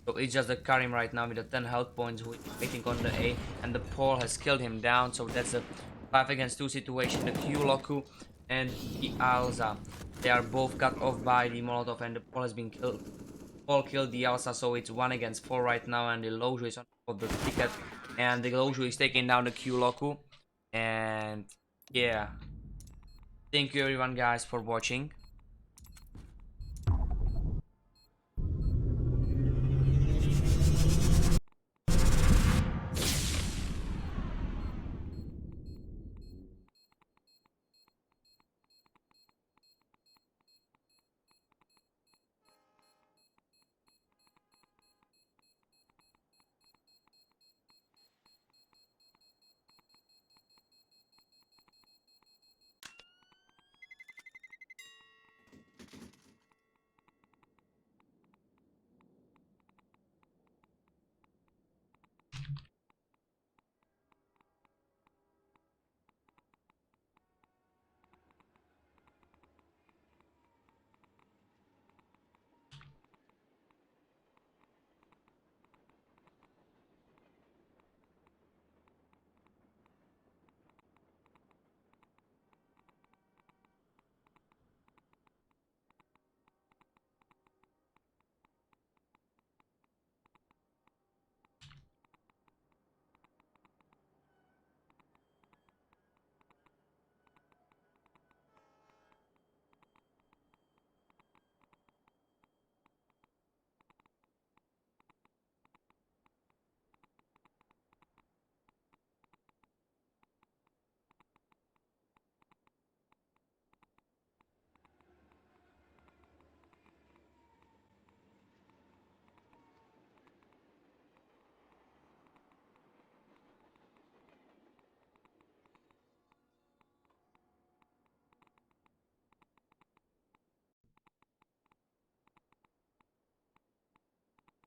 So it's just the Karim right now with the 10 health points who is waiting on the A, and the Paul has killed him down. So that's a 5 against 2 situation. The Q Loku and the Alza, they are both cut off by the Molotov, and the Paul has been killed. Paul killed the Alza, so it's 1 against 4 right now, and the Loju is on top of the ticket, and the Loju is taking down the Q Loku. And yeah, thank you everyone guys for watching.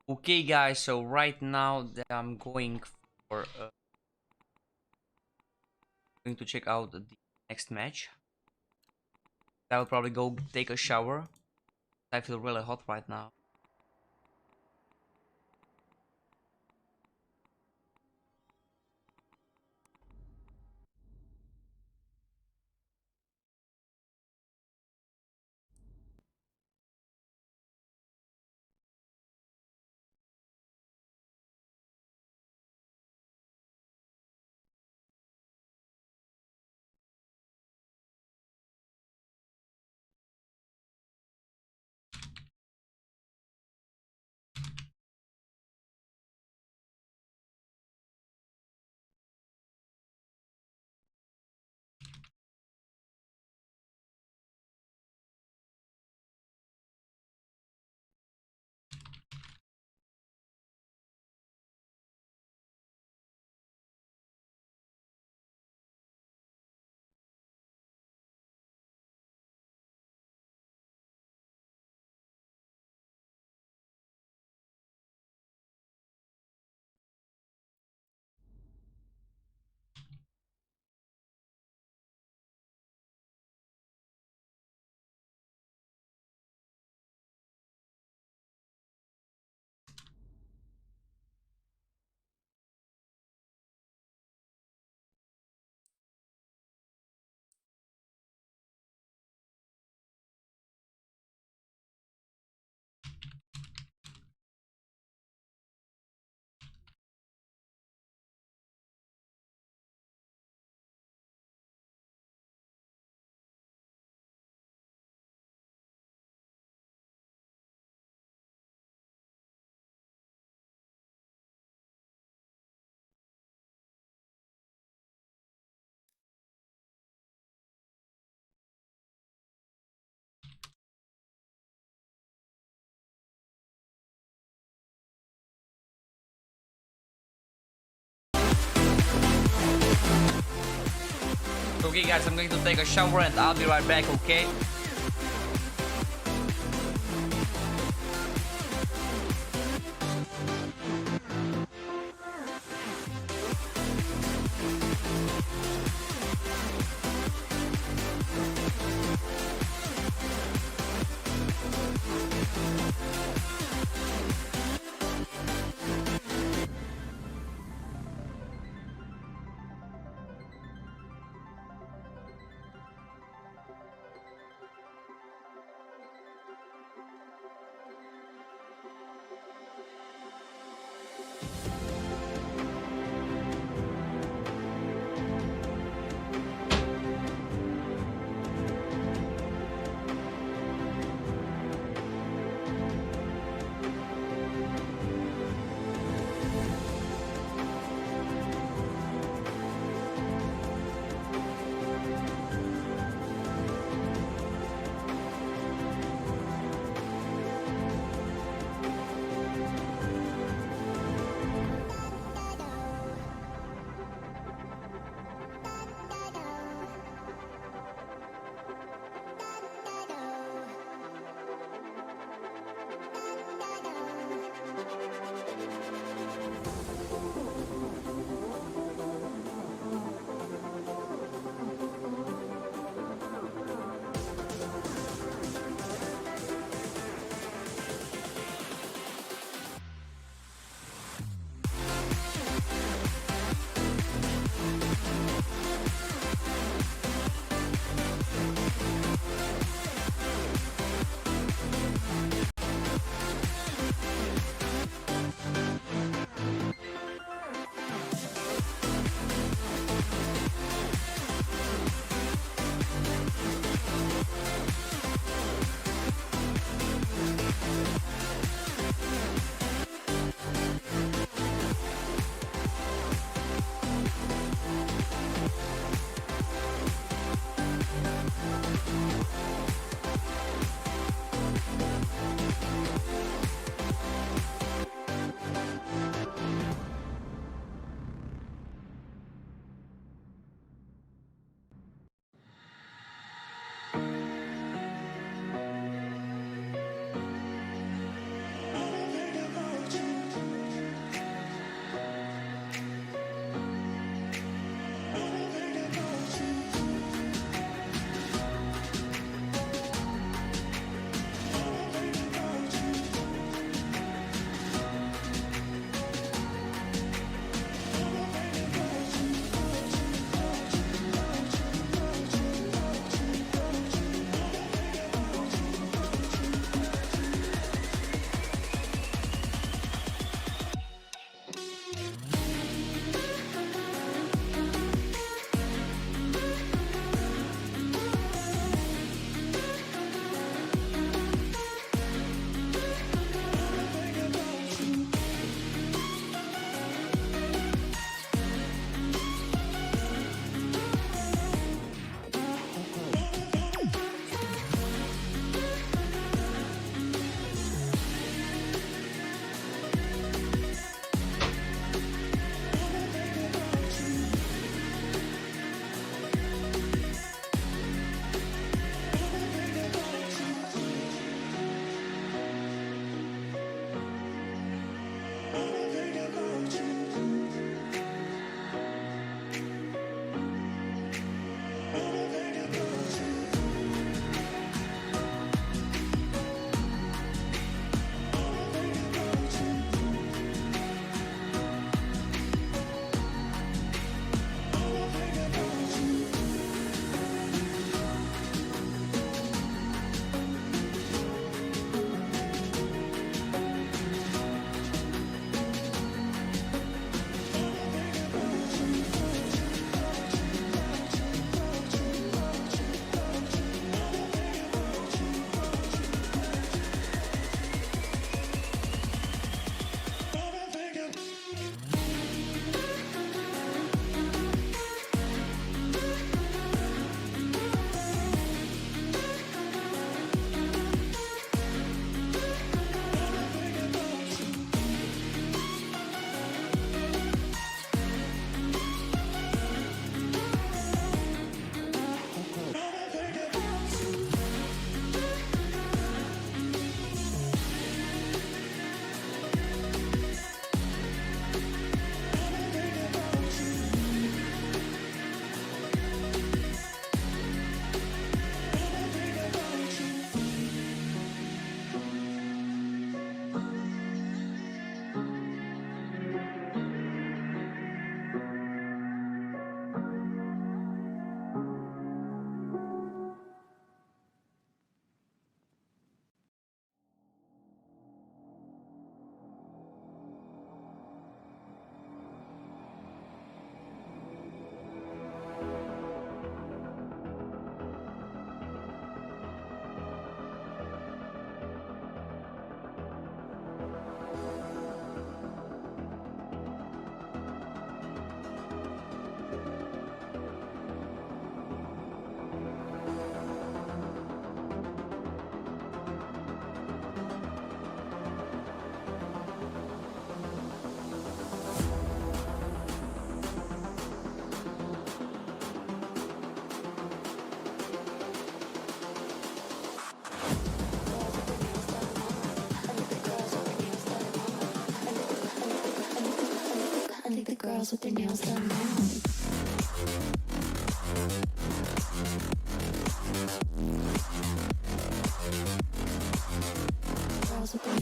Okay guys, so right now that I'm going for going to check out the next match. I'll probably go take a shower. I feel really hot right now. guys, I'm going to take a shower and I'll be right back, okay? girls with their nails done now. Girls with their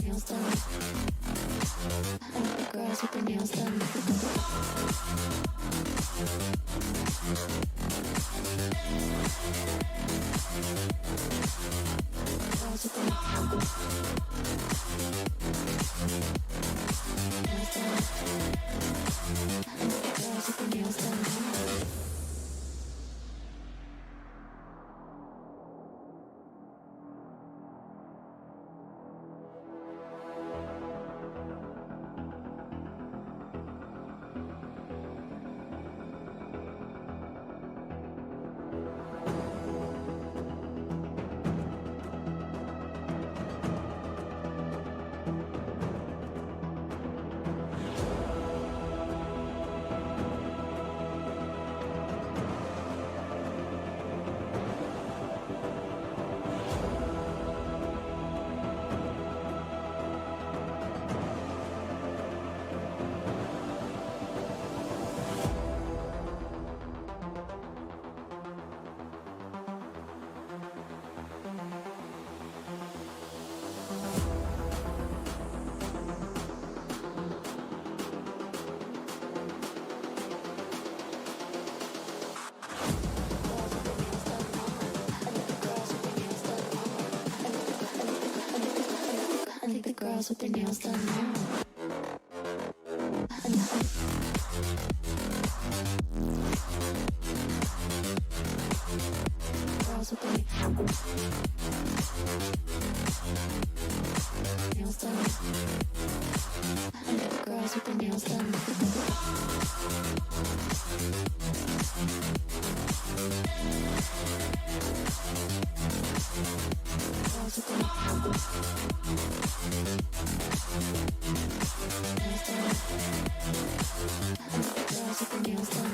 nails done. I like the girls with their nails done. Girls with their nails done. I think the girls with their nails done now. Girls with their nails done. I think the girls with their nails done. Girls with their nails done.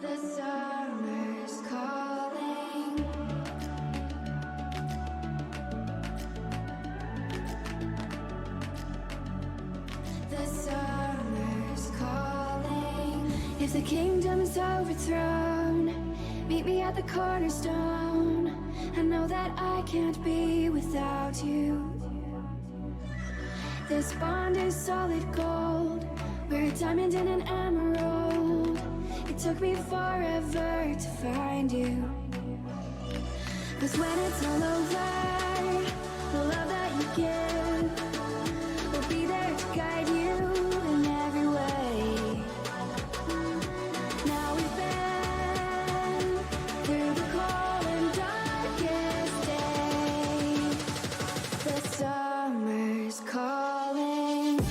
The summer's calling. The summer's calling. If the kingdom is overthrown, meet me at the cornerstone. I know that I can't be without you. This bond is solid gold. We're a diamond and an emerald. It took me forever to find you. 'Cause when it's all over, the love that you give will be there to guide you in every way. Now we've been through the cold and darkest days. The summer's calling.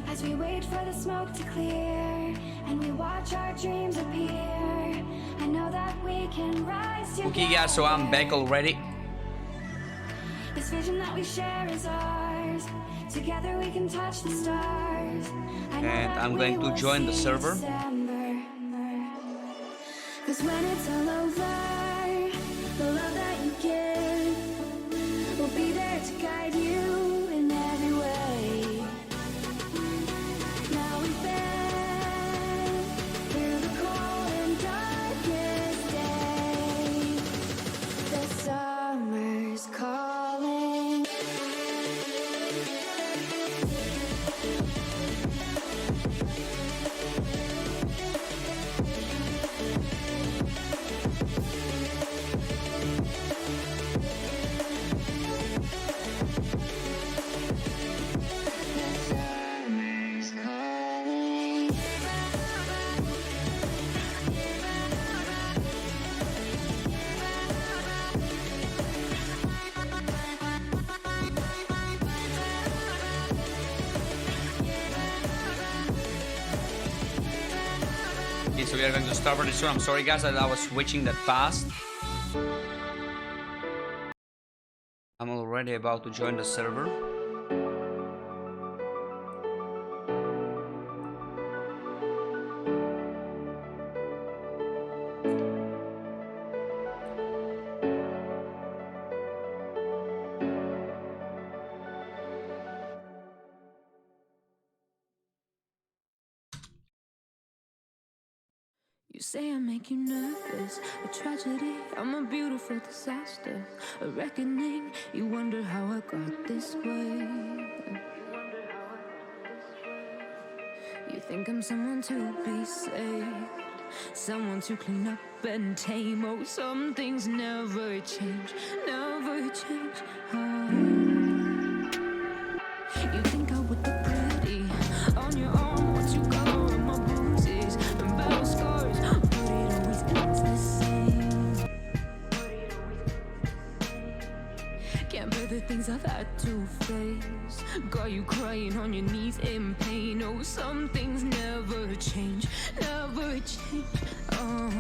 As we wait for the smoke to clear and we watch our dreams appear, I know that we can rise together. Okay guys, so I'm back already. This vision that we share is ours. Together we can touch the stars. I know And that I'm we going to will join the see server. December. 'Cause when it's all over, the love that you give will be there to guide you in every way. Now we've been through the cold and darkest days. The summer's calling. Summer's calling. Okay, so we are going to start pretty soon. I'm sorry guys that I was switching that fast. I'm already about to join the server. You say I make you nervous, a tragedy, I'm a beautiful disaster, a reckoning, you wonder how I got this way. You think I'm someone to be saved, someone to clean up and tame. Oh, some things never change, never change. Oh. You think I would look pretty on your own once you cover up my bruises and battle scars, but it always ends the same. Can't bear the things I've had to face. Got you crying on your knees in pain. Oh, some things never change, never change. Oh,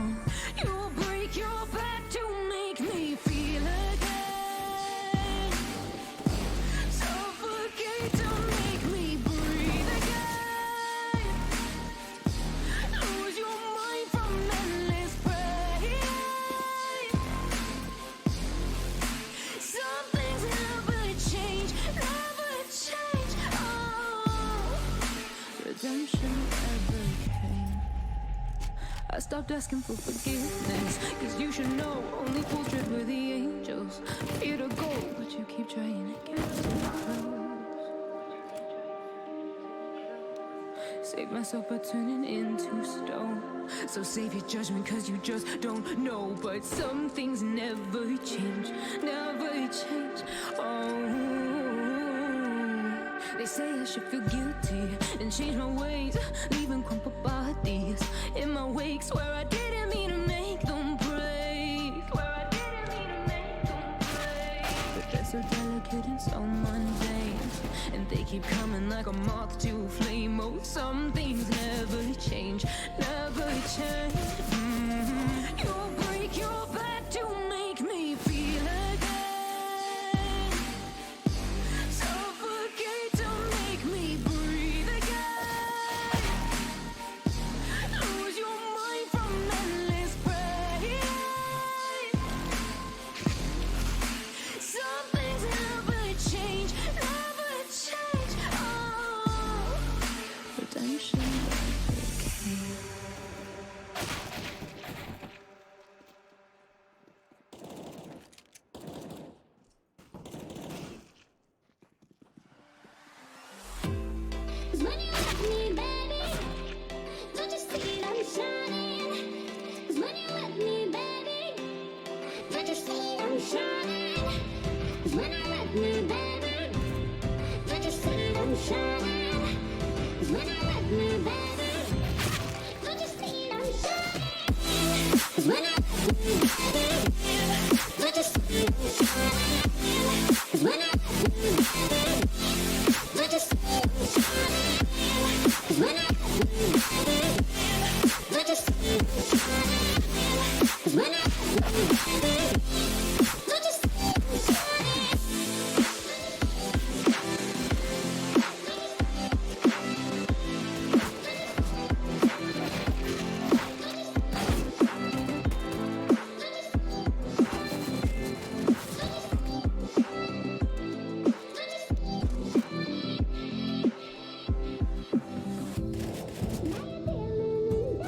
you'll break your back to make me feel again. Suffocate to make me breathe again. Lose your mind from endless pain. Some things never change, never change. Oh, redemption never came. I stopped asking for forgiveness, 'cause you should know only fools tread with the angels. Fear to go, but you keep trying to get too close. Save myself by turning into stone. So save your judgment cause you just don't know. But some things never change, never change. Oh, they say I should feel guilty and change my ways, leaving crumpled bodies in my wake. Swear I didn't mean to make them break. Swear I didn't mean to make them break. But they're so delicate and so mundane, and they keep coming like a moth to a flame. Oh, some things never change, never change. You'll break your back to make me feel again. Suffocate to make me breathe again. Lose your mind from endless pain. Some things never change, never change. Oh, redemption never came. When you let me, baby, don't you see that I'm shining? 'Cause when you let me, baby, don't you see I'm shining? 'Cause when I let me, baby, don't you see I'm shining? 'Cause when I let me, baby, don't you see I'm shining? 'Cause when I let me, baby, don't you see I'm shining? 'Cause when I let me, baby, don't you see I'm shining? When I let me, baby, don't you see I'm shining? 'Cause when I let me, baby,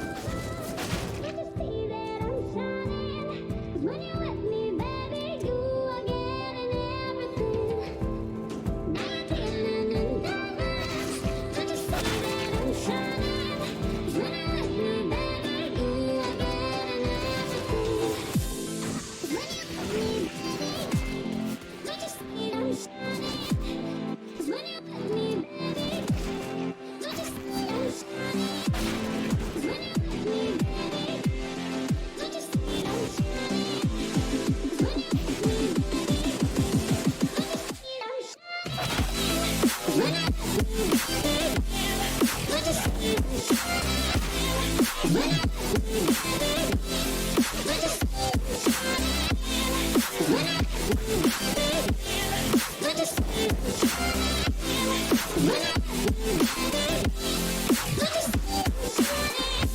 don't you see I'm shining? When you let me, baby, do again and everything. Now you're feeling in diamonds. Don't you see that I'm shining? When I let me, baby, do again and everything. When you let me, baby, don't you see that I'm shining? When you let me, baby, don't you see that I'm shining? When you let me, baby, don't you see that I'm shining? When I let me, baby, don't you see I'm shining? When I let me, baby, don't you see I'm shining? When I let me, baby, don't you see I'm shining? When I let me, baby, don't you see I'm shining?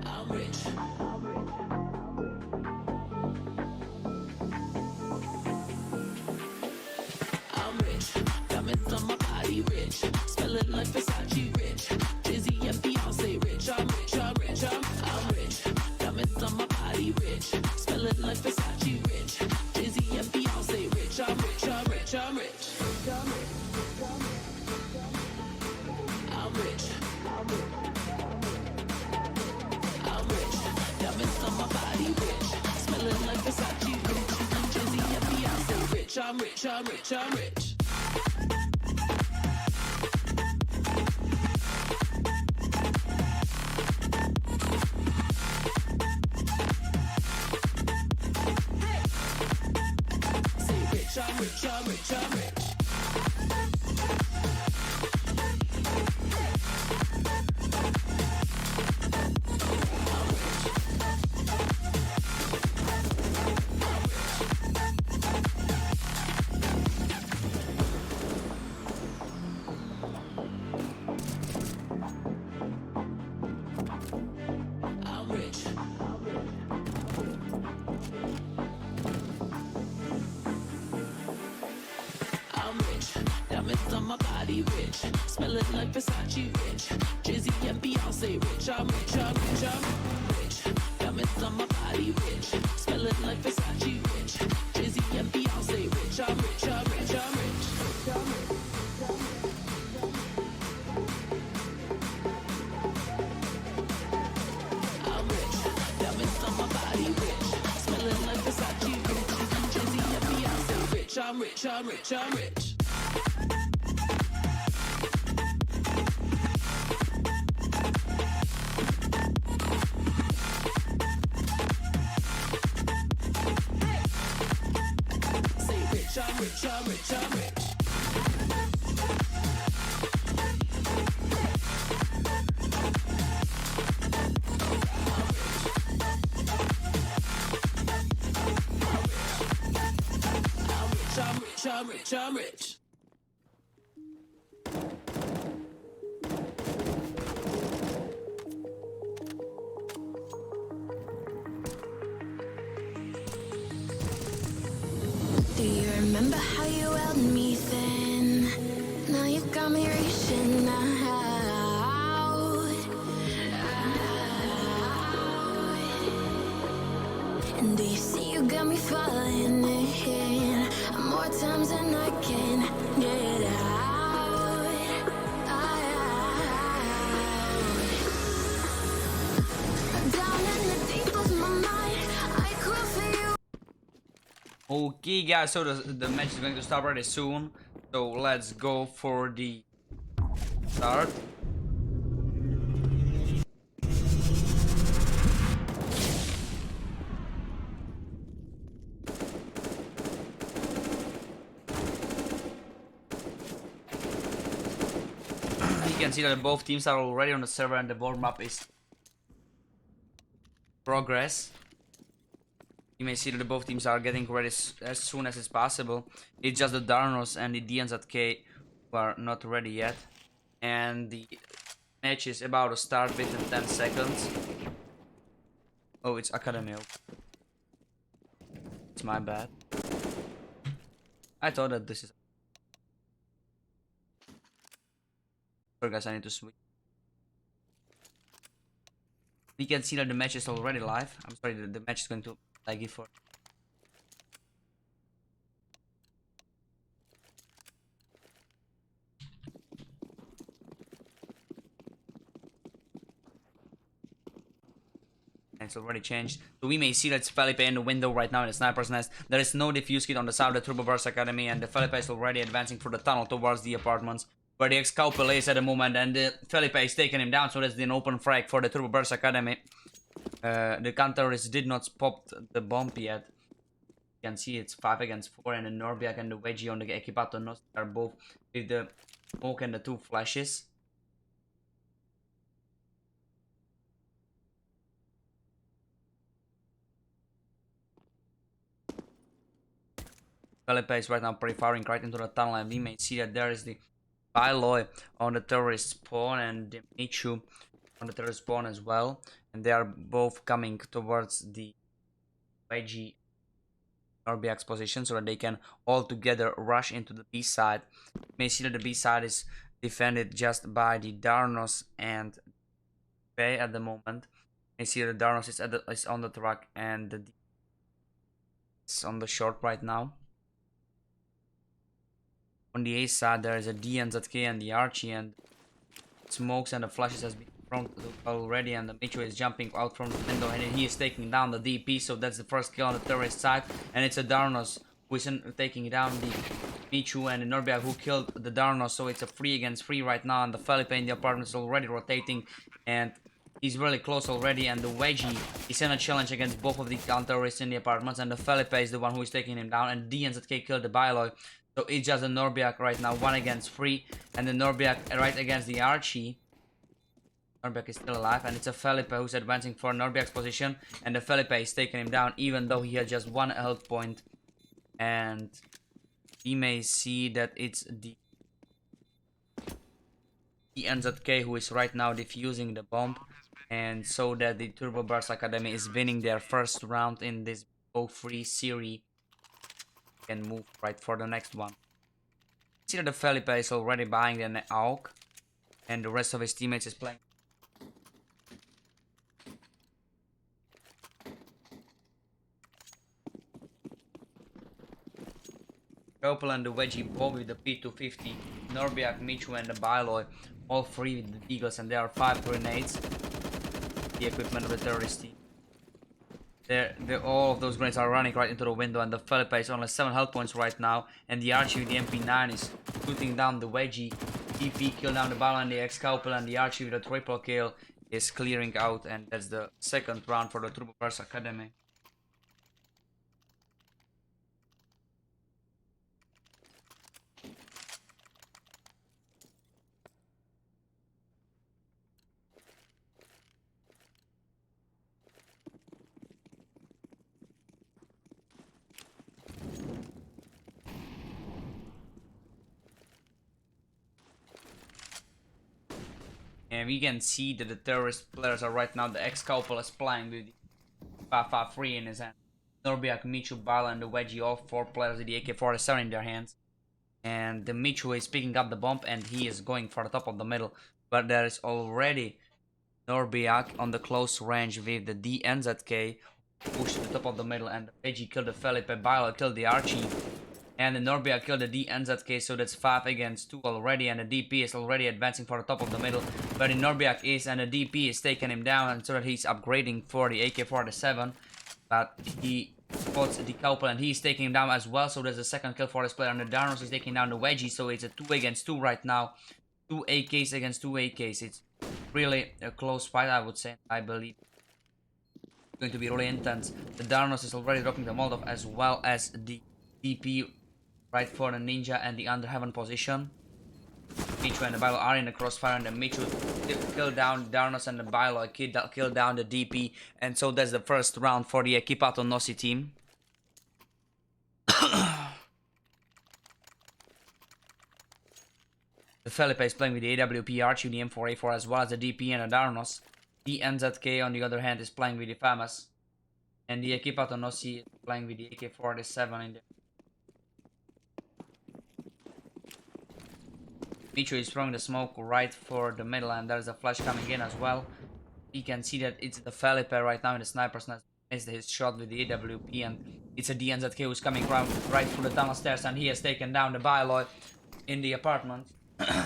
I'm rich. I'm rich. Diamonds on my body rich. Smelling like Versace rich. Jizzy and Beyonce rich. I'm rich, I'm rich, I'm rich. Diamonds on my body rich. Smelling like Versace rich. Jizzy and Beyonce rich. I'm rich, I'm rich, I'm rich. I'm rich. I'm rich. Diamonds on my body rich. Smelling like Versace rich. Jizzy and Beyonce rich. I'm rich, I'm rich, I'm rich. Say rich, I'm rich, I'm rich, I'm rich. I'm rich. I'm rich. Diamonds on my body rich. Smelling like Versace rich. Jizzy and Beyonce rich. I'm rich, I'm rich, I'm rich. Diamonds on my body rich. Smelling like Versace rich. Jizzy and Beyonce rich. I'm rich, I'm rich, I'm rich. I'm rich. Diamonds on my body rich. Smelling like Versace rich. Jizzy and Beyonce rich. I'm rich, I'm rich, I'm rich. Say rich, I'm rich, I'm rich, I'm rich. I'm rich, I'm rich, I'm rich. Do you remember how you held me then? Now you got me reaching out. And do you see you got me falling in more times than I can get out. Down in the deep of my mind, I crawl for you. Okay, guys, so the match is going to start pretty soon. So let's go for the start. You can see that both teams are already on the server and the board map is progress. You may see that both teams are getting ready as soon as it's possible. It's just the Darnos and the DNZK who are not ready yet. And the match is about to start within 10 seconds. Oh, it's Academy. It's my bad. I thought that this is... Sorry guys, I need to switch. We can see that the match is already live. I'm sorry, the match is going to laggy for... It's already changed. So we may see that it's Felipe in the window right now in the sniper's nest. There is no defuse kit on the side of the TurboBearsAcademy, and the Felipe is already advancing through the tunnel towards the apartments where the ex-Cowpel is at the moment, and the Felipe is taking him down, so that's an open frag for the TurboBearsAcademy. The counterist did not pop the bomb yet. You can see it's 5 against 4, and the Norbiak and the Wedgie on the Ekipatonosi are both with the smoke and the 2 flashes. Felipe is right now pre-firing right into the tunnel, and we may see that there is the Biloy on the terrorist spawn and the Michu on the terrorist spawn as well, and they are both coming towards the YG Norbiak's position so that they can all together rush into the B side. You may see that the B side is defended just by the Darnos and Bay at the moment. You may see that the Darnos is on the truck and the D is on the short right now. On the A side there is a DNZK and the Archie, and smokes and the flashes has been thrown already, and the Michu is jumping out from the window and he is taking down the DP, so that's the first kill on the terrorist side, and it's a Darnos who is taking down the Michu and the Norbiak who killed the Darnos, so it's a 3 against 3 right now, and the Felipe in the apartment is already rotating and he's really close already, and the Wedgie is in a challenge against both of the counter-terrorists in the apartments, and the Felipe is the one who is taking him down, and DNZK killed the Biloy. So it's just a Norbiak right now, 1 against 3, and the Norbiak right against the Archie. Norbiak is still alive, and it's a Felipe who's advancing for Norbiak's position, and the Felipe is taking him down even though he had just 1 health point. And we may see that it's the NZK who is right now defusing the bomb, and so that the TurboBearsAcademy is winning their first round in this BO3 series. Can move right for the next one. See that the Felipe is already buying an AUG, and the rest of his teammates is playing. Opel and the Wedgie both with the P250, Norbiak, Michu and the Biloy, all 3 with the Deagles, and there are 5 grenades. The equipment of the terrorist team. All of those grenades are running right into the window, and the Felipe is only 7 health points right now, and the Archie with the MP9 is shooting down the Wedgie. DP kill down the Biloy and the Ex-Couple, and the Archie with a triple kill is clearing out, and that's the second round for the TurboBearsAcademy. And we can see that the terrorist players are right now, the Ex-Couple is playing with 553 in his hand. Norbiak, Michu, Biloy and the Wedgie, all 4 players with the AK-47 in their hands. And the Michu is picking up the bomb and he is going for the top of the middle. But there is already Norbiak on the close range with the DNZK. Pushed to the top of the middle, and the Wedgie killed the Felipe, Biloy killed the Archie. And the Norbiak killed the DNZK, so that's 5 against 2 already, and the DP is already advancing for the top of the middle. But the Norbiak is, and the DP is taking him down, and so that he's upgrading for the AK-47. But he spots the Couple and he's taking him down as well, so there's a second kill for this player, and the Darnos is taking down the Wedgie, so it's a 2 against 2 right now. 2 AKs against 2 AKs. It's really a close fight, I would say. I believe it's going to be really intense. The Darnos is already dropping the Molotov as well as the DP right for the Ninja and the Under Heaven position. Michu and the Biloy are in the crossfire, and the Michu killed down Darnos and the Biloy killed down the DP, and so that's the first round for the Ekipatonosi team. The Felipe is playing with the AWP Archie, the M4A4 as well as the DP and the Darnos. The NZK on the other hand is playing with the FAMAS, and the Ekipatonosi is playing with the AK-47 in there. Michu is throwing the smoke right for the middle, and there's a flash coming in as well. You can see that it's the Felipe right now in the sniper's nest. Missed his shot with the AWP, and it's a DNZK who's coming right through the tunnel stairs, and he has taken down the Biloy in the apartment. The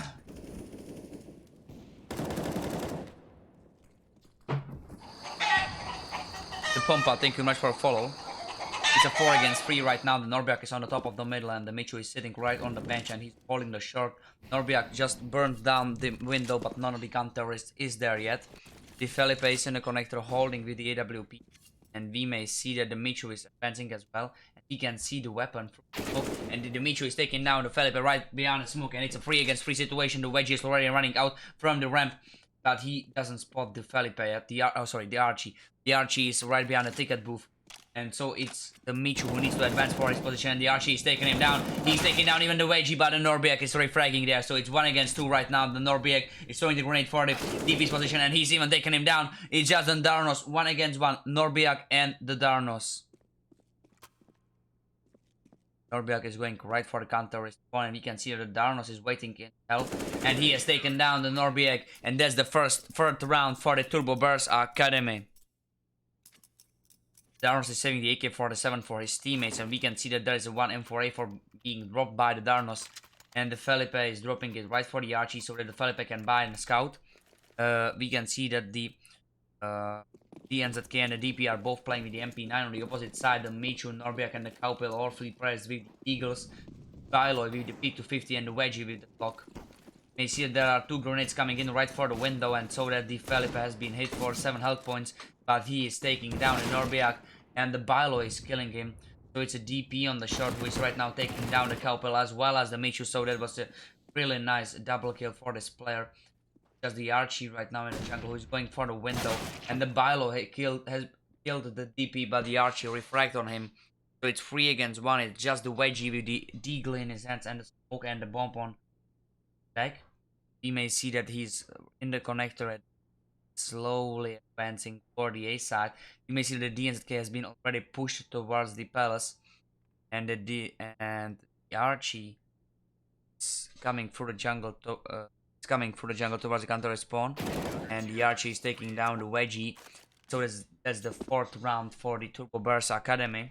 Pompa, thank you much for a follow. It's a 4 against 3 right now. The Norbiak is on the top of the middle, and the Michu is sitting right on the bench, and he's holding the short. Norbiak just burned down the window, but none of the counter-terrorists is there yet. The Felipe is in the connector holding with the AWP, and we may see that the Michu is advancing as well. And he can see the weapon from the smoke, and the Michu is taking down the Felipe right behind the smoke, and it's a 3 against 3 situation. The Wedgie is already running out from the ramp, but he doesn't spot the Felipe yet. The Archie. The Archie is right behind the ticket booth. And so it's the Michu who needs to advance for his position, and the Archie is taking him down. He's taking down even the Wedgie, but the Norbiak is refragging there. So it's 1 against 2 right now. The Norbiak is throwing the grenade for the DP's position, and he's even taking him down. It's just the Darnos, 1 against 1. Norbiak and the Darnos. Norbiak is going right for the counter respawn, and we can see that the Darnos is waiting in help. And he has taken down the Norbiak, and that's the third round for the TurboBearsAcademy. Darnos is saving the AK-47 for his teammates, and we can see that there is a 1 M4A for being dropped by the Darnos, and the Felipe is dropping it right for the Archie so that the Felipe can buy and scout. We can see that the NZK and the DP are both playing with the MP9 on the opposite side. The Michu, Norbiak, and the Kaupil all free press with the Eagles, Biloy with the P250, and the Wedgie with the clock. You see that there are 2 grenades coming in right for the window, and so that the Felipe has been hit for 7 health points, but he is taking down the Norbiak, and the Biloy is killing him. So it's a DP on the short who is right now taking down the Kaupil as well as the Michu, so that was a really nice double kill for this player. Just the Archie right now in the jungle who is going for the window, and the Biloy has killed the DP, but the Archie refragged on him. So it's 3 against 1. It's just the Wedgie with the deagle in his hands and the smoke and the bomb on deck. We may see that he's in the connector and slowly advancing for the A side. You may see that the DNZK has been already pushed towards the palace, and the Archie is coming through the jungle towards the counter spawn, and the Archie is taking down the Wedgie. So that's the 4th round for the TurboBearsAcademy.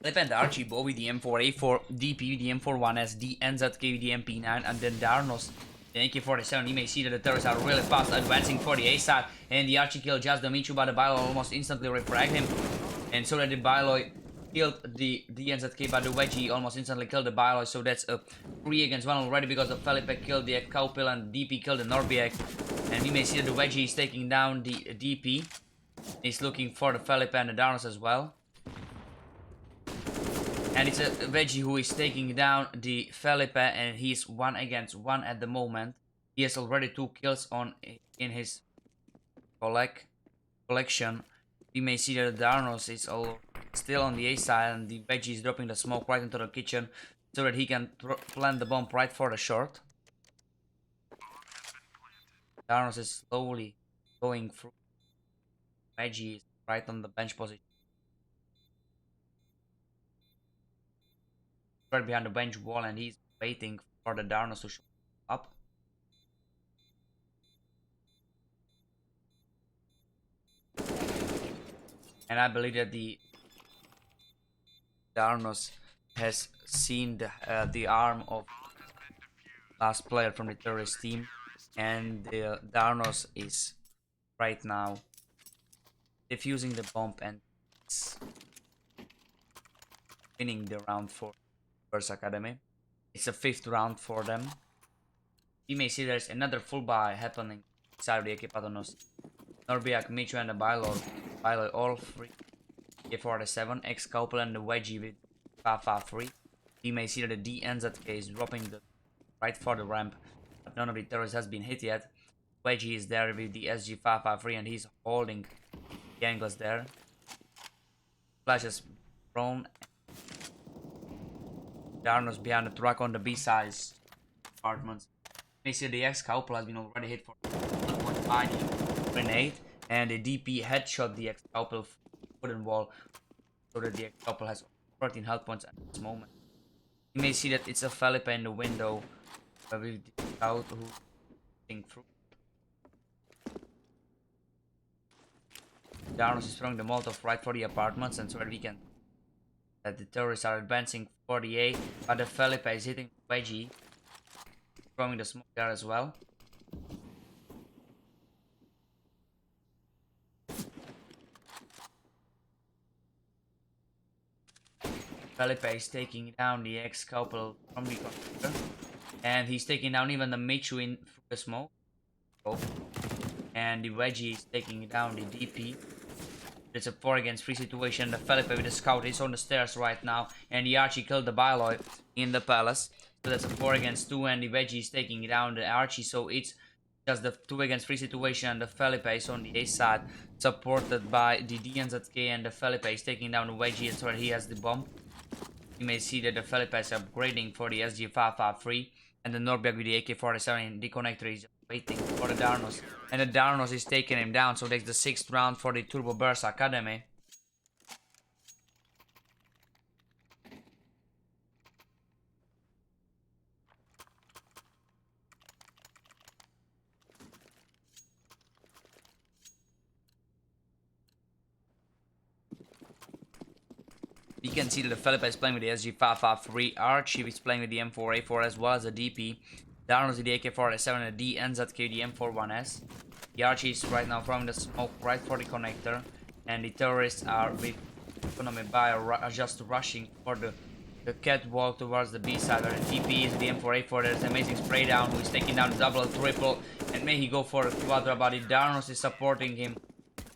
Flip and Archie both with the M4A for DP with the M41S, the NZK with the MP9, and then Darnos the AK-47. You may see that the turrets are really fast advancing for the A side, and the Archie killed just the Michu, but the Biloy almost instantly refragged him. And so that the Biloy killed the NZK, but the Wedgie almost instantly killed the Biloy. So that's a 3 against 1 already, because the Felipe killed the Kaupil and DP killed the Norbiak. And we may see that the Wedgie is taking down the DP. He's looking for the Felipe and the Darnos as well. And it's a Wedgie who is taking down the Felipe, and he's 1 against 1 at the moment. He has already 2 kills in his collection. We may see that the Darnos is still on the A side, and the Wedgie is dropping the smoke right into the kitchen so that he can plant the bomb right for the short. Darnos is slowly going through. Wedgie is right on the bench position. Right behind the bench wall, and he's waiting for the Darnos to show up. And I believe that the Darnos has seen the arm of last player from the terrorist team, and the Darnos is right now defusing the bomb and winning the round for Academy. It's a 5th round for them. You may see there's another full buy happening inside of the Ekipatonosi. Norbiak, Michu, and the Biloy all free. AK-47, X-Kaupil, and the Wedgie with 553. You may see that the DNZK is dropping the right for the ramp, but none of the terrorists has been hit yet. Wedgie is there with the SG-553, and he's holding the angles there. Flash is thrown. Darnos behind the truck on the B-size apartments. You may see the X-Kaupil has been already hit for 1.5 grenade, and the DP headshot the X-Kaupil wooden wall, so that the X-Kaupil has 13 health points at this moment. You may see that it's a Felipe in the window with the scout who think through. Darnos is throwing the Molotov right for the apartments, and so that we can that the terrorists are advancing for the A, but the Felipe is hitting Wedgie, throwing the smoke there as well. Felipe is taking down the X-Kaupil from the computer, and he's taking down even the Michu in through the smoke. And the Wedgie is taking down the DP. It's a 4 against 3 situation. The Felipe with the scout is on the stairs right now, and the Archie killed the Biloy in the palace. So that's a 4 against 2, and the Veggie is taking down the Archie. So it's just the 2 against 3 situation, and the Felipe is on the A side, supported by the DNZK, and the Felipe is taking down the Veggie. It's where he has the bomb. You may see that the Felipe is upgrading for the SG553, and the Norberg with the AK-47, the connector is waiting for the Darnos. And the Darnos is taking him down, so that's the 6th round for the TurboBearsAcademy. You can see that the Felipe is playing with the SG553, Archie is playing with the M4A4 as well as the DP, Darnos with the AK-47, and the DNZK the M41S. The Archie is right now throwing the smoke right for the connector, and the terrorists are with Economy Bio are just rushing for the catwalk towards the B side, where the DP is the M4A4. There's an amazing spray down who is taking down the double triple, and may he go for a quadra, but the Darnos is supporting him,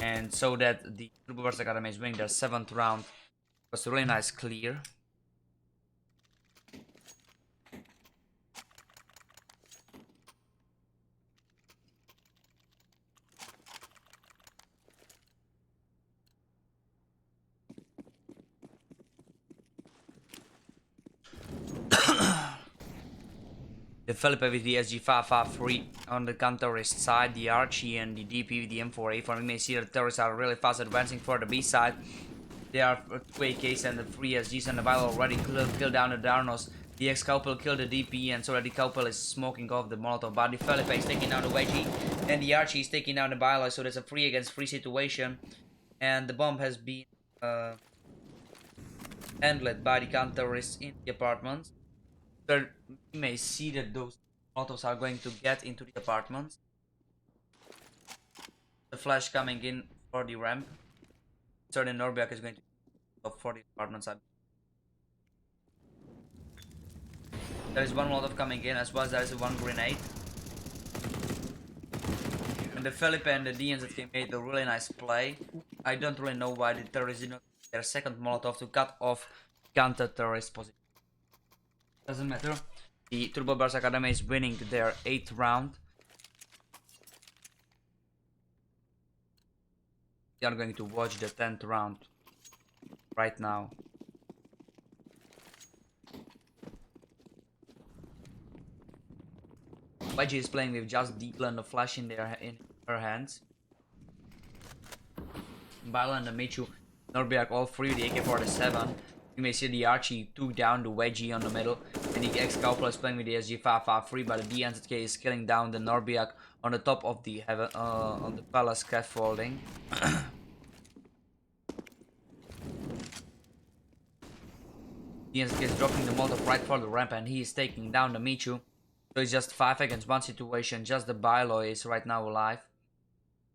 and so that the TurboBearsAcademy is winning their 7th round. It was a really nice clear. The Felipe with the SG553 on the counterist side, the Archie and the DP with the M4A4. We may see that the terrorists are really fast advancing for the B side. There are 2 AKs and the 3 SGs, and the Bible already killed down the Darnos. The ex-couple killed the DP, and so that the couple is smoking off the Molotov. But the Felipe is taking down the Wedgie, and the Archie is taking down the Biloy, so there's a 3 against 3 situation. And the bomb has been handled by the counterists in the apartments. So you may see that those Molotovs are going to get into the apartments. The flash coming in for the ramp. Certain Norberg is going to go for the apartments. There is one Molotov coming in, as well as there is one grenade. And the Felipe and the DNZK made a really nice play. I don't really know why the terrorists did not use their second Molotov to cut off counter-terrorist position. Doesn't matter. The TurboBearsAcademy is winning their 8th round. We are going to watch the 10th round right now. YG is playing with just Deagle and the flash in her hands. Bala and the Michu, Norberg, all 3 with the AK-47. You may see the Archie took down the Wedgie on the middle, and the ex-couple is playing with the SG553, but the DNZK is killing down the Norberg on the top of the on the palace scaffolding. DNZK is dropping the Molotov right for the ramp, and he is taking down the Michu. So it's just 5 against 1 situation. Just the Biloy is right now alive.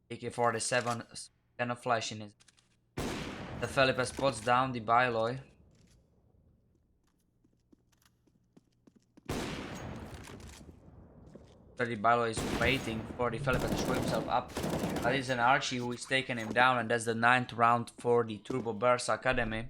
AK-47 kind of flash in it. The Felipe spots down the Biloy. So the Biloy is waiting for the Felipe to show himself up. That is an Archie who is taking him down, and that's the 9th round for the TurboBearsAcademy.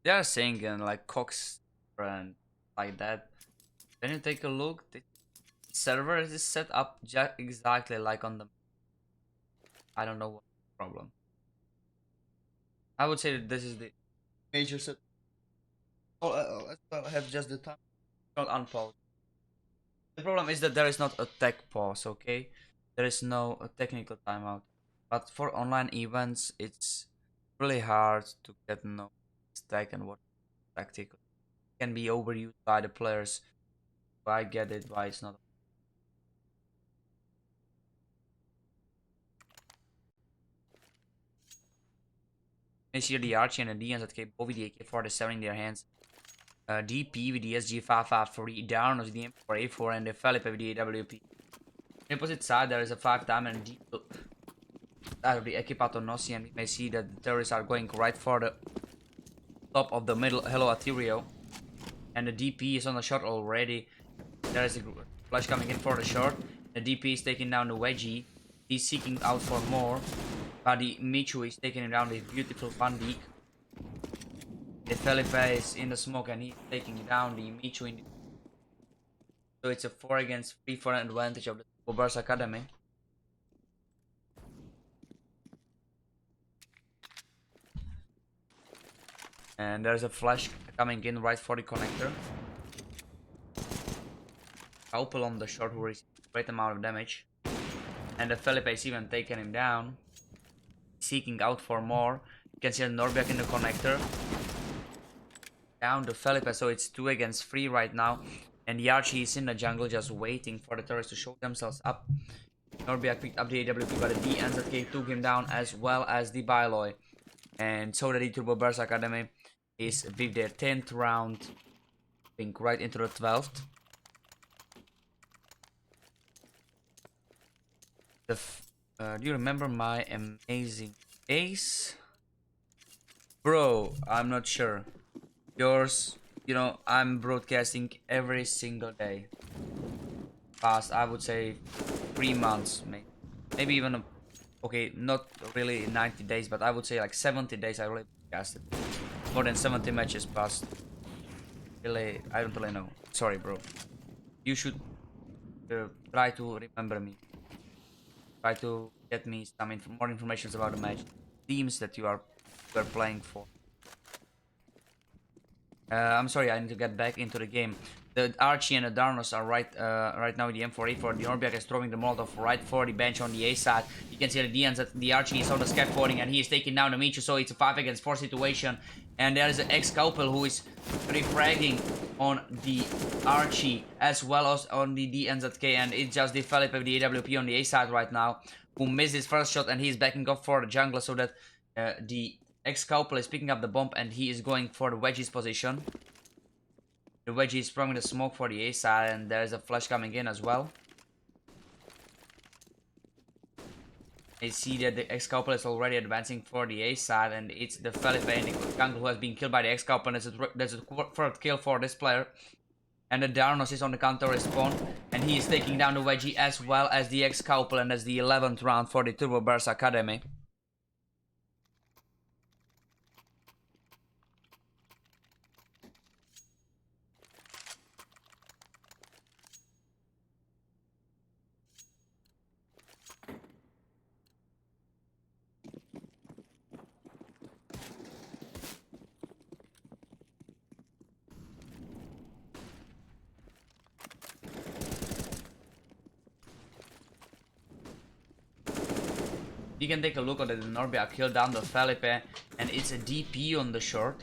They are saying like Cox and like that. Can you take a look? The server is set up exactly like on the. I don't know what the problem. I would say that this is the major set. Oh, let's have just the time. Not unpause. The problem is that there is not a tech pause, okay? There is no technical timeout. But for online events, it's really hard to get no stack and what tactical can be overused by the players. I get it why it's not. You see the Archie and the DNZK both with the AK-47 in their hands. DP with the SG553 down with the M4A4 and the Felipe with the AWP. On the opposite side there is a 5-time D out of the Ekipatonosi, and we may see that the terrorists are going right for the top of the middle Hello Arterio. And the DP is on the shot already. There is a flash coming in for the shot. The DP is taking down the Wedgie. He's seeking out for more. But the Michu is taking him down with beautiful Van Dijk. The Felipe is in the smoke and he's taking down the Michu in the... So it's a 4 against 3 for an advantage of the TurboBearsAcademy. And there's a flash coming in right for the connector. Opel on the short who received a great amount of damage. And the Felipe is even taking him down. Seeking out for more. You can see the Norberg in the connector. Down the Felipe, so it's 2 against 3 right now. And the Archie is in the jungle just waiting for the terrorists to show themselves up. Norberg picked up the AWP, but the DNZK took him down as well as the Byloy. And so that the TurboBearsAcademy is with their 10th round, being right into the 12th. Do you remember my amazing ace? Bro, I'm not sure. Yours, you know, I'm broadcasting every single day. Past, I would say 3 months, maybe even, okay, not really 90 days, but I would say like 70 days I really broadcasted. More than 70 matches past. Really, I don't really know. Sorry, bro. You should try to remember me. Try to get me some more information about the match, teams that you are playing for. I'm sorry, I need to get back into the game. The Archie and the Darnos are right now with the M4A4. The Norberg is throwing the Molotov right for the bench on the A side. You can see the DNs that the Archie is on the scaffolding and he is taking down the Michu, so it's a 5 against 4 situation. And there is an ex-couple who is refragging on the Archie as well as on the DNZK, and it's just the Felipe with the AWP on the A side right now who missed his first shot, and he's backing up for the jungler so that the ex-couple is picking up the bomb and he is going for the Wedgie's position. The Wedgie is throwing the smoke for the A side, and there's a flash coming in as well. I see that the ex-couple is already advancing for the A side, and it's the Felipe and the Jungle who has been killed by the ex-couple. There's a third kill for this player. And the Darnos is on the counter respawn, and he is taking down the Wedgie as well as the ex-couple, and that's the 11th round for the TurboBearsAcademy. You can take a look at the Norbia killed down the Felipe, and it's a DP on the short.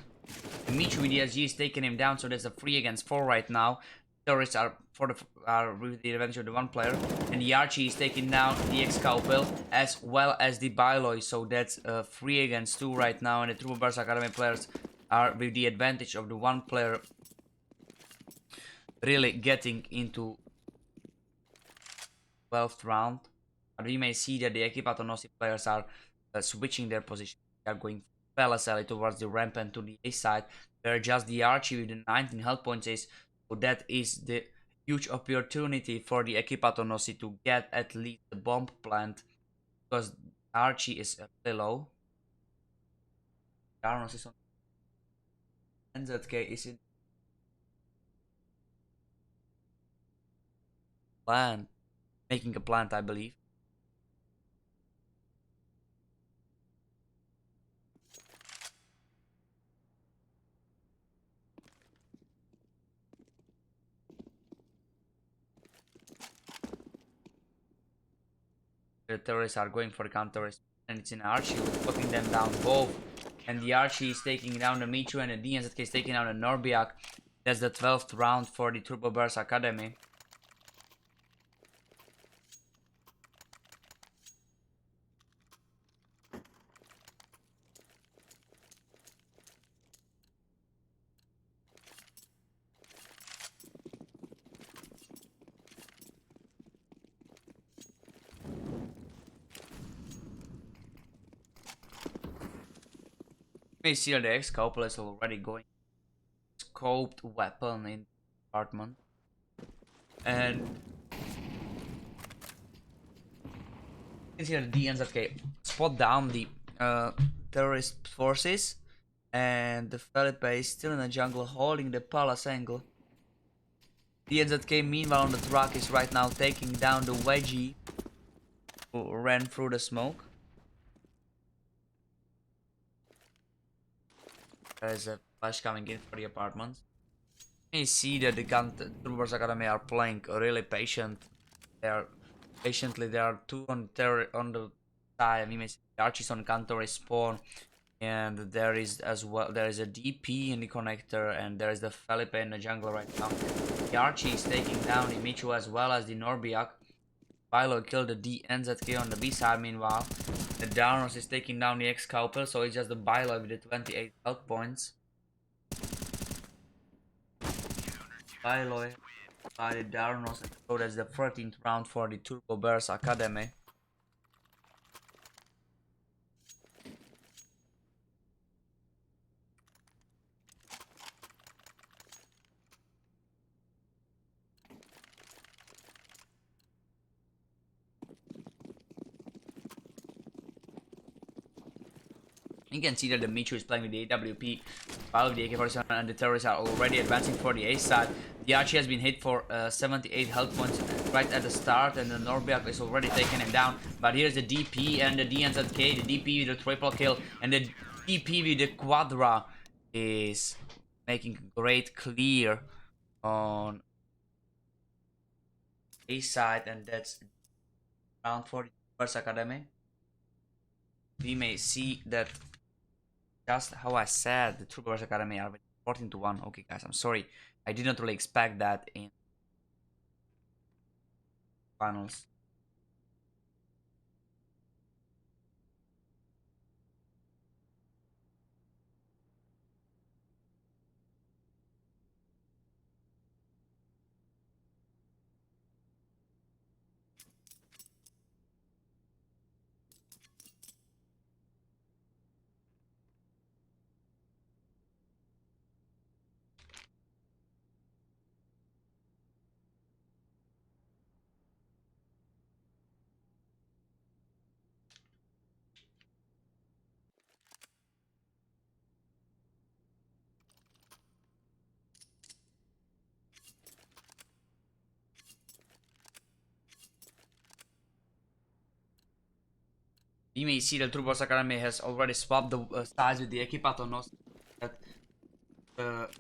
Michu with the SG is taking him down, so there's a 3 against 4 right now. Terrorists are with the advantage of the 1 player, and the Archie is taking down the ex-couple as well as the Byloy, so that's 3 against 2 right now, and the TurboBearsAcademy players are with the advantage of the 1 player really getting into 12th round. And we may see that the Ekipatonosi players are switching their position. They are going Pelaseli towards the ramp and to the A side, where just the Archie with the 19 health points is. So that is the huge opportunity for the Ekipatonosi to get at least the bomb plant, because Archie is really low. Darnos is on. NZK is in plant, making a plant, I believe. the terrorists are going for the counter, and it's an Archie putting them down both. And the Archie is taking down the Michu, and the DNZK is taking down the Norbiak. That's the 12th round for the TurboBearsAcademy. You may see that the X-Couple is already going scoped weapon in the apartment. And you can see that the DNZK spot down the terrorist forces, and the Felipe is still in the jungle holding the palace angle. The DNZK meanwhile on the truck is right now taking down the Wedgie who ran through the smoke. There's a flash coming in for the apartments. You see that the TurboBearsAcademy are playing really patient. They are two on the side. We may see the Archie's on counter respawn, and there is a DP in the connector, and there is the Felipe in the jungle right now. The Archie is taking down the Michu as well as the Norbiak. Philo killed the DNZK on the B side meanwhile. The Darnos is taking down the X-Couple, so it's just the Bilo with the 28 health points. Bilo by the Darnos, so that's the 13th round for the TurboBearsAcademy. You can see that the Michu is playing with the AWP, while the AK-47 and the terrorists are already advancing for the A side. The Archie has been hit for 78 health points right at the start, and the Norbiak is already taking him down. But here's the DP and the DNZK, the DP with the triple kill, and the DP with the Quadra is making a great clear on A side, and that's round for the TurboBearsAcademy. We may see that just how I said, the TurboBearsAcademy are 14-1. Okay, guys, I'm sorry. I did not really expect that in finals. You may see that TurboBearsAcademy has already swapped the sides with the Ekipatonosi. That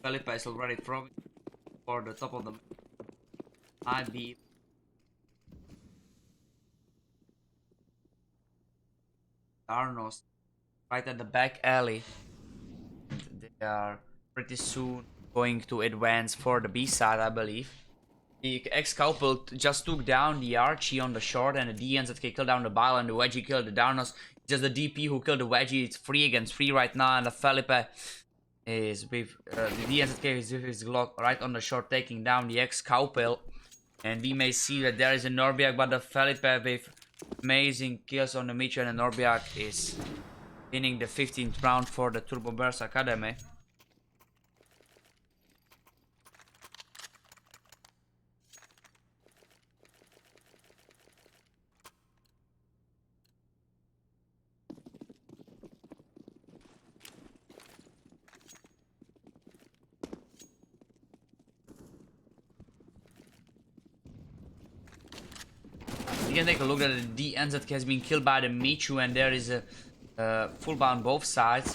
Felipe is already throwing for the top of the might be Arnos right at the back alley. And they are pretty soon going to advance for the B side, I believe. The X-Couple just took down the Archie on the short, and the DNZK killed down the Bile, and the Wedgie killed the Darnos. Just the DP who killed the Wedgie. It's 3 against 3 right now, and the Felipe is with the DNZK is with his Glock right on the short, taking down the X-Couple. And we may see that there is a Norbiak, but the Felipe with amazing kills on the Michu, and the Norbiak is winning the 15th round for the TurboBearsAcademy. You can take a look at the DNZK has been killed by the Michu, and there is a full bound both sides.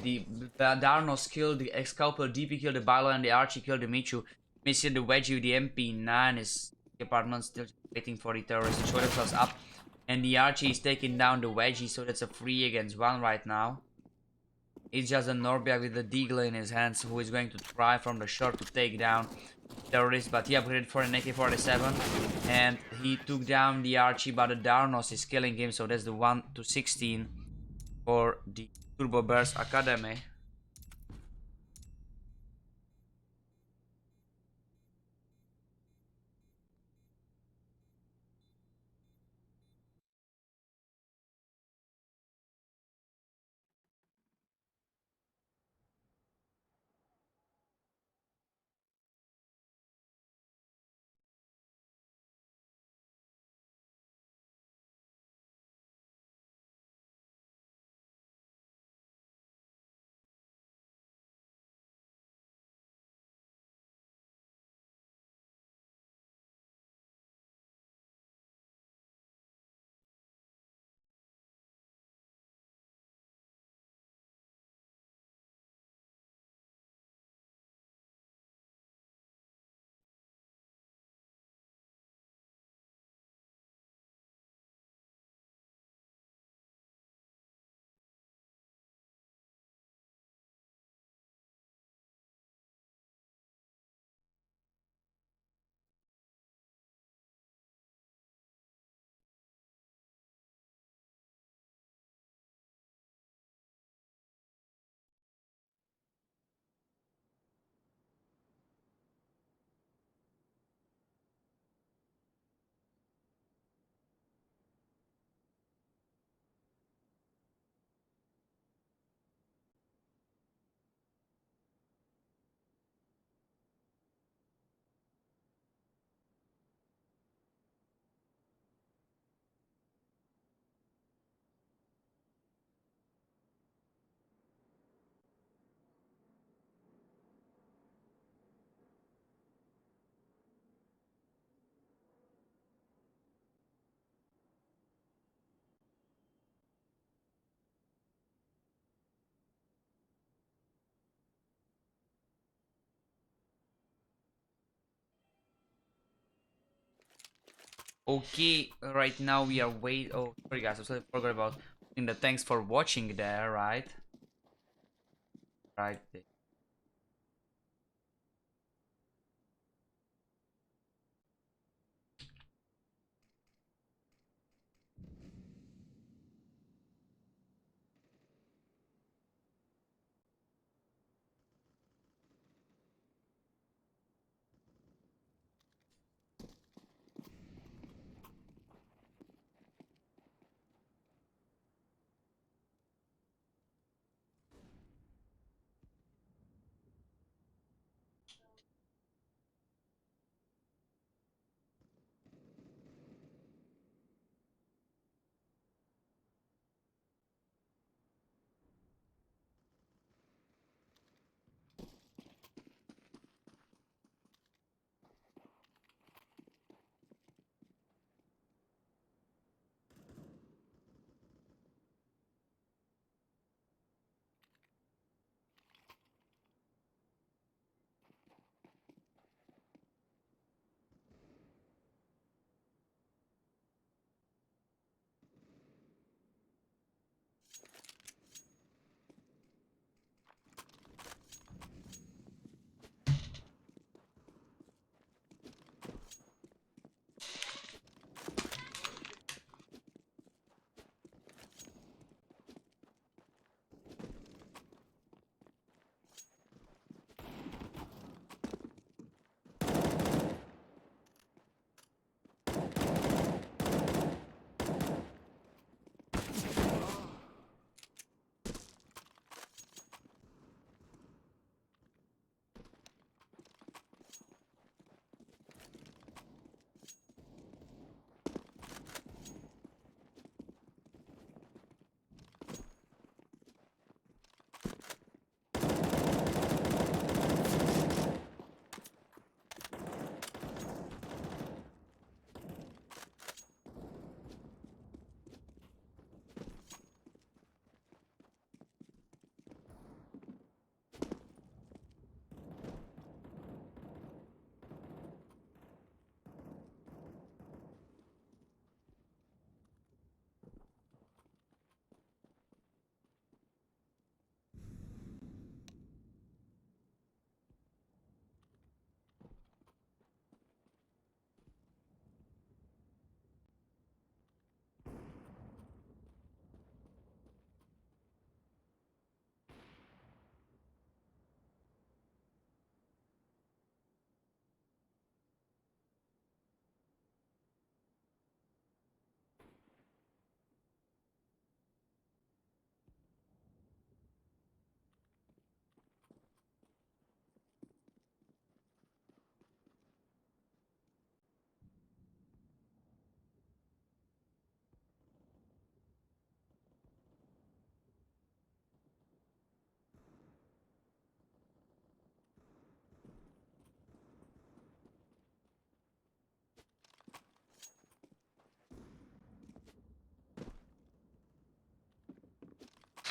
The Darnos killed the X-Couple, DP killed the Bilo, and the Archie killed the Michu. You may see the Wedgie with the MP9 is the apartment still waiting for the terrorists to show themselves up. And the Archie is taking down the Wedgie, so that's a 3 against 1 right now. It's just a Norbia with the Deagle in his hands who is going to try from the short to take down Terrorist, but he upgraded for an AK-47 and he took down the Archie, but the Darnos is killing him, so that's the 1-16 for the TurboBearsAcademy. Okay, right now we are oh, sorry guys, I forgot about in the thanks for watching there, right? Right there.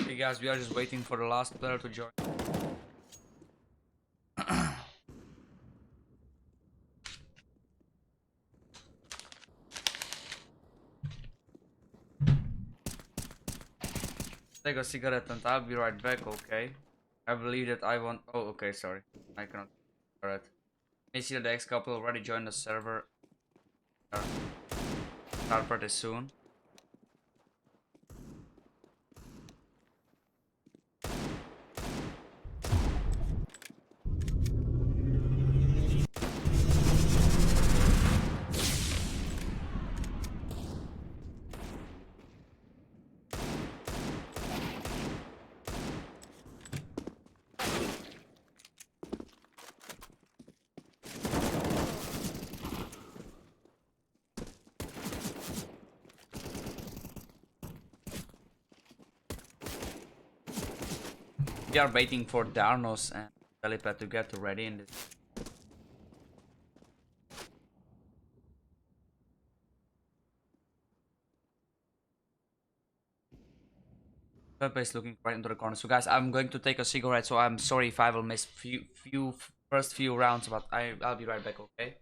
Hey guys, we are just waiting for the last player to join. Take a cigarette and I'll be right back, okay? I believe that I want. Oh, okay, sorry. I cannot. Alright. I see that the ex couple already joined the server. Start pretty soon. We are waiting for Darnos and Telepad to get ready in this. Pepe is looking right into the corner. So guys, I'm going to take a cigarette, so I'm sorry if I will miss first few rounds, but I'll be right back, okay?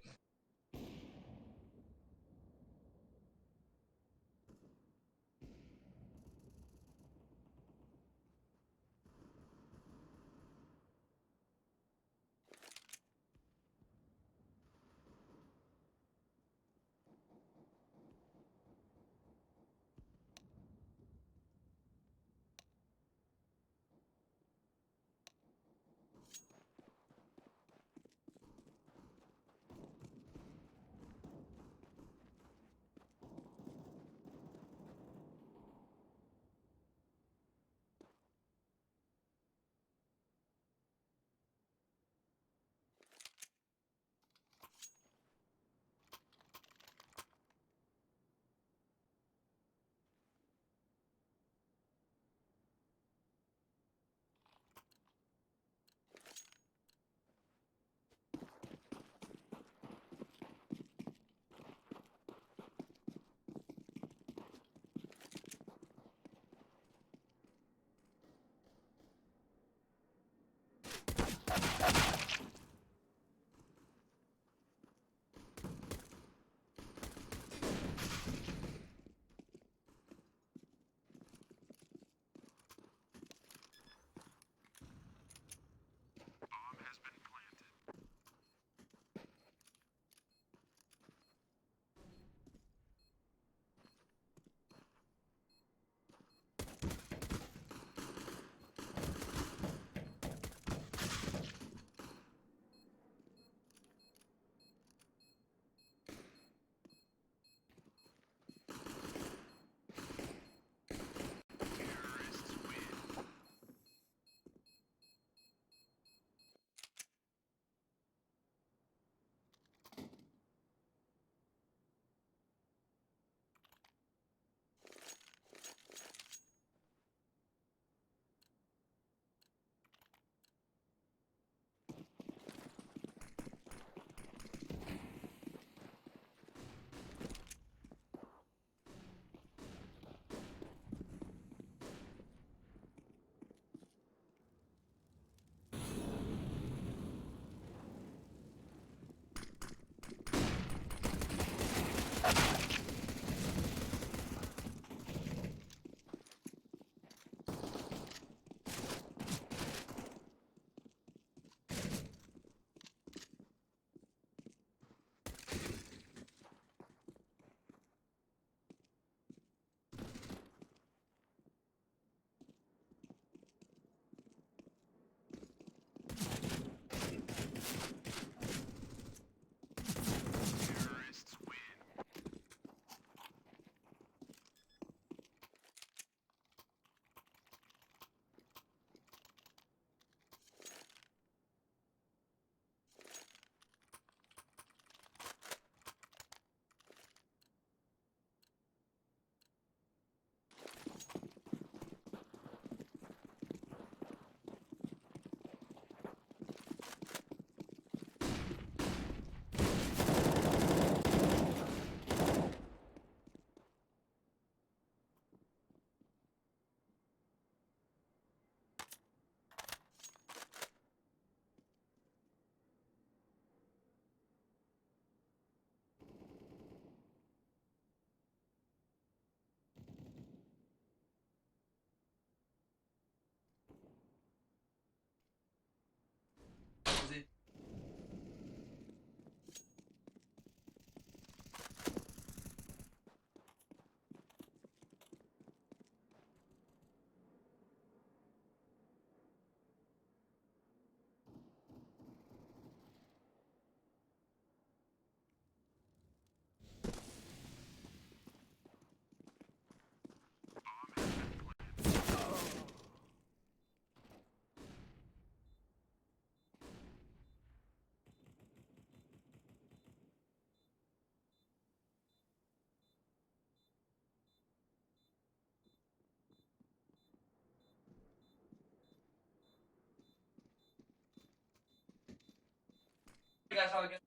You guys have a good.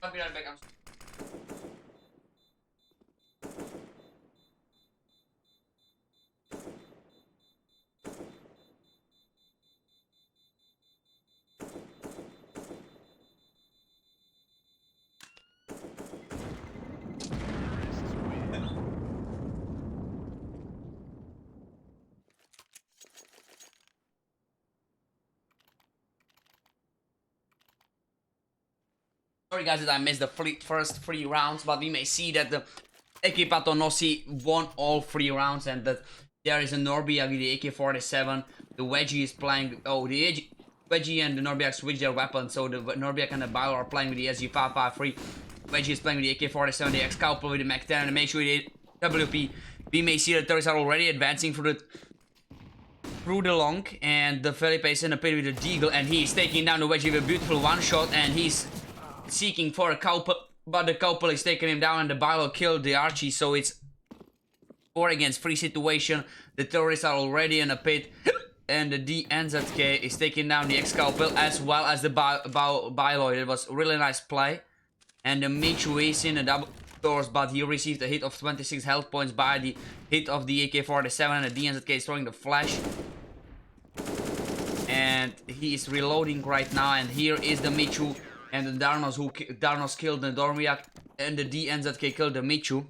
I'll be right back. Sorry guys that I missed the first 3 rounds, but we may see that the Ekipatonosi won all 3 rounds and that there is a Norbiak with the AK-47. The Wedgie is playing, the Wedgie and the Norbiak switch their weapons, so the Norbiak and the Bio are playing with the SG-553. Wedgie is playing with the AK-47, the Excalibur with the Mac-10, and make sure the WP. We may see that terrorists are already advancing through the long, and the Felipe is in a pit with the Deagle, and he's taking down the Wedgie with a beautiful one shot, and he's seeking for a Cowpel, but the Cowpel is taking him down, and the Bilo killed the Archie, so it's 4 against 3 situation. The terrorists are already in a pit, and the NZK is taking down the Excalibur as well as the Bilo. It was a really nice play, and the Michu is in a double doors, but he received a hit of 26 health points by the hit of the AK-47, and the DNZK is throwing the flash. And he is reloading right now, and here is the Michu and the Darnos killed the Dormiak, and the DNZK killed the Michu.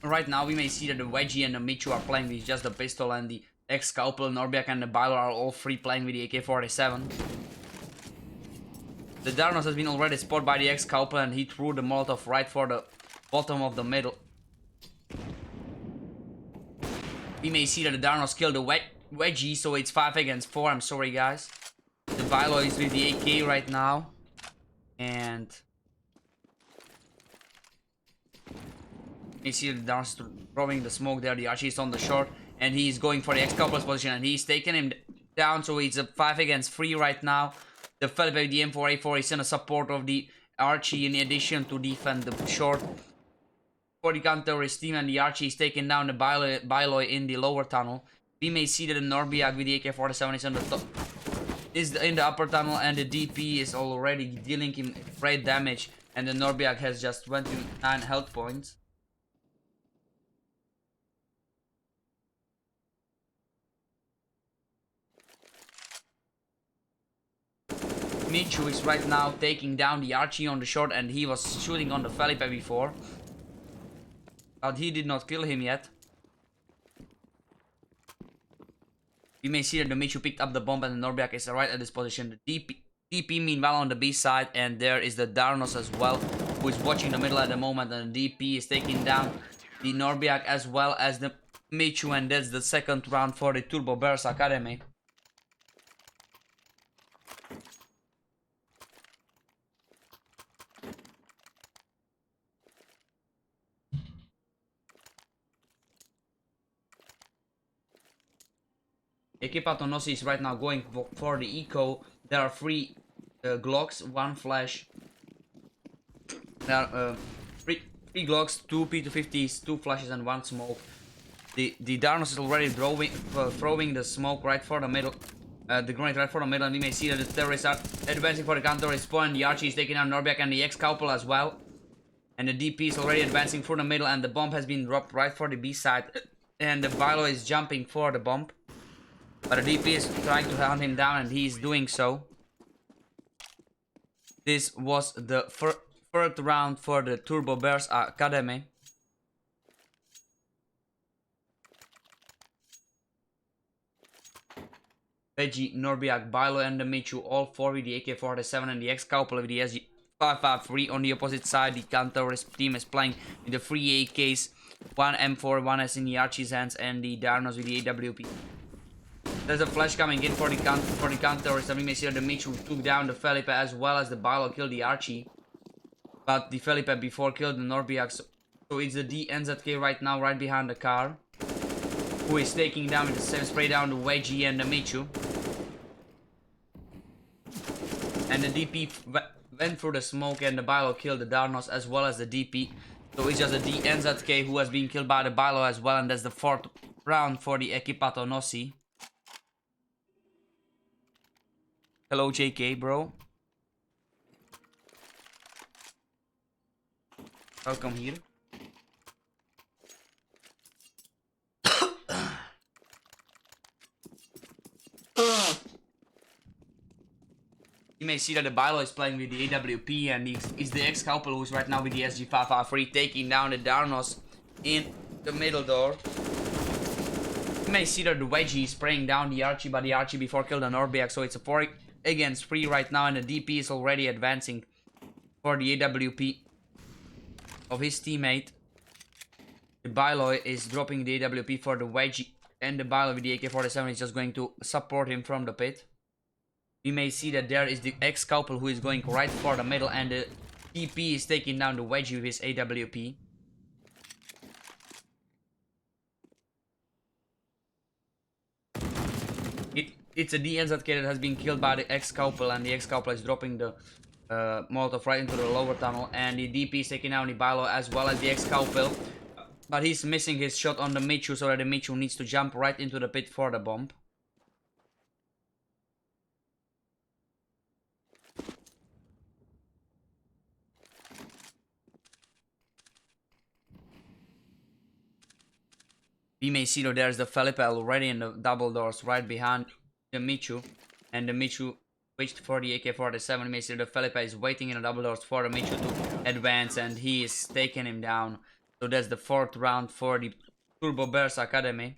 Right now we may see that the Wedgie and the Michu are playing with just the pistol, and the Excalibur, Norbiak and the Bilo are all 3 playing with the AK-47. The Darnos has been already spotted by the Excalibur, and he threw the Molotov right for the bottom of the middle. We may see that the Darnos killed the Wedgie, so it's 5 against 4. I'm sorry guys. The Bilo is with the AK right now, and you see the Darnos throwing the smoke there. The Archie is on the short, and he's going for the Excalibur's position, and he's taking him down, so it's a 5 against 3 right now. The Felipe with the M4A4 is in a support of the Archie in addition to defend the short for the counter-terrorist team, and the Archie is taking down the Bilo in the lower tunnel. We may see that the Norbiak with the AK-47 is on the top, is in the upper tunnel, and the DP is already dealing him great damage, and the Norbiak has just 29 health points. Michu is right now taking down the Archie on the short, and he was shooting on the Felipe before, but he did not kill him yet. We may see that the Michu picked up the bomb, and the Norbiak is right at this position. The DP meanwhile on the B side, and there is the Darnos as well, who is watching the middle at the moment, and the DP is taking down the Norbiak as well as the Michu, and that's the second round for the TurboBearsAcademy. Ekipatonosi is right now going for the eco. There are 3 Glocks, 1 flash. There are 3 Glocks, 2 P250s, 2 flashes, and 1 smoke. The Darnos is already throwing the smoke right for the middle, the grenade right for the middle, and we may see that the terrorists are advancing for the counter-terrorist point. The Archie is taking out Norbiak and the Excalibur as well, and the DP is already advancing through the middle, and the bomb has been dropped right for the B side, and the Bilo is jumping for the bomb. But the DP is trying to hunt him down, and he's doing so. This was the third round for the TurboBearsAcademy. Veggie, Norbiak, Bilo, and the Michu, all 4 with the AK-47 and the Excalibur with the SG-553. On the opposite side, the counter-terrorist team is playing with the 3 AKs, 1 M4, 1 is in the Archie's hands, and the Darnos with the AWP. There's a flash coming in for the counter-terrorist, and we may see that the Michu took down the Felipe as well as the Bilo killed the Archie. But the Felipe before killed the Norbiak, so it's the DNZK right now, right behind the car. who is taking down with the same spray down the Wedgie and the Michu. And the DP went through the smoke, and the Bilo killed the Darnos as well as the DP. So it's just a NZK who has been killed by the Bilo as well, and that's the 4th round for the Ekipatonosi. Hello JK, bro. Welcome here. You may see that the Bilo is playing with the AWP, and he's the ex-couple who's right now with the SG553 taking down the Darnos in the middle door. You may see that the Wedgie is spraying down the Archie, but the Archie before killed the Norbiak, so it's a 4 against 3 right now, and the DP is already advancing for the AWP of his teammate. The Bilo is dropping the AWP for the Wedgie, and the Bilo with the AK-47 is just going to support him from the pit. We may see that there is the ex-couple who is going right for the middle, and the DP is taking down the Wedgie with his AWP. It's a DNZK that has been killed by the ex-couple, and the ex-couple is dropping the Molotov right into the lower tunnel, and the DP is taking down the Bilo as well as the ex-couple. But he's missing his shot on the Michu, so that the Michu needs to jump right into the pit for the bomb. We may see that there's the Felipe already in the double doors right behind the Michu, and the Michu switched for the AK-47. You may see the Felipe is waiting in the double doors for the Michu to advance, and he is taking him down. So that's the 4th round for the TurboBearsAcademy.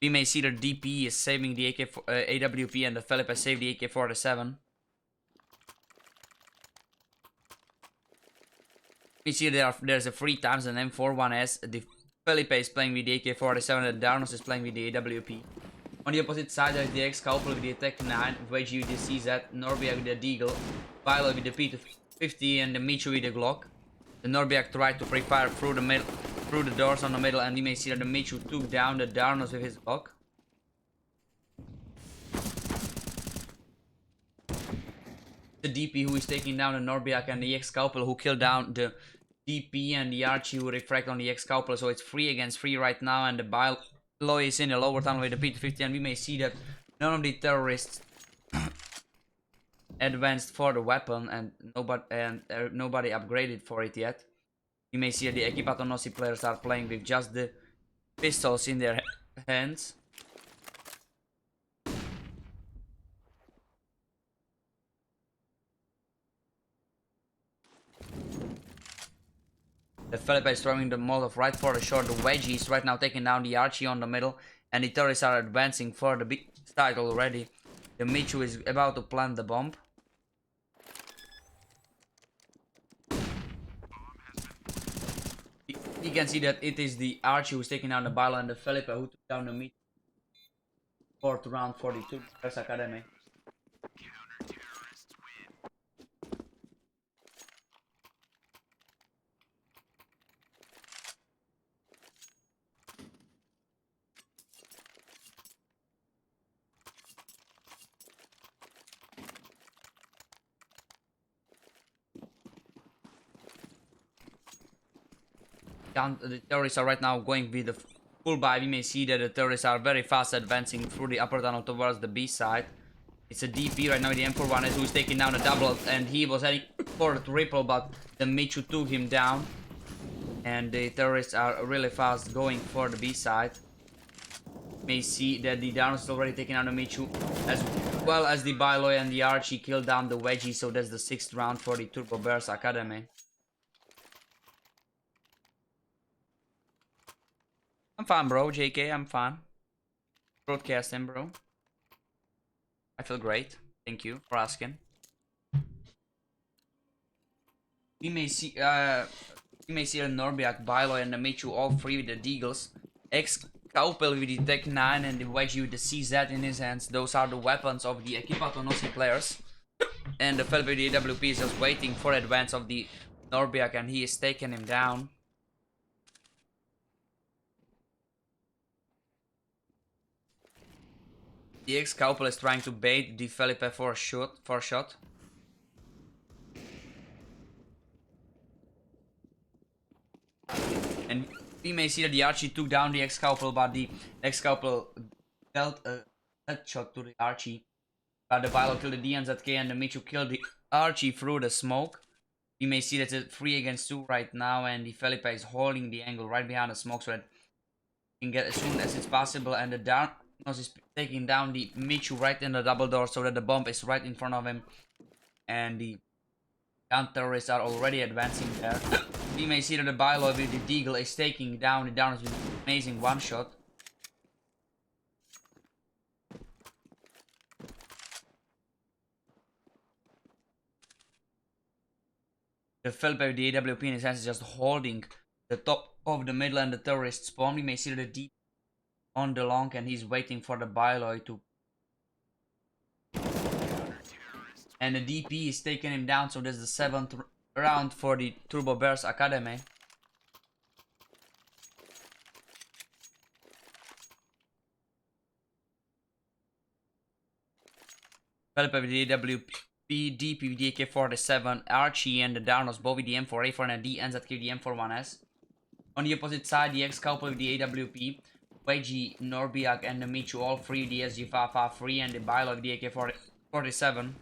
We may see the DP is saving the AWP, and the Felipe saved the AK-47. We see there's a 3 times an M41S. The Felipe is playing with the AK-47, and Darnos is playing with the AWP. On the opposite side, there's the ex-couple with the Tech 9, Wedgie with the CZ, Norbiak with the Deagle, Bilo with the P250, and the Michu with the Glock. The Norbiak tried to pre-fire through the doors on the middle, and you may see that the Michu took down the Darnos with his Glock. The DP who is taking down the Norbiak, and the ex-couple who killed down the DP and the Archie who refract on the ex-couple. So it's 3 against 3 right now, and the Bilo is in the lower tunnel with the P250, and we may see that none of the terrorists advanced for the weapon, and nobody upgraded for it yet. You may see that the Ekipatonosi players are playing with just the pistols in their hands. The Felipe is throwing the Molotov right for the short. The Wedgie is right now taking down the Archie on the middle, and the terrorists are advancing for the big side already. The Michu is about to plant the bomb. You can see that it is the Archie who's taking down the Bilo, and the Felipe who took down the Michu. 4th round for the TurboBearsAcademy. The terrorists are right now going with the full buy. We may see that the terrorists are very fast advancing through the upper tunnel towards the B side. It's a DP right now with the M41 who is taking down a double, and he was heading for the triple, but the Michu took him down. And the terrorists are really fast going for the B side. You may see that the Darnos is already taking down the Michu, as well as the Bilo and the Archie killed down the Wedgie, so that's the 6th round for the TurboBearsAcademy. I'm fine, bro. JK, I'm fine. Broadcasting, bro. I feel great. Thank you for asking. We may see a Norbiak, Bilo, and the Michu, all 3 with the Deagles. Ex-couple with the Tech 9 and the Wedgie with the CZ in his hands. Those are the weapons of the Ekipatonosi players. And the Felipe with the AWP is just waiting for advance of the Norbiak, and he is taking him down. The ex-couple is trying to bait the Felipe for a shot. And we may see that the Archie took down the ex-couple, but the ex-couple dealt a headshot to the Archie. But the Bilo killed the DNZK and the Michu killed the Archie through the smoke. We may see that it's 3 against 2 right now, and the Felipe is holding the angle right behind the smoke so that he can get as soon as it's possible. And the Darnos is taking down the Michu right in the double door so that the bomb is right in front of him. And the counter-terrorists are already advancing there. We may see that the Bilo with the Deagle is taking down the Darnos with an amazing one-shot. The Felipe with the AWP in his hands is just holding the top of the middle and the terrorist spawn. We may see the deep on the long and he's waiting for the Bilo to. And the DP is taking him down, so there's the 7th round for the TurboBearsAcademy. Felipe with the AWP. DP with the AK-47, Archie and the Darnos both with the M4A4 and the NZK with the M41S. On the opposite side, the ex-couple with the AWP, Weiji, Norbiak and the Michu, all three, the SG553 and the Bilo with the AK-47.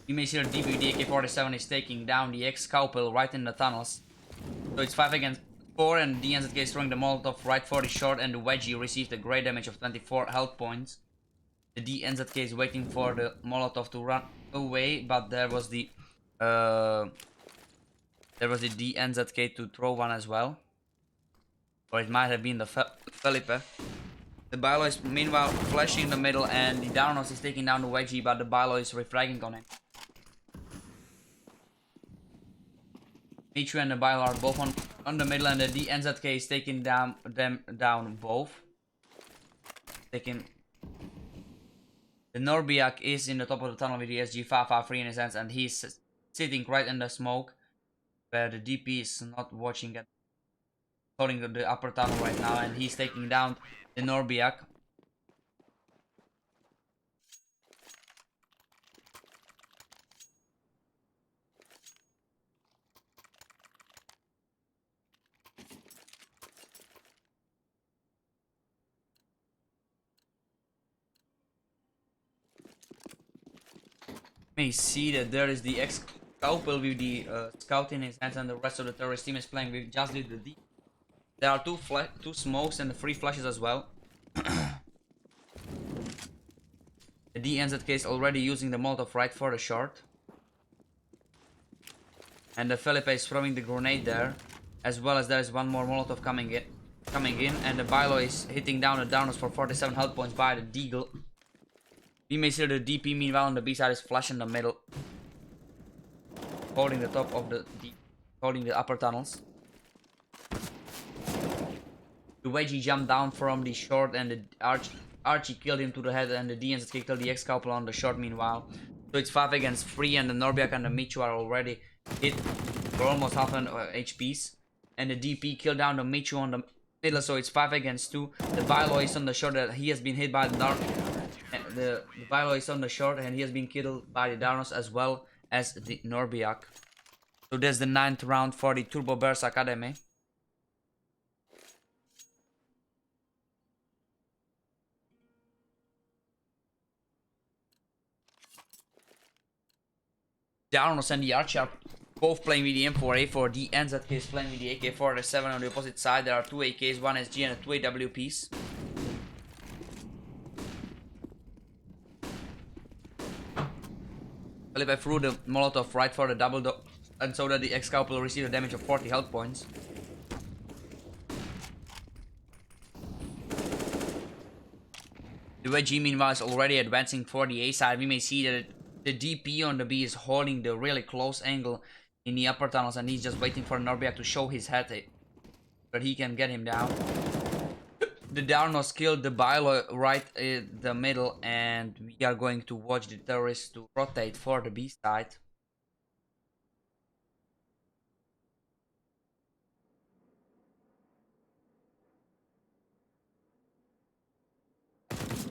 You may see the DP with the AK-47 is taking down the ex-couple right in the tunnels. So it's 5 against 4 and the NZK is throwing the Molotov right for the short and the Wedgie received a great damage of 24 health points. The DNZK is waiting for the Molotov to run away, but there was the DNZK to throw one as well. Or it might have been the Felipe. The Bilo is meanwhile flashing in the middle and the Darnos is taking down the Wedgie, but the Bilo is refragging on him. Michu and the Bilo are both on the middle and the DNZK is taking them down both. The Norbiak is in the top of the tunnel with the SG553 in his hands and he's sitting right in the smoke where the DP is not watching it, holding the upper tunnel right now and he's taking down the Norbiak. May see that there is the ex-couple with the scout in his hands and the rest of the terrorist team is playing with just the D. There are two smokes and 3 flashes as well. The DNZK is already using the Molotov right for the short. And the Felipe is throwing the grenade there. As well as there is one more Molotov coming in. And the Bilo is hitting down the Darnos for 47 health points by the Deagle. We may see the DP meanwhile on the B side is flash in the middle. Holding the top of holding the upper tunnels. The Wedgie jumped down from the short and the Archie killed him to the head and the DNZK killed the ex-couple on the short meanwhile. So it's 5 against 3 and the Norbiak and the Michu are already hit for almost half an HPs. And the DP killed down the Michu on the middle, so it's 5 against 2. The Bilo is on the short that he has been hit by the Bilo is on the short and he has been killed by the Darnos as well as the Norbiak. So that's the 9th round for the TurboBearsAcademy. Darnos and the Archie are both playing with the M4A4. The NZK is playing with the AK-47 on the opposite side. There are 2 AKs, 1 SG and 2 AWPs. Felipe threw the Molotov right for the double and so that the ex-couple received a damage of 40 health points. The Wedgie meanwhile is already advancing for the A side. We may see that the DP on the B is holding the really close angle in the upper tunnels and he's just waiting for Norbiak to show his head but he can get him down. The Darnos killed the Bilo right in the middle and we are going to watch the terrorists to rotate for the B side.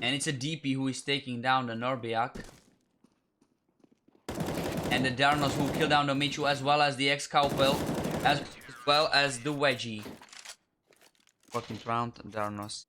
And it's a DP who is taking down the Norbiak. And the Darnos who kill down the Michu as well as the Excalpel, as well as the Wedgie. 14th round, Darnos.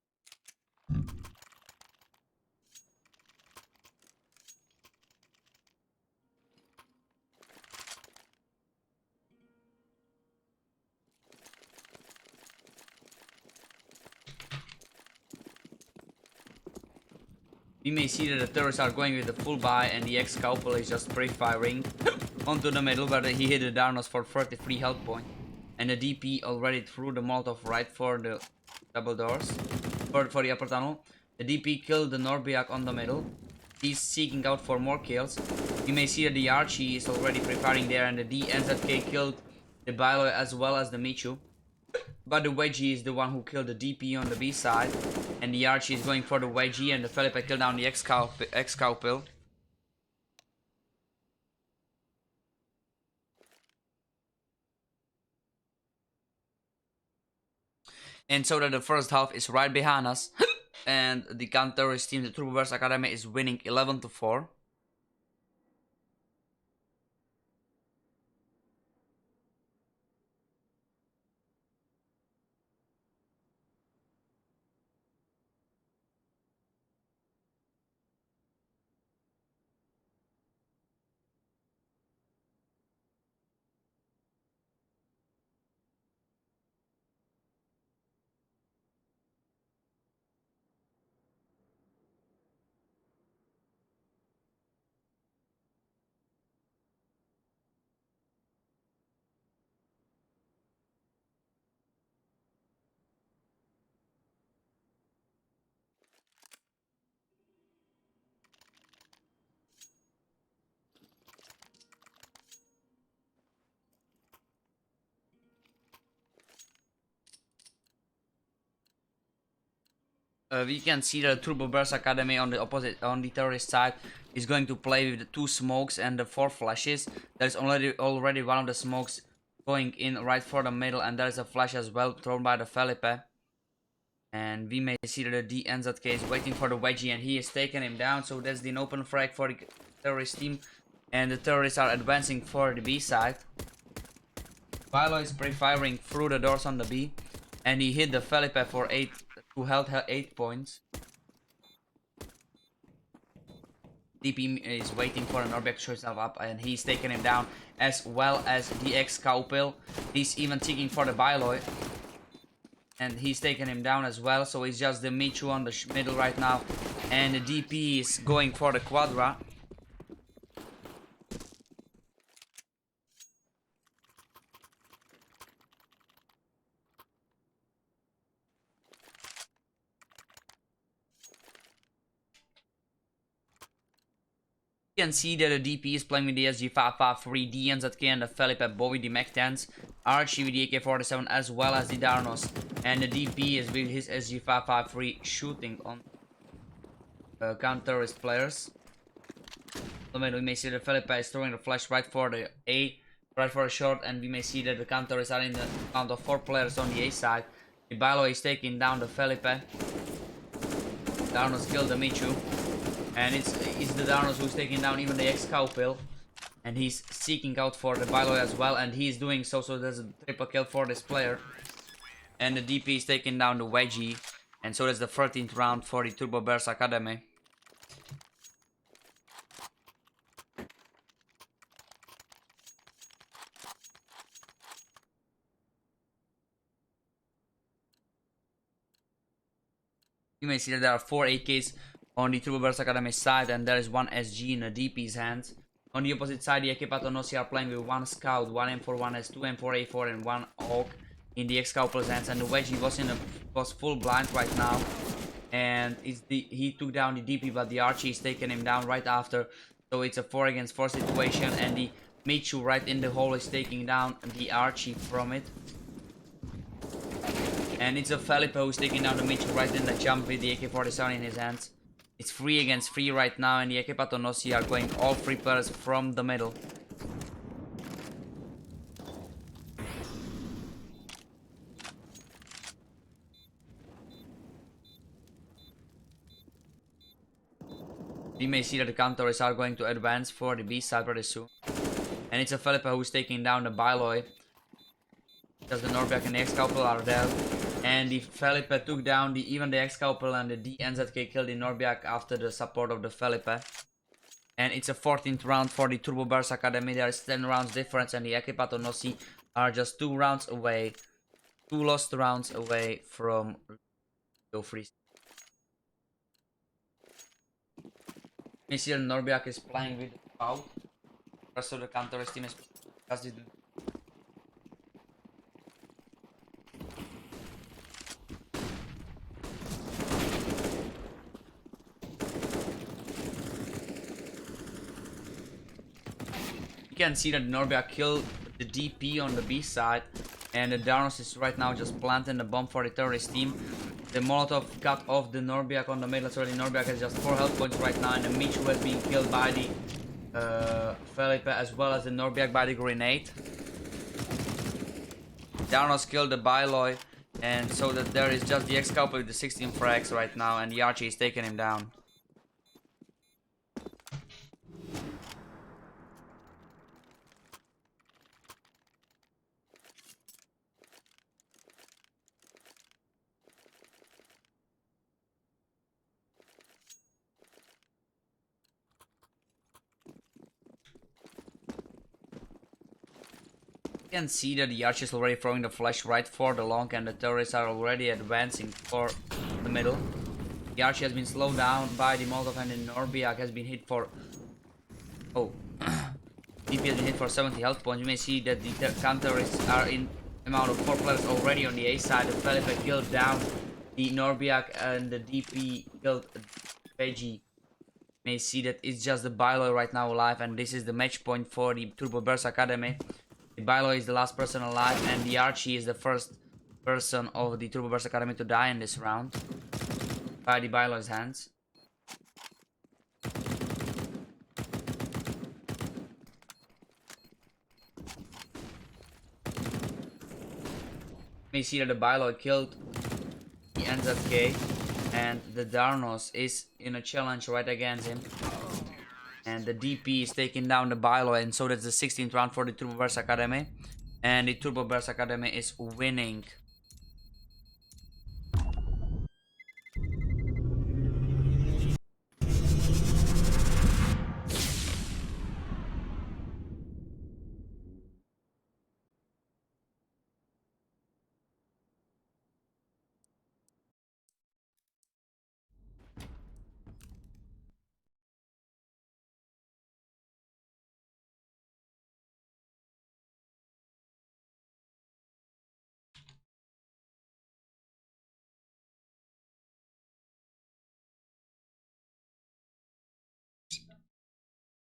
We may see that the turrets are going with the full buy and the Excalpel is just pre-firing onto the middle where he hit the Darnos for 33 health point. And the DP already threw the Molotov right for the double doors, for the upper tunnel. The DP killed the Norbiak on the middle. He's seeking out for more kills. You may see that the Archie is already pre-firing there and the DNZK killed the Bilo as well as the Michu. But the Wedgie is the one who killed the DP on the B side. And the Archie is going for the Wedgie and the Felipe killed down the Excalpel. And so that the first half is right behind us. And the counter-terrorist team, the TurboBearsAcademy, is winning 11-4. We can see that TurboBearsAcademy on the opposite, on the terrorist side, is going to play with the 2 smokes and the 4 flashes. There's already one of the smokes going in right for the middle, and there's a flash as well thrown by the Felipe. And we may see that the DNZK is waiting for the Wedgie and he is taking him down. So that's the open frag for the terrorist team. And the terrorists are advancing for the B side. Philo is pre-firing through the doors on the B. And he hit the Felipe for 8 to health 8 points. DP is waiting for an Norbiak to show himself up and he's taking him down as well as the Excalpel. He's even seeking for the Biloy. And he's taking him down as well, so it's just the Michu on the middle right now. And the DP is going for the Quadra. You can see that the DP is playing with the SG553, DNZK and the Felipe Bowie, the Mech-10s, Archie with the AK-47 as well as the Darnos. And the DP is with his SG553 shooting on counter-terrorist players. So we may see that Felipe is throwing the flash right for the A, right for a short, and we may see that the counter-terrorists are in the count of 4 players on the A side. The Bilo is taking down the Felipe. Darnos killed the Michu. And it's the Darnos who's taking down even the Excalpel. And he's seeking out for the Bilo as well. And he's doing so there's a triple kill for this player. And the DP is taking down the Wedgie. And so that's the 13th round for the TurboBearsAcademy. You may see that there are 4 AKs on the TurboBearsAcademy side, and there is 1 SG in the DP's hands. On the opposite side, the Ekipatonosi are playing with 1 Scout, 1 M41S, 2 M4A4, and 1 Oak in the Excalpel's hands. And the Wedgie was full blind right now, and he took down the DP, but the Archie is taking him down right after. So it's a 4 against 4 situation, and the Michu right in the hole is taking down the Archie from it. And it's a Felipe who's taking down the Michu right in the jump with the AK-47 in his hands. It's 3 against 3 right now, and the Ekipatonosi are going all 3 players from the middle. We may see that the counters are going to advance for the B side pretty soon. And it's a Felipe who's taking down the Biloy. Because the Norberg and the X-Couple are dead. And the Felipe took down even the X-Couple, and the DNZK killed the Norberg after the support of the Felipe. And it's a 14th round for the TurboBearsAcademy. There is 10 rounds difference, and the Ekipatonosi are just 2 rounds away. 2 lost rounds away from BO3. You see that Norberg is playing with the crowd. The rest of the counterist team is you can see that Norberg killed the DP on the B side, and the Darnos is right now just planting the bomb for the terrorist team. The Molotov cut off the Norberg on the middle, so the Norberg has just 4 health points right now, and the Michu has been killed by the Felipe as well as the Norberg by the grenade. Darnos killed the Biloy, and so that there is just the X-Couple with the 16 frags right now, and the Archie is taking him down. You can see that the Archie is already throwing the flash right for the long, and the terrorists are already advancing for the middle. The Archie has been slowed down by the Molotov, and the Norberg has been hit for... Oh. DP has been hit for 70 health points. You may see that the counterists are in amount of 4 players already on the A side. The Felipe killed down the Norberg, and the DP killed Veggie. You may see that it's just the Biloy right now alive, and this is the match point for the TurboBearsAcademy. The Biloy is the last person alive, and the Archie is the first person of the TurboBearsAcademy to die in this round by the Biloy's hands. You may see that the Biloy killed the NZK, and the Darnos is in a challenge right against him. And the DP is taking down the Biloy, and so that's the 16th round for the TurboBearsAcademy. And the TurboBearsAcademy is winning.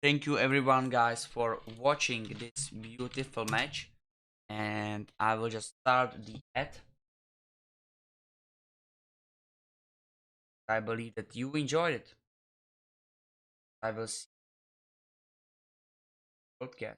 Thank you everyone guys for watching this beautiful match, and I will just start the ad. I believe that you enjoyed it. I will see you broadcast.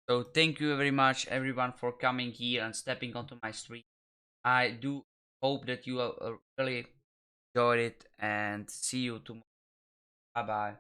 So thank you very much everyone for coming here and stepping onto my stream. I do hope that you really enjoyed it, and see you tomorrow. Bye bye.